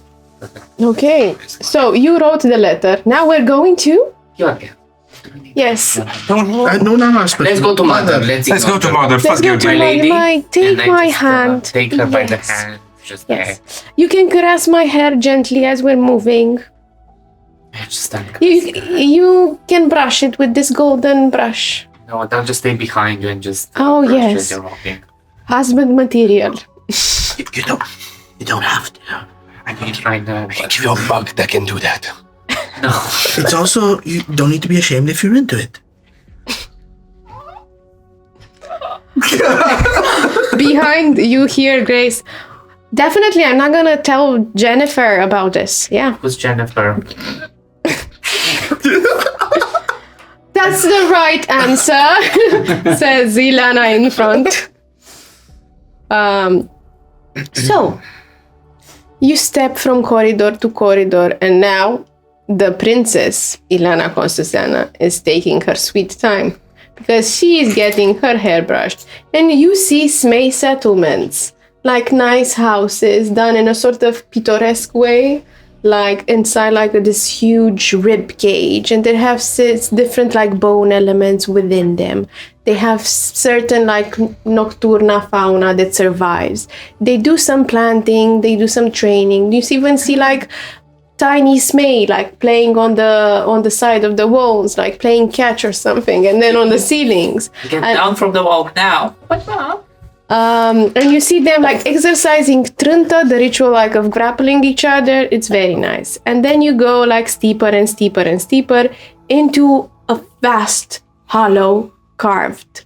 Okay. So you wrote the letter. Now we're going to? Okay. Yes. No, Let's go to mother. Let's go to mother. Let's Fuck go you, to dude. take my hand. Take her by the Yes. hand. Just Yes. You can caress my hair gently as we're moving. Just like, You can brush it with this golden brush. no, they'll just stay behind you and just Oh, brush yes. as you're walking. Husband material. You don't have to. I know, but Give you a bug that can do that. no. It's also, you don't need to be ashamed if you're into it. Behind you hear Grace. Definitely, I'm not gonna tell Jennifer about this. Yeah. Who's Jennifer? That's the right answer, says Ilana in front. So, you step from corridor to corridor, and now the princess, Ilana Constantina, is taking her sweet time because she is getting her hair brushed. And you see Smay settlements, like nice houses done in a sort of picturesque way, like inside this huge rib cage, and they have different bone elements within them. They have certain nocturna fauna that survives. They do some planting, they do some training. You even see tiny Smay playing on the side of the walls, playing catch or something, and then on the ceilings. Get down from the wall now. What, Mom? And you see them like exercising trântă, the ritual like of grappling each other. It's very nice. And then you go like steeper and steeper and steeper into a vast, hollow, carved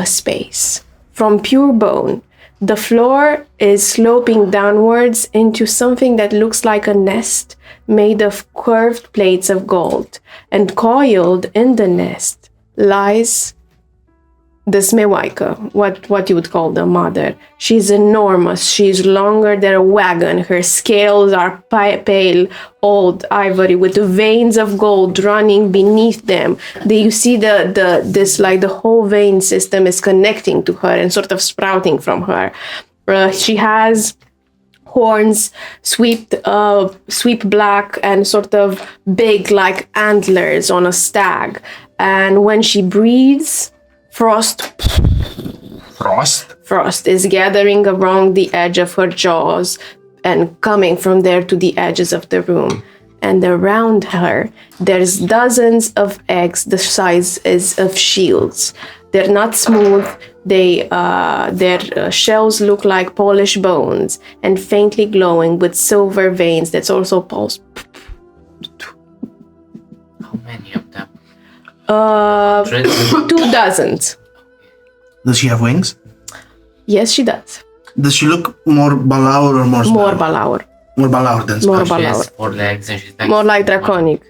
space from pure bone. The floor is sloping downwards into something that looks like a nest made of curved plates of gold. And coiled in the nest lies the Smewaika, what you would call the mother. She's enormous. She's longer than a wagon. Her scales are pale, old ivory with veins of gold running beneath them. You see the whole vein system is connecting to her and sort of sprouting from her. She has horns sweep black and sort of big like antlers on a stag. And when she breathes, Frost is gathering around the edge of her jaws and coming from there to the edges of the room. And around her, there's dozens of eggs the size of shields. They're not smooth. Their shells look like polished bones and faintly glowing with silver veins that's also pulse. How many of them? 2 dozens. Does she have wings? Yes, she does. Does she look more balaur or more More spell? balaur. More balaur than spell. More She balaur. has 4 legs and she's like More like draconic.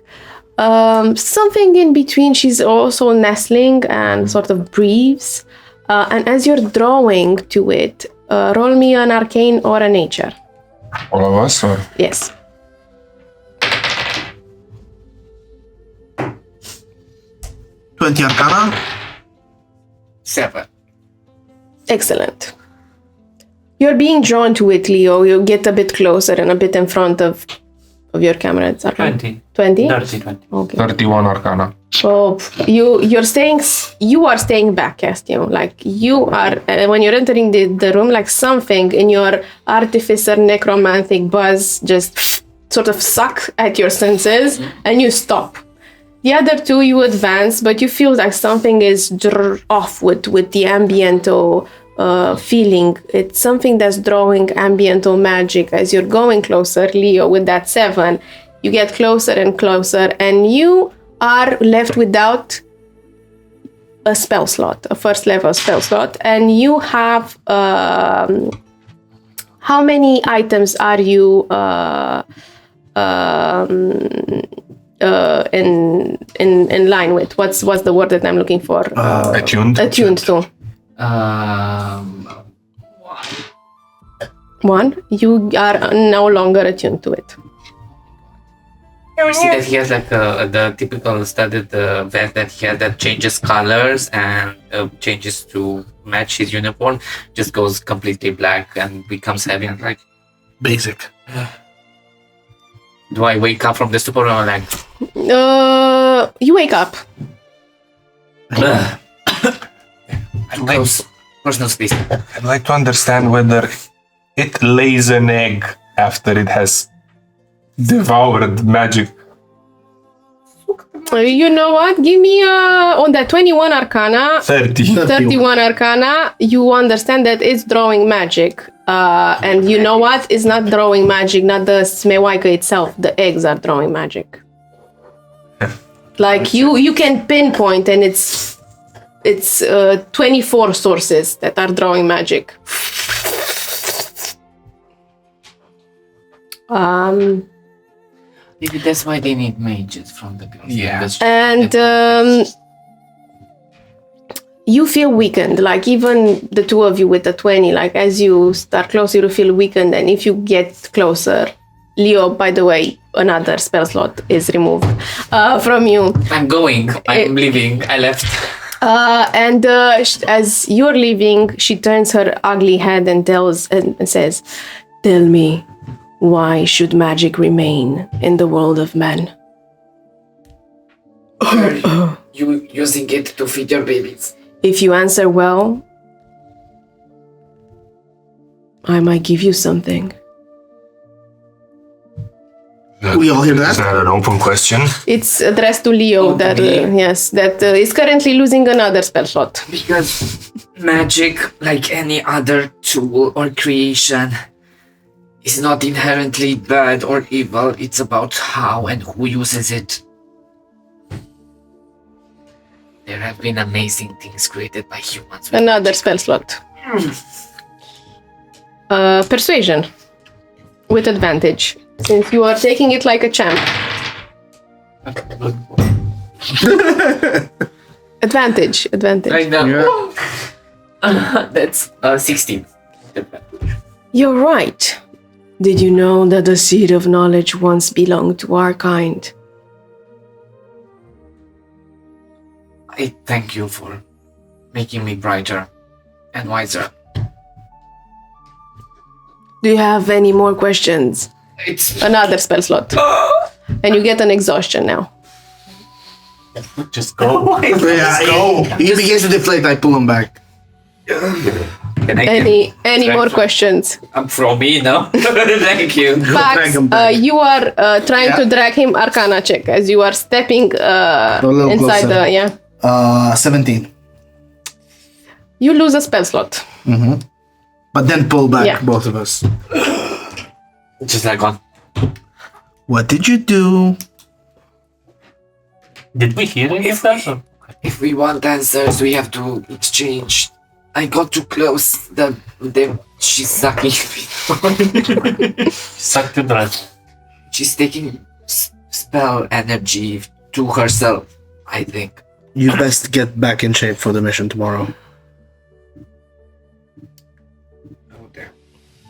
Something in between. She's also nestling and sort of breathes. And as you're drawing to it, roll me an arcane or a nature. All of us, or? Yes. 20 Arcana? 7. Excellent. You're being drawn to it, Leo. You get a bit closer and a bit in front of your camera. 20. 20? Dirty 20. Okay. 31 Arcana. So you are staying back, Castian. Like you are when you're entering the room, like something in your artificer necromantic buzz just sort of suck at your senses, and you stop. The other 2 you advance, but you feel like something is off with the ambiento feeling. It's something that's drawing ambiental magic. As you're going closer, Leo, with that 7, you get closer and closer, and you are left without a spell slot, a first level spell slot, and you have how many items are you in line with? What's the word that I'm looking for? Attuned. Attuned to. 1. You are no longer attuned to it. You see that he has like the typical studded vest that he has that changes colors and changes to match his uniform, just goes completely black and becomes heavy and like... Basic. Do I wake up from the stupor or like... You wake up. Personal space. I'd like to understand whether it lays an egg after it has devoured magic. You know what? Give me on that 21 Arcana, 31 Arcana, you understand that it's drawing magic. And you know what? It's not drawing magic, not the Smewaika itself. The eggs are drawing magic. Like you can pinpoint, and it's 24 sources that are drawing magic. Maybe that's why they need mages from the girls. Yeah. And you feel weakened, like even the 2 of you with the 20, like as you start closer, you feel weakened. And if you get closer, Leo, by the way, another spell slot is removed from you. I'm leaving. I left. And as you're leaving, she turns her ugly head and says, "Tell me, why should magic remain in the world of men?" You using it to feed your babies. If you answer well, I might give you something. We all hear Is that? that an open question? It's addressed to Leo, that is currently losing another spell slot. Because Magic, like any other tool or creation, is not inherently bad or evil. It's about how and who uses it. There have been amazing things created by humans. Another spell slot. Persuasion. With advantage. Since you are taking it like a champ. Advantage. I know. That's 16. You're right. Did you know that the seed of knowledge once belonged to our kind? I thank you for making me brighter and wiser. Do you have any more questions? It's Another spell slot. And you get an exhaustion now. Just go. He begins to deflate. I pull him back. Any more questions? I'm from me now. Thank you. Pax, drag him back. you are trying to drag him Arcana check as you are stepping little inside closer. the 17. You lose a spell slot. But then pull back, Yeah. both of us. Just like on. What did you do? Did we hear any of that? If we want answers, we have to exchange. I got too close. She's sucking me. Suck the breath. She's taking spell energy to herself, I think. You best get back in shape for the mission tomorrow.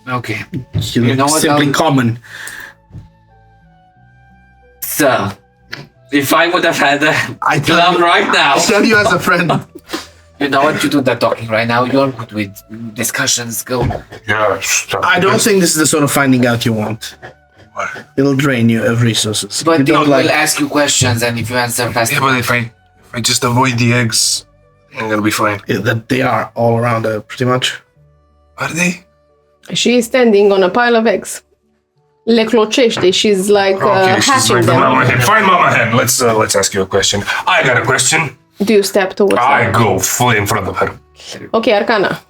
Okay. You know what, simply common. So, if I would have had a glove right now. I tell you as a friend. You know what? You do that talking right now. You're good with discussions. Go. Yeah. I don't think this is the sort of finding out you want. What? It'll drain you of resources. But You they don't will ask you questions, and if you answer fast Yeah, but if I just avoid the eggs, I'm gonna be fine. that they are all around her, pretty much. Are they? She is standing on a pile of eggs. Le clocește. She's like She's hatching like the them. mama hen. Fine, mama hen. Let's ask you a question. I got a question. Do you step towards I her? go fully in front of her. Okay, Arcana.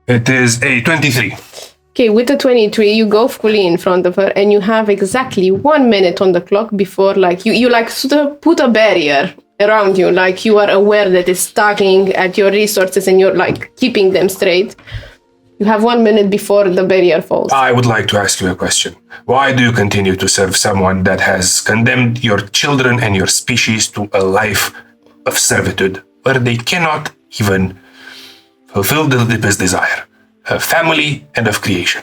It is a 23. Okay, with the 23, you go fully in front of her and you have exactly 1 minute on the clock before, like, you like sort of put a barrier around you, like you are aware that it's tugging at your resources and you're like keeping them straight. You have 1 minute before the barrier falls. I would like to ask you a question. Why do you continue to serve someone that has condemned your children and your species to a life of servitude where they cannot even fulfill the deepest desire, of family and of creation?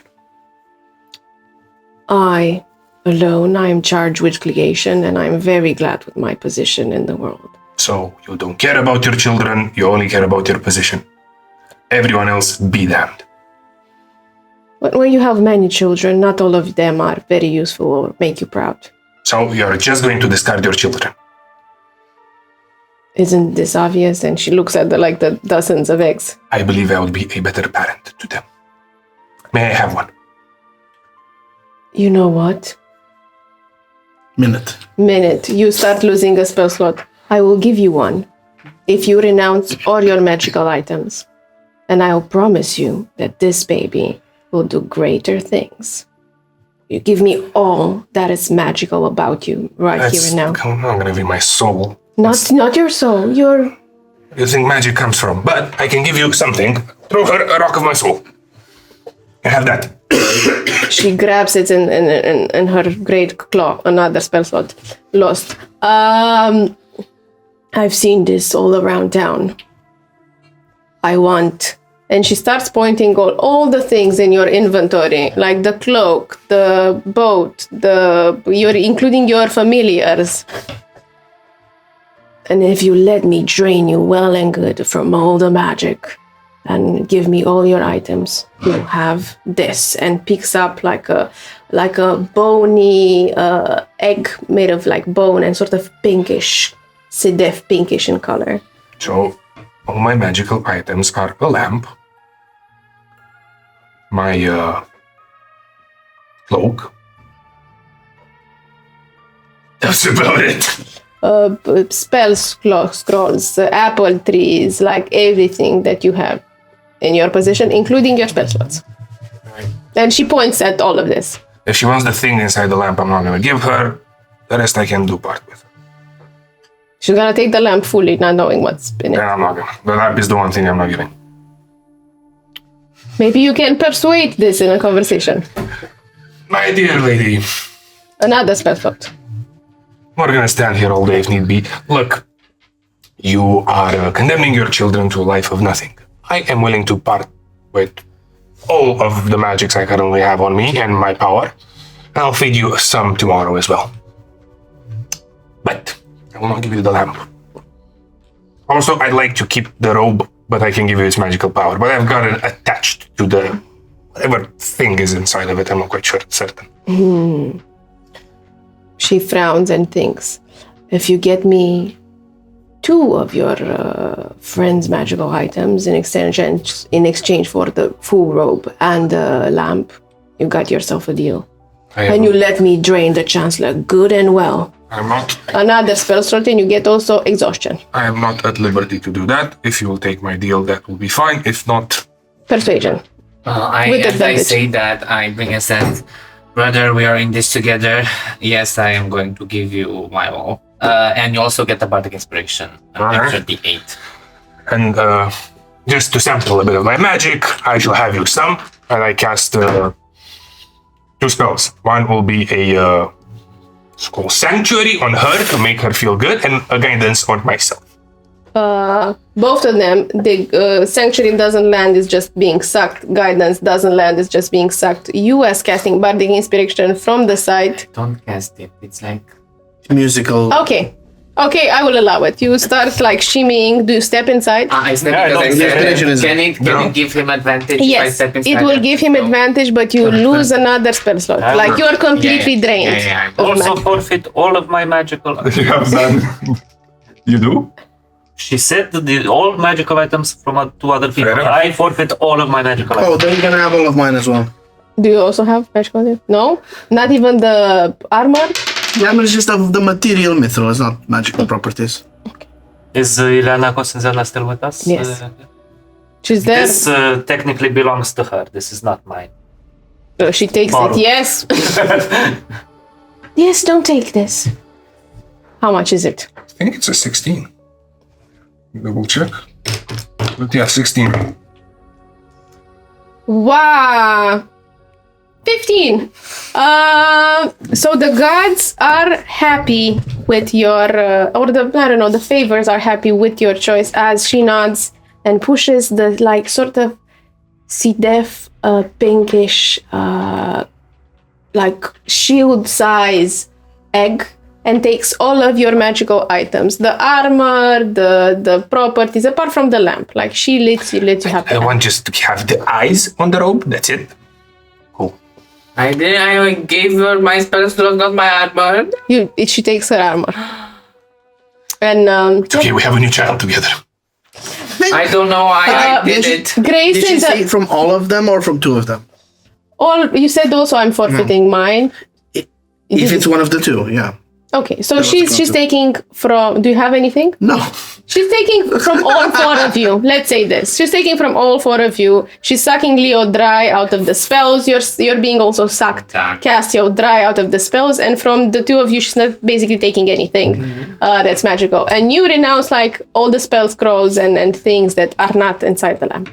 I am charged with creation and I'm very glad with my position in the world. So you don't care about your children, you only care about your position. Everyone else be damned. But when you have many children, not all of them are very useful or make you proud. So you're just going to discard your children. Isn't this obvious? And she looks at the dozens of eggs. I believe I would be a better parent to them. May I have one? You know what? Minute. You start losing a spell slot. I will give you one if you renounce all your magical items. And I'll promise you that this baby will do greater things. You give me all that is magical about you here and now. I'm not gonna give you my soul. Not your soul, your... You think magic comes from, but I can give you something. Throw her a rock of my soul. I have that. She grabs it in her great claw. Another spell slot. Lost. I've seen this all around town. I want... And she starts pointing all the things in your inventory, like the cloak, the boat, including your familiars. And if you let me drain you well and good from all the magic and give me all your items, you'll have this. And picks up like a bony egg made of like bone and sort of pinkish, sedef pinkish in color. So all my magical items are a lamp, my cloak. That's about it. spell scrolls, apple trees, like everything that you have in your possession, including your spell slots. And she points at all of this. If she wants the thing inside the lamp, I'm not gonna give her. The rest I can do part with. She's gonna take the lamp fully, not knowing what's in it. Then I'm not gonna. The lamp is the one thing I'm not giving. Maybe you can persuade this in a conversation. My dear lady, Another spell slot. we're gonna stand here all day if need be. Look, you are condemning your children to a life of nothing. I am willing to part with all of the magics I currently have on me and my power. I'll feed you some tomorrow as well. But I will not give you the lamp. Also, I'd like to keep the robe, but I can give you its magical power. But I've got it attached to the whatever thing is inside of it. I'm not quite certain. She frowns and thinks, if you get me 2 of your friend's magical items in exchange for the full robe and the lamp, you got yourself a deal. And you let me drain the Chancellor good and well. I'm not. Another spell slot, and you get also exhaustion. I am not at liberty to do that. If you will take my deal, that will be fine. If not, Persuasion. With As I advantage. say that, I bring a sense. Brother, we are in this together. Yes, I am going to give you my all. And you also get the bardic inspiration. Extra D8. and just to sample a bit of my magic, I shall have you some, and I cast 2 spells. One will be a it's called Sanctuary on her to make her feel good, and a Guidance on myself. Both of them, the Sanctuary doesn't land, is just being sucked. Guidance doesn't land, is just being sucked. You as casting Bardic Inspiration from the side. Don't cast it. It's like... Musical. Okay, I will allow it. You start like shimmying. Do you step inside? I step Yeah, because I no, said, inspiration is- can it give him advantage if I Yes, step inside? it will give him advantage, but you lose another spell slot. Yeah, Like you're completely yeah, drained. yeah. of Also magic. forfeit all of my magical. You have done. You do? She said all magical items from 2 other people. Fair enough. I forfeit all of my magical Oh, items. then you're gonna have all of mine as well. Do you also have magical items? No? Not even the armor? Armor is just of the material mithril, it's not magical properties. Is Ileana Costanzela still with us? Yes. She's there. This technically belongs to her. This is not mine. So she takes Borrow. it. Yes. Yes, don't take this. How much is it? I think it's a 16. Double check. But yeah, 16. Wow. 15. So the gods are happy with your, the favors are happy with your choice as she nods and pushes the like sort of C-def pinkish like shield size egg and takes all of your magical items, the armor, the properties, apart from the lamp. Like she lets you have the I lamp. want just to have the eyes on the robe. That's it. Cool. I gave her my spell slot, not my armor. She takes her armor. And It's okay. We have a new child together. I don't know why I did it. Grace Did she is say it from all of them or from 2 of them? all. You said also I'm forfeiting mine. If it's one of the 2, yeah. Okay, so was the she's concept. taking from. Do you have anything? No. She's taking from all 4 of you. Let's say this. She's taking from all 4 of you. She's sucking Leo dry out of the spells. You're being also sucked. Darn. Cassio dry out of the spells. And from the 2 of you, she's not basically taking anything that's magical. And you renounce like all the spell scrolls and things that are not inside the lamp.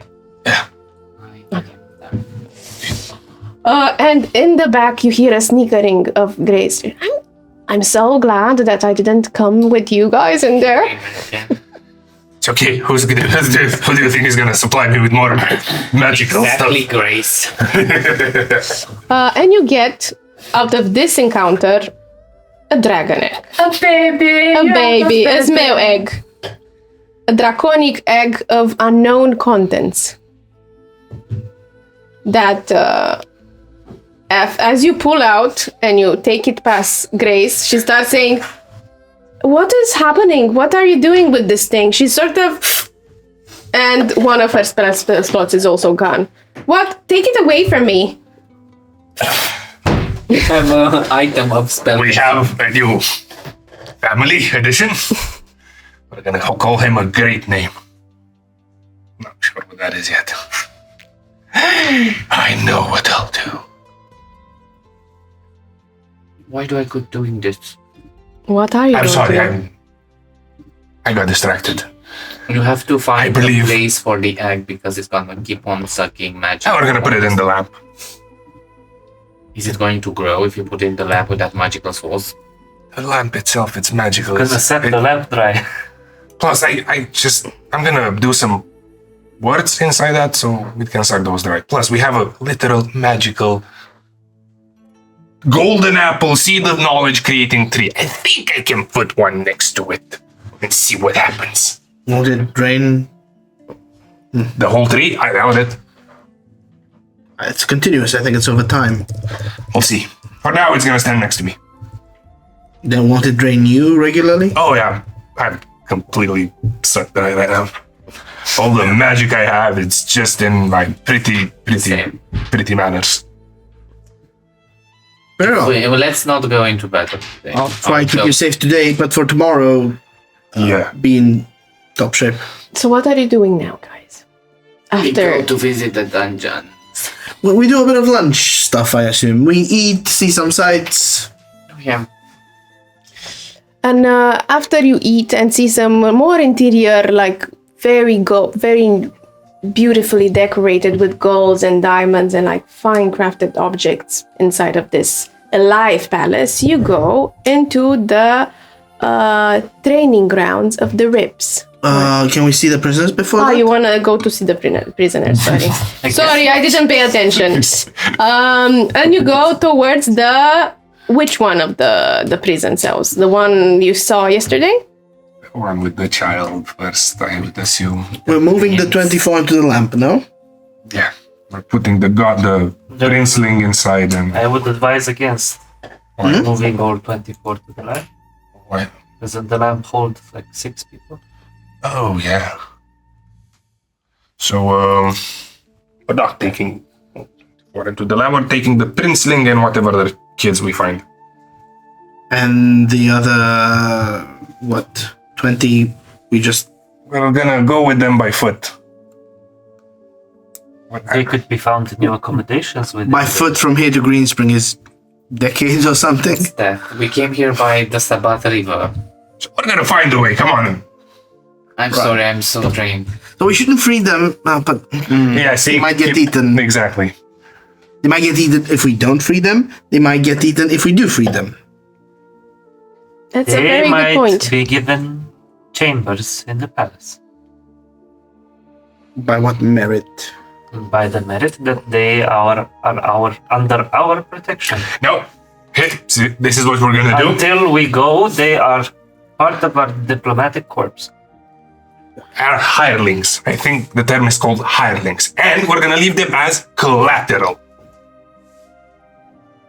And in the back, you hear a snickering of Grace. I'm so glad that I didn't come with you guys in there. It's okay. Who do you think is gonna supply me with more magical Exactly, stuff? Grace. And you get, out of this encounter, a dragon egg. A baby. A baby, a smell egg. A draconic egg of unknown contents. That, as you pull out and you take it past Grace, she starts saying, "What is happening? What are you doing with this thing?" She's sort of... And one of her spell slots is also gone. "What? Take it away from me." You have an item of spell. We have a new family edition. We're gonna call him a great name. Not sure what that is yet. I know what I'll do. Why do I keep doing this? What are you I'm going sorry, to do? I got distracted. You have to find I a believe- place for the egg because it's gonna keep on sucking magic. Now we're gonna put it in the lamp. Is it going to grow if you put it in the lab with that magical source? The lamp itself, it's magical. Gonna set the lamp dry. Plus, I'm gonna do some words inside that so we can suck those dry. Plus, we have a literal magical golden apple seed of knowledge creating tree. I think I can put one next to it and see what happens. Won't it drain? The whole tree? I doubt it. It's continuous. I think it's over time. We'll see. For now, it's gonna stand next to me. Then won't it drain you regularly? Oh yeah, I'm completely sucked dry right now. All the magic I have, it's just in like pretty manners. Very well. Well, let's not go into battle today. I'll try to keep you safe today, but for tomorrow, Yeah. be in top shape. So what are you doing now, guys? We go After to visit the dungeon. Well, we do a bit of lunch stuff, I assume. We eat, see some sights. Yeah. and after you eat and see some more interior, like very beautifully decorated with golds and diamonds and like fine crafted objects inside of this alive palace, you go into the training grounds of the Rips. Can we see the prisoners before Oh, that? you wanna go to see the prisoners? Sorry, sorry, I didn't pay attention. And you go towards which one of the prison cells? The one you saw yesterday? One with the child first, I would assume. We're moving the 24 into the lamp, no? Yeah. We're putting the princeling inside and I would advise against moving all 24 to the lamp. what? Doesn't the lamp hold like 6 people? Oh yeah. So we're not taking we're into the lab, we're taking the princeling and whatever other kids we find. And the other, 20, we just... We're gonna go with them by foot. They could be found in your accommodations with By foot from here to Greenspring is decades or something. That we came here by the Sabbath River. So we're gonna find a way, come on. I'm sorry, I'm so drained. So we shouldn't free them, but Yeah, see, they might get eaten. Exactly. They might get eaten if we don't free them. They might get eaten if we do free them. That's a They very might good point. be given chambers in the palace By what merit? by the merit that they are under our protection. No. Hey, see, this is what we're gonna do. Until we go, they are part of our diplomatic corps. Our hirelings. I think the term is called hirelings. And we're gonna leave them as collateral.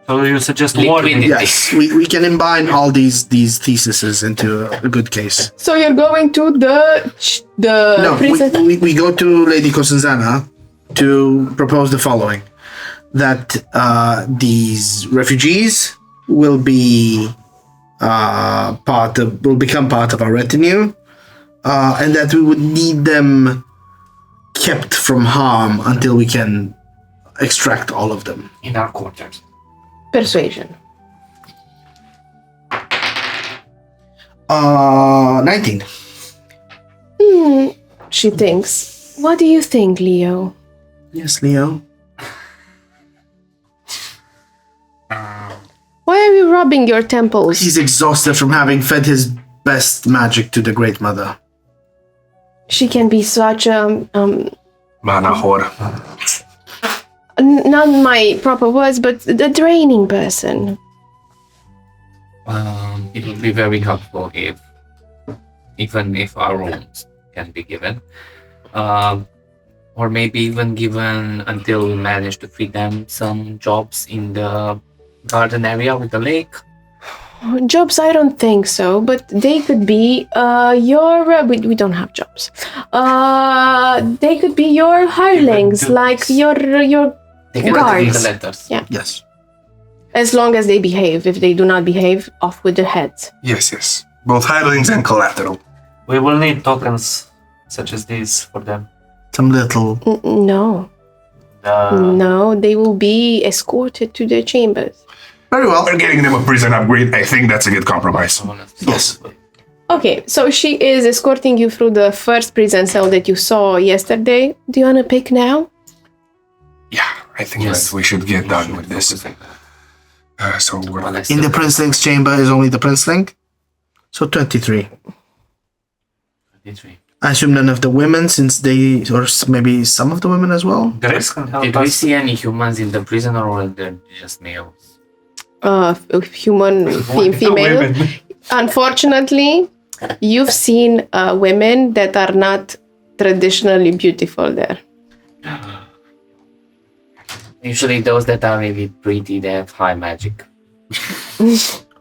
So you suggest Liquidity. warning? Yes, we can combine all these theses into a good case. So you're going to the No, prison? we go to Lady Cosenza to propose the following: that these refugees will be will become part of our retinue, and that we would need them kept from harm until we can extract all of them. In our quarters. Persuasion. 19. She thinks. What do you think, Leo? Yes, Leo. Why are you rubbing your temples? He's exhausted from having fed his best magic to the Great Mother. She can be such a Manahor. not my proper words, but the draining person. It would be very helpful if, even if our rooms can be given, or maybe even given until we manage to feed them some jobs in the garden area with the lake. Jobs, I don't think so, but they could be your. We don't have jobs. They could be your hirelings, do like this. your They can read guards. the letters. Yeah. Yes. As long as they behave. If they do not behave, off with their heads. Yes, yes. both hirelings and collateral. We will need tokens such as these for them. Some little. No. No, they will be escorted to their chambers. Very well. We're getting them a prison upgrade. I think that's a good compromise. Yes. Okay, so she is escorting you through the first prison cell that you saw yesterday. Do you want to pick now? Yeah, I think that we should get done with this. So we're In the Princeling's chamber is only the Princeling. So 23. 23. I assume none of the women, since they, or maybe some of the women as well. Grace can help Did we us. see any humans in the prison or were they just males? Human, female. Women. Unfortunately, you've seen women that are not traditionally beautiful there. Usually those that are really pretty, they have high magic.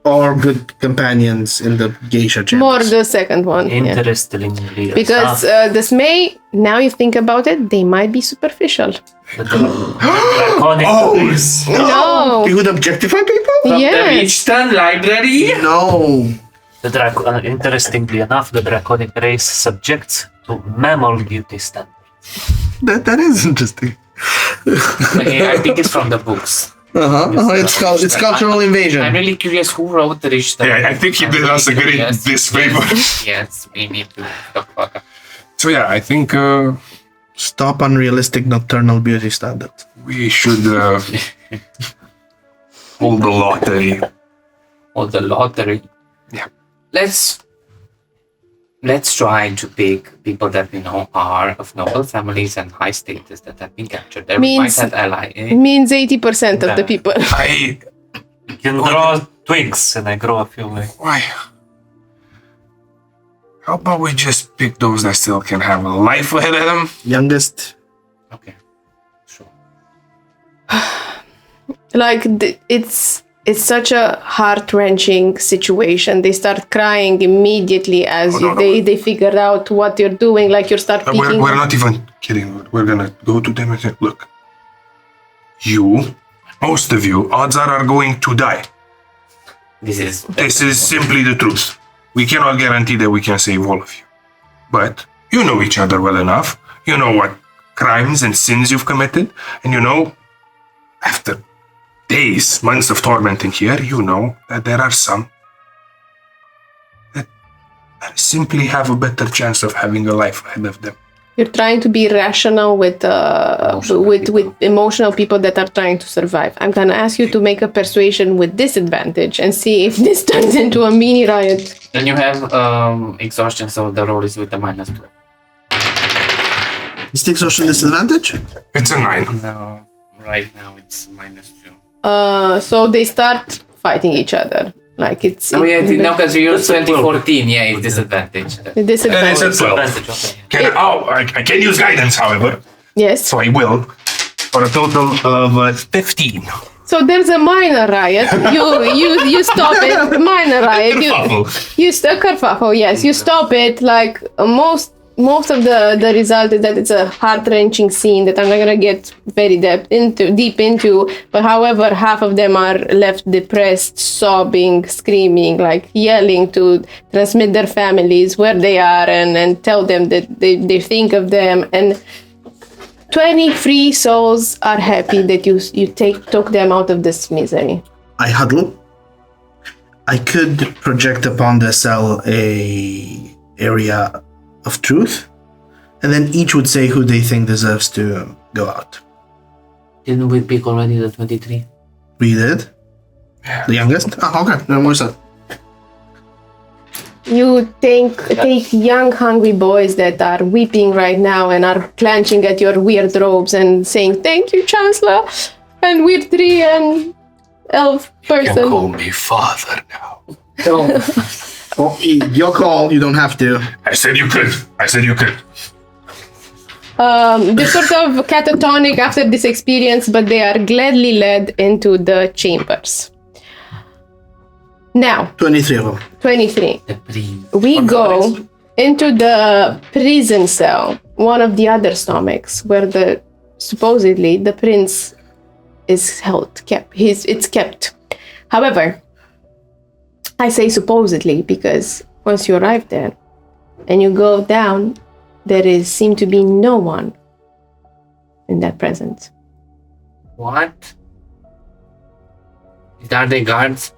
Or good companions in the geisha chambers. More the second one. Yeah. Interestingly Because enough, this may, now you think about it, they might be superficial. the draconic race. No. You would objectify people? Yes. Richton Library? No. Interestingly enough, the draconic race subjects to mammal beauty standards. That is interesting. Okay, I think it's from the books. It's cultural invasion. I'm really curious who wrote the Richton. Yeah, I think he did us a great disfavor. Yes, we need to talk about that. So yeah, I think Stop unrealistic nocturnal beauty standards. we should hold the lottery. Or the lottery. Yeah. Let's try to pick people that we know are of noble families and high status that have been captured. There we might Means- have ally. Means 80% of the Yeah. people. I You can grow twigs, and I grow a few like. why? How about we just pick those that still can have a life ahead of them? Youngest. Okay. Sure. Like it's such a heart-wrenching situation. They start crying immediately as they figure out what you're doing. Like you start picking. We're not even kidding. We're gonna go to them and say, look, most of you, odds are going to die. This This is simply the truth. We cannot guarantee that we can save all of you. But you know each other well enough. You know what crimes and sins you've committed. And you know, after days, months of tormenting here, you know that there are some that simply have a better chance of having a life ahead of them. You're trying to be rational with emotional people that are trying to survive. I'm gonna ask you to make a persuasion with disadvantage and see if this turns into a mini riot. Then you have exhaustion, so the roll is with the -2. Is the exhaustion disadvantage? It's a 9. No, right now it's -2. So they start fighting each other. Like it's Oh yeah, no, because you used 2014. Yeah, it's disadvantage. disadvantage. It's a 12. Advantage, okay. I can use guidance, however, Yes. so I will, for a total of 15. So there's a minor riot. You stop it. Minor riot. You kerfuffle. Yes, you stop it. Like most of the result is that it's a heart-wrenching scene that I'm not gonna get very deep into. But however, half of them are left depressed, sobbing, screaming, like yelling to transmit their families where they are and tell them that they think of them. And 23 souls are happy that you took them out of this misery. I huddle. I could project upon the cell a area of truth, and then each would say who they think deserves to go out. Didn't we pick already the 23? We did? The youngest? Oh, okay. No more so. You take young, hungry boys that are weeping right now and are clenching at your weird robes and saying, "Thank you, Chancellor," and weird tree and elf You can person. call me father now. Oh, your call. You don't have to. I said you could. They're sort of catatonic after this experience, but they are gladly led into the chambers. Now, 23 of them. 23. The breeze. We go into the prison cell, one of the other stomachs, where supposedly the prince is it's kept. However, I say supposedly because once you arrive there and you go down, there seem to be no one in that presence. What? Are they guards?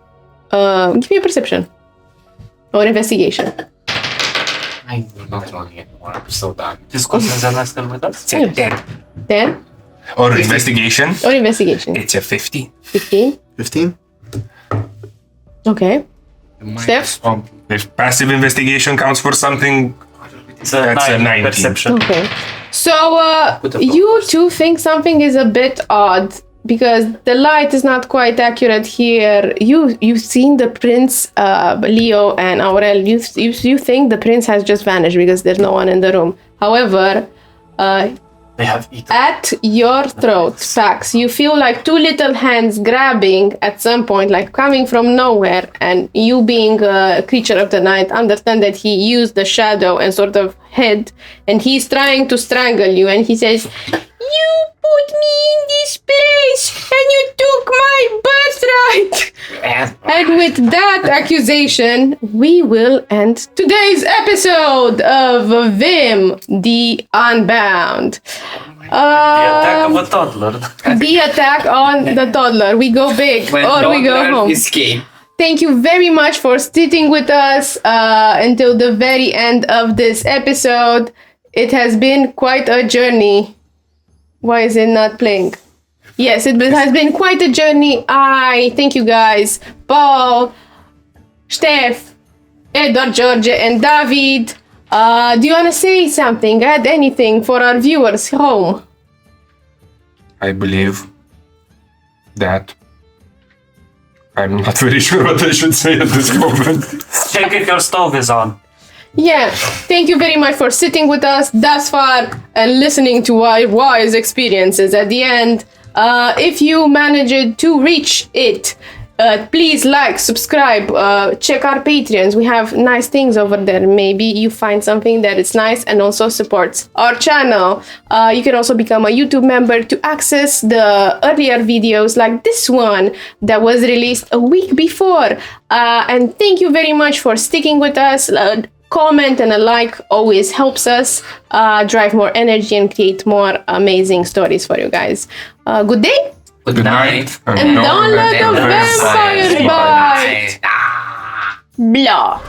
Give me a perception or investigation. I do not want it more. I'm so done. Discussions are still with us. It's a 10. 10 Or investigation. or investigation. It's a 15. 15. 15? Okay. Steph? If passive investigation counts for something, It's a That's a 9 19. perception. Okay. So Put a you two think something is a bit odd because the light is not quite accurate here. You've seen the prince, Leo and Aurel. You think the prince has just vanished because there's no one in the room. However, They have eaten. at your throat, Pax, you feel like two little hands grabbing at some point, like coming from nowhere, and you being a creature of the night, understand that he used the shadow and sort of hid, and he's trying to strangle you, and he says, "You put me in this place, and you took my birthright." And with that accusation, we will end today's episode of VIM The Unbound. The attack of a toddler. The attack on the toddler. We go big or we go home. Escape. Thank you very much for sitting with us until the very end of this episode. It has been quite a journey. Why is it not playing? Yes, it has been quite a journey. I thank you guys, Paul, Steph, Eduard, George, and David. Do you want to say something? Add anything for our viewers home? I believe that I'm not very sure what I should say at this moment. Check if your stove is on. Yeah, thank you very much for sitting with us thus far and listening to our wise experiences at the end. If you managed to reach it, please like, subscribe, check our Patreons. We have nice things over there. Maybe you find something that is nice and also supports our channel. You can also become a YouTube member to access the earlier videos like this one that was released a week before. And thank you very much for sticking with us. Comment and a like always helps us drive more energy and create more amazing stories for you guys. Good day. Good night. And don't let the vampires vampires Bye. bite. Ah. Blah.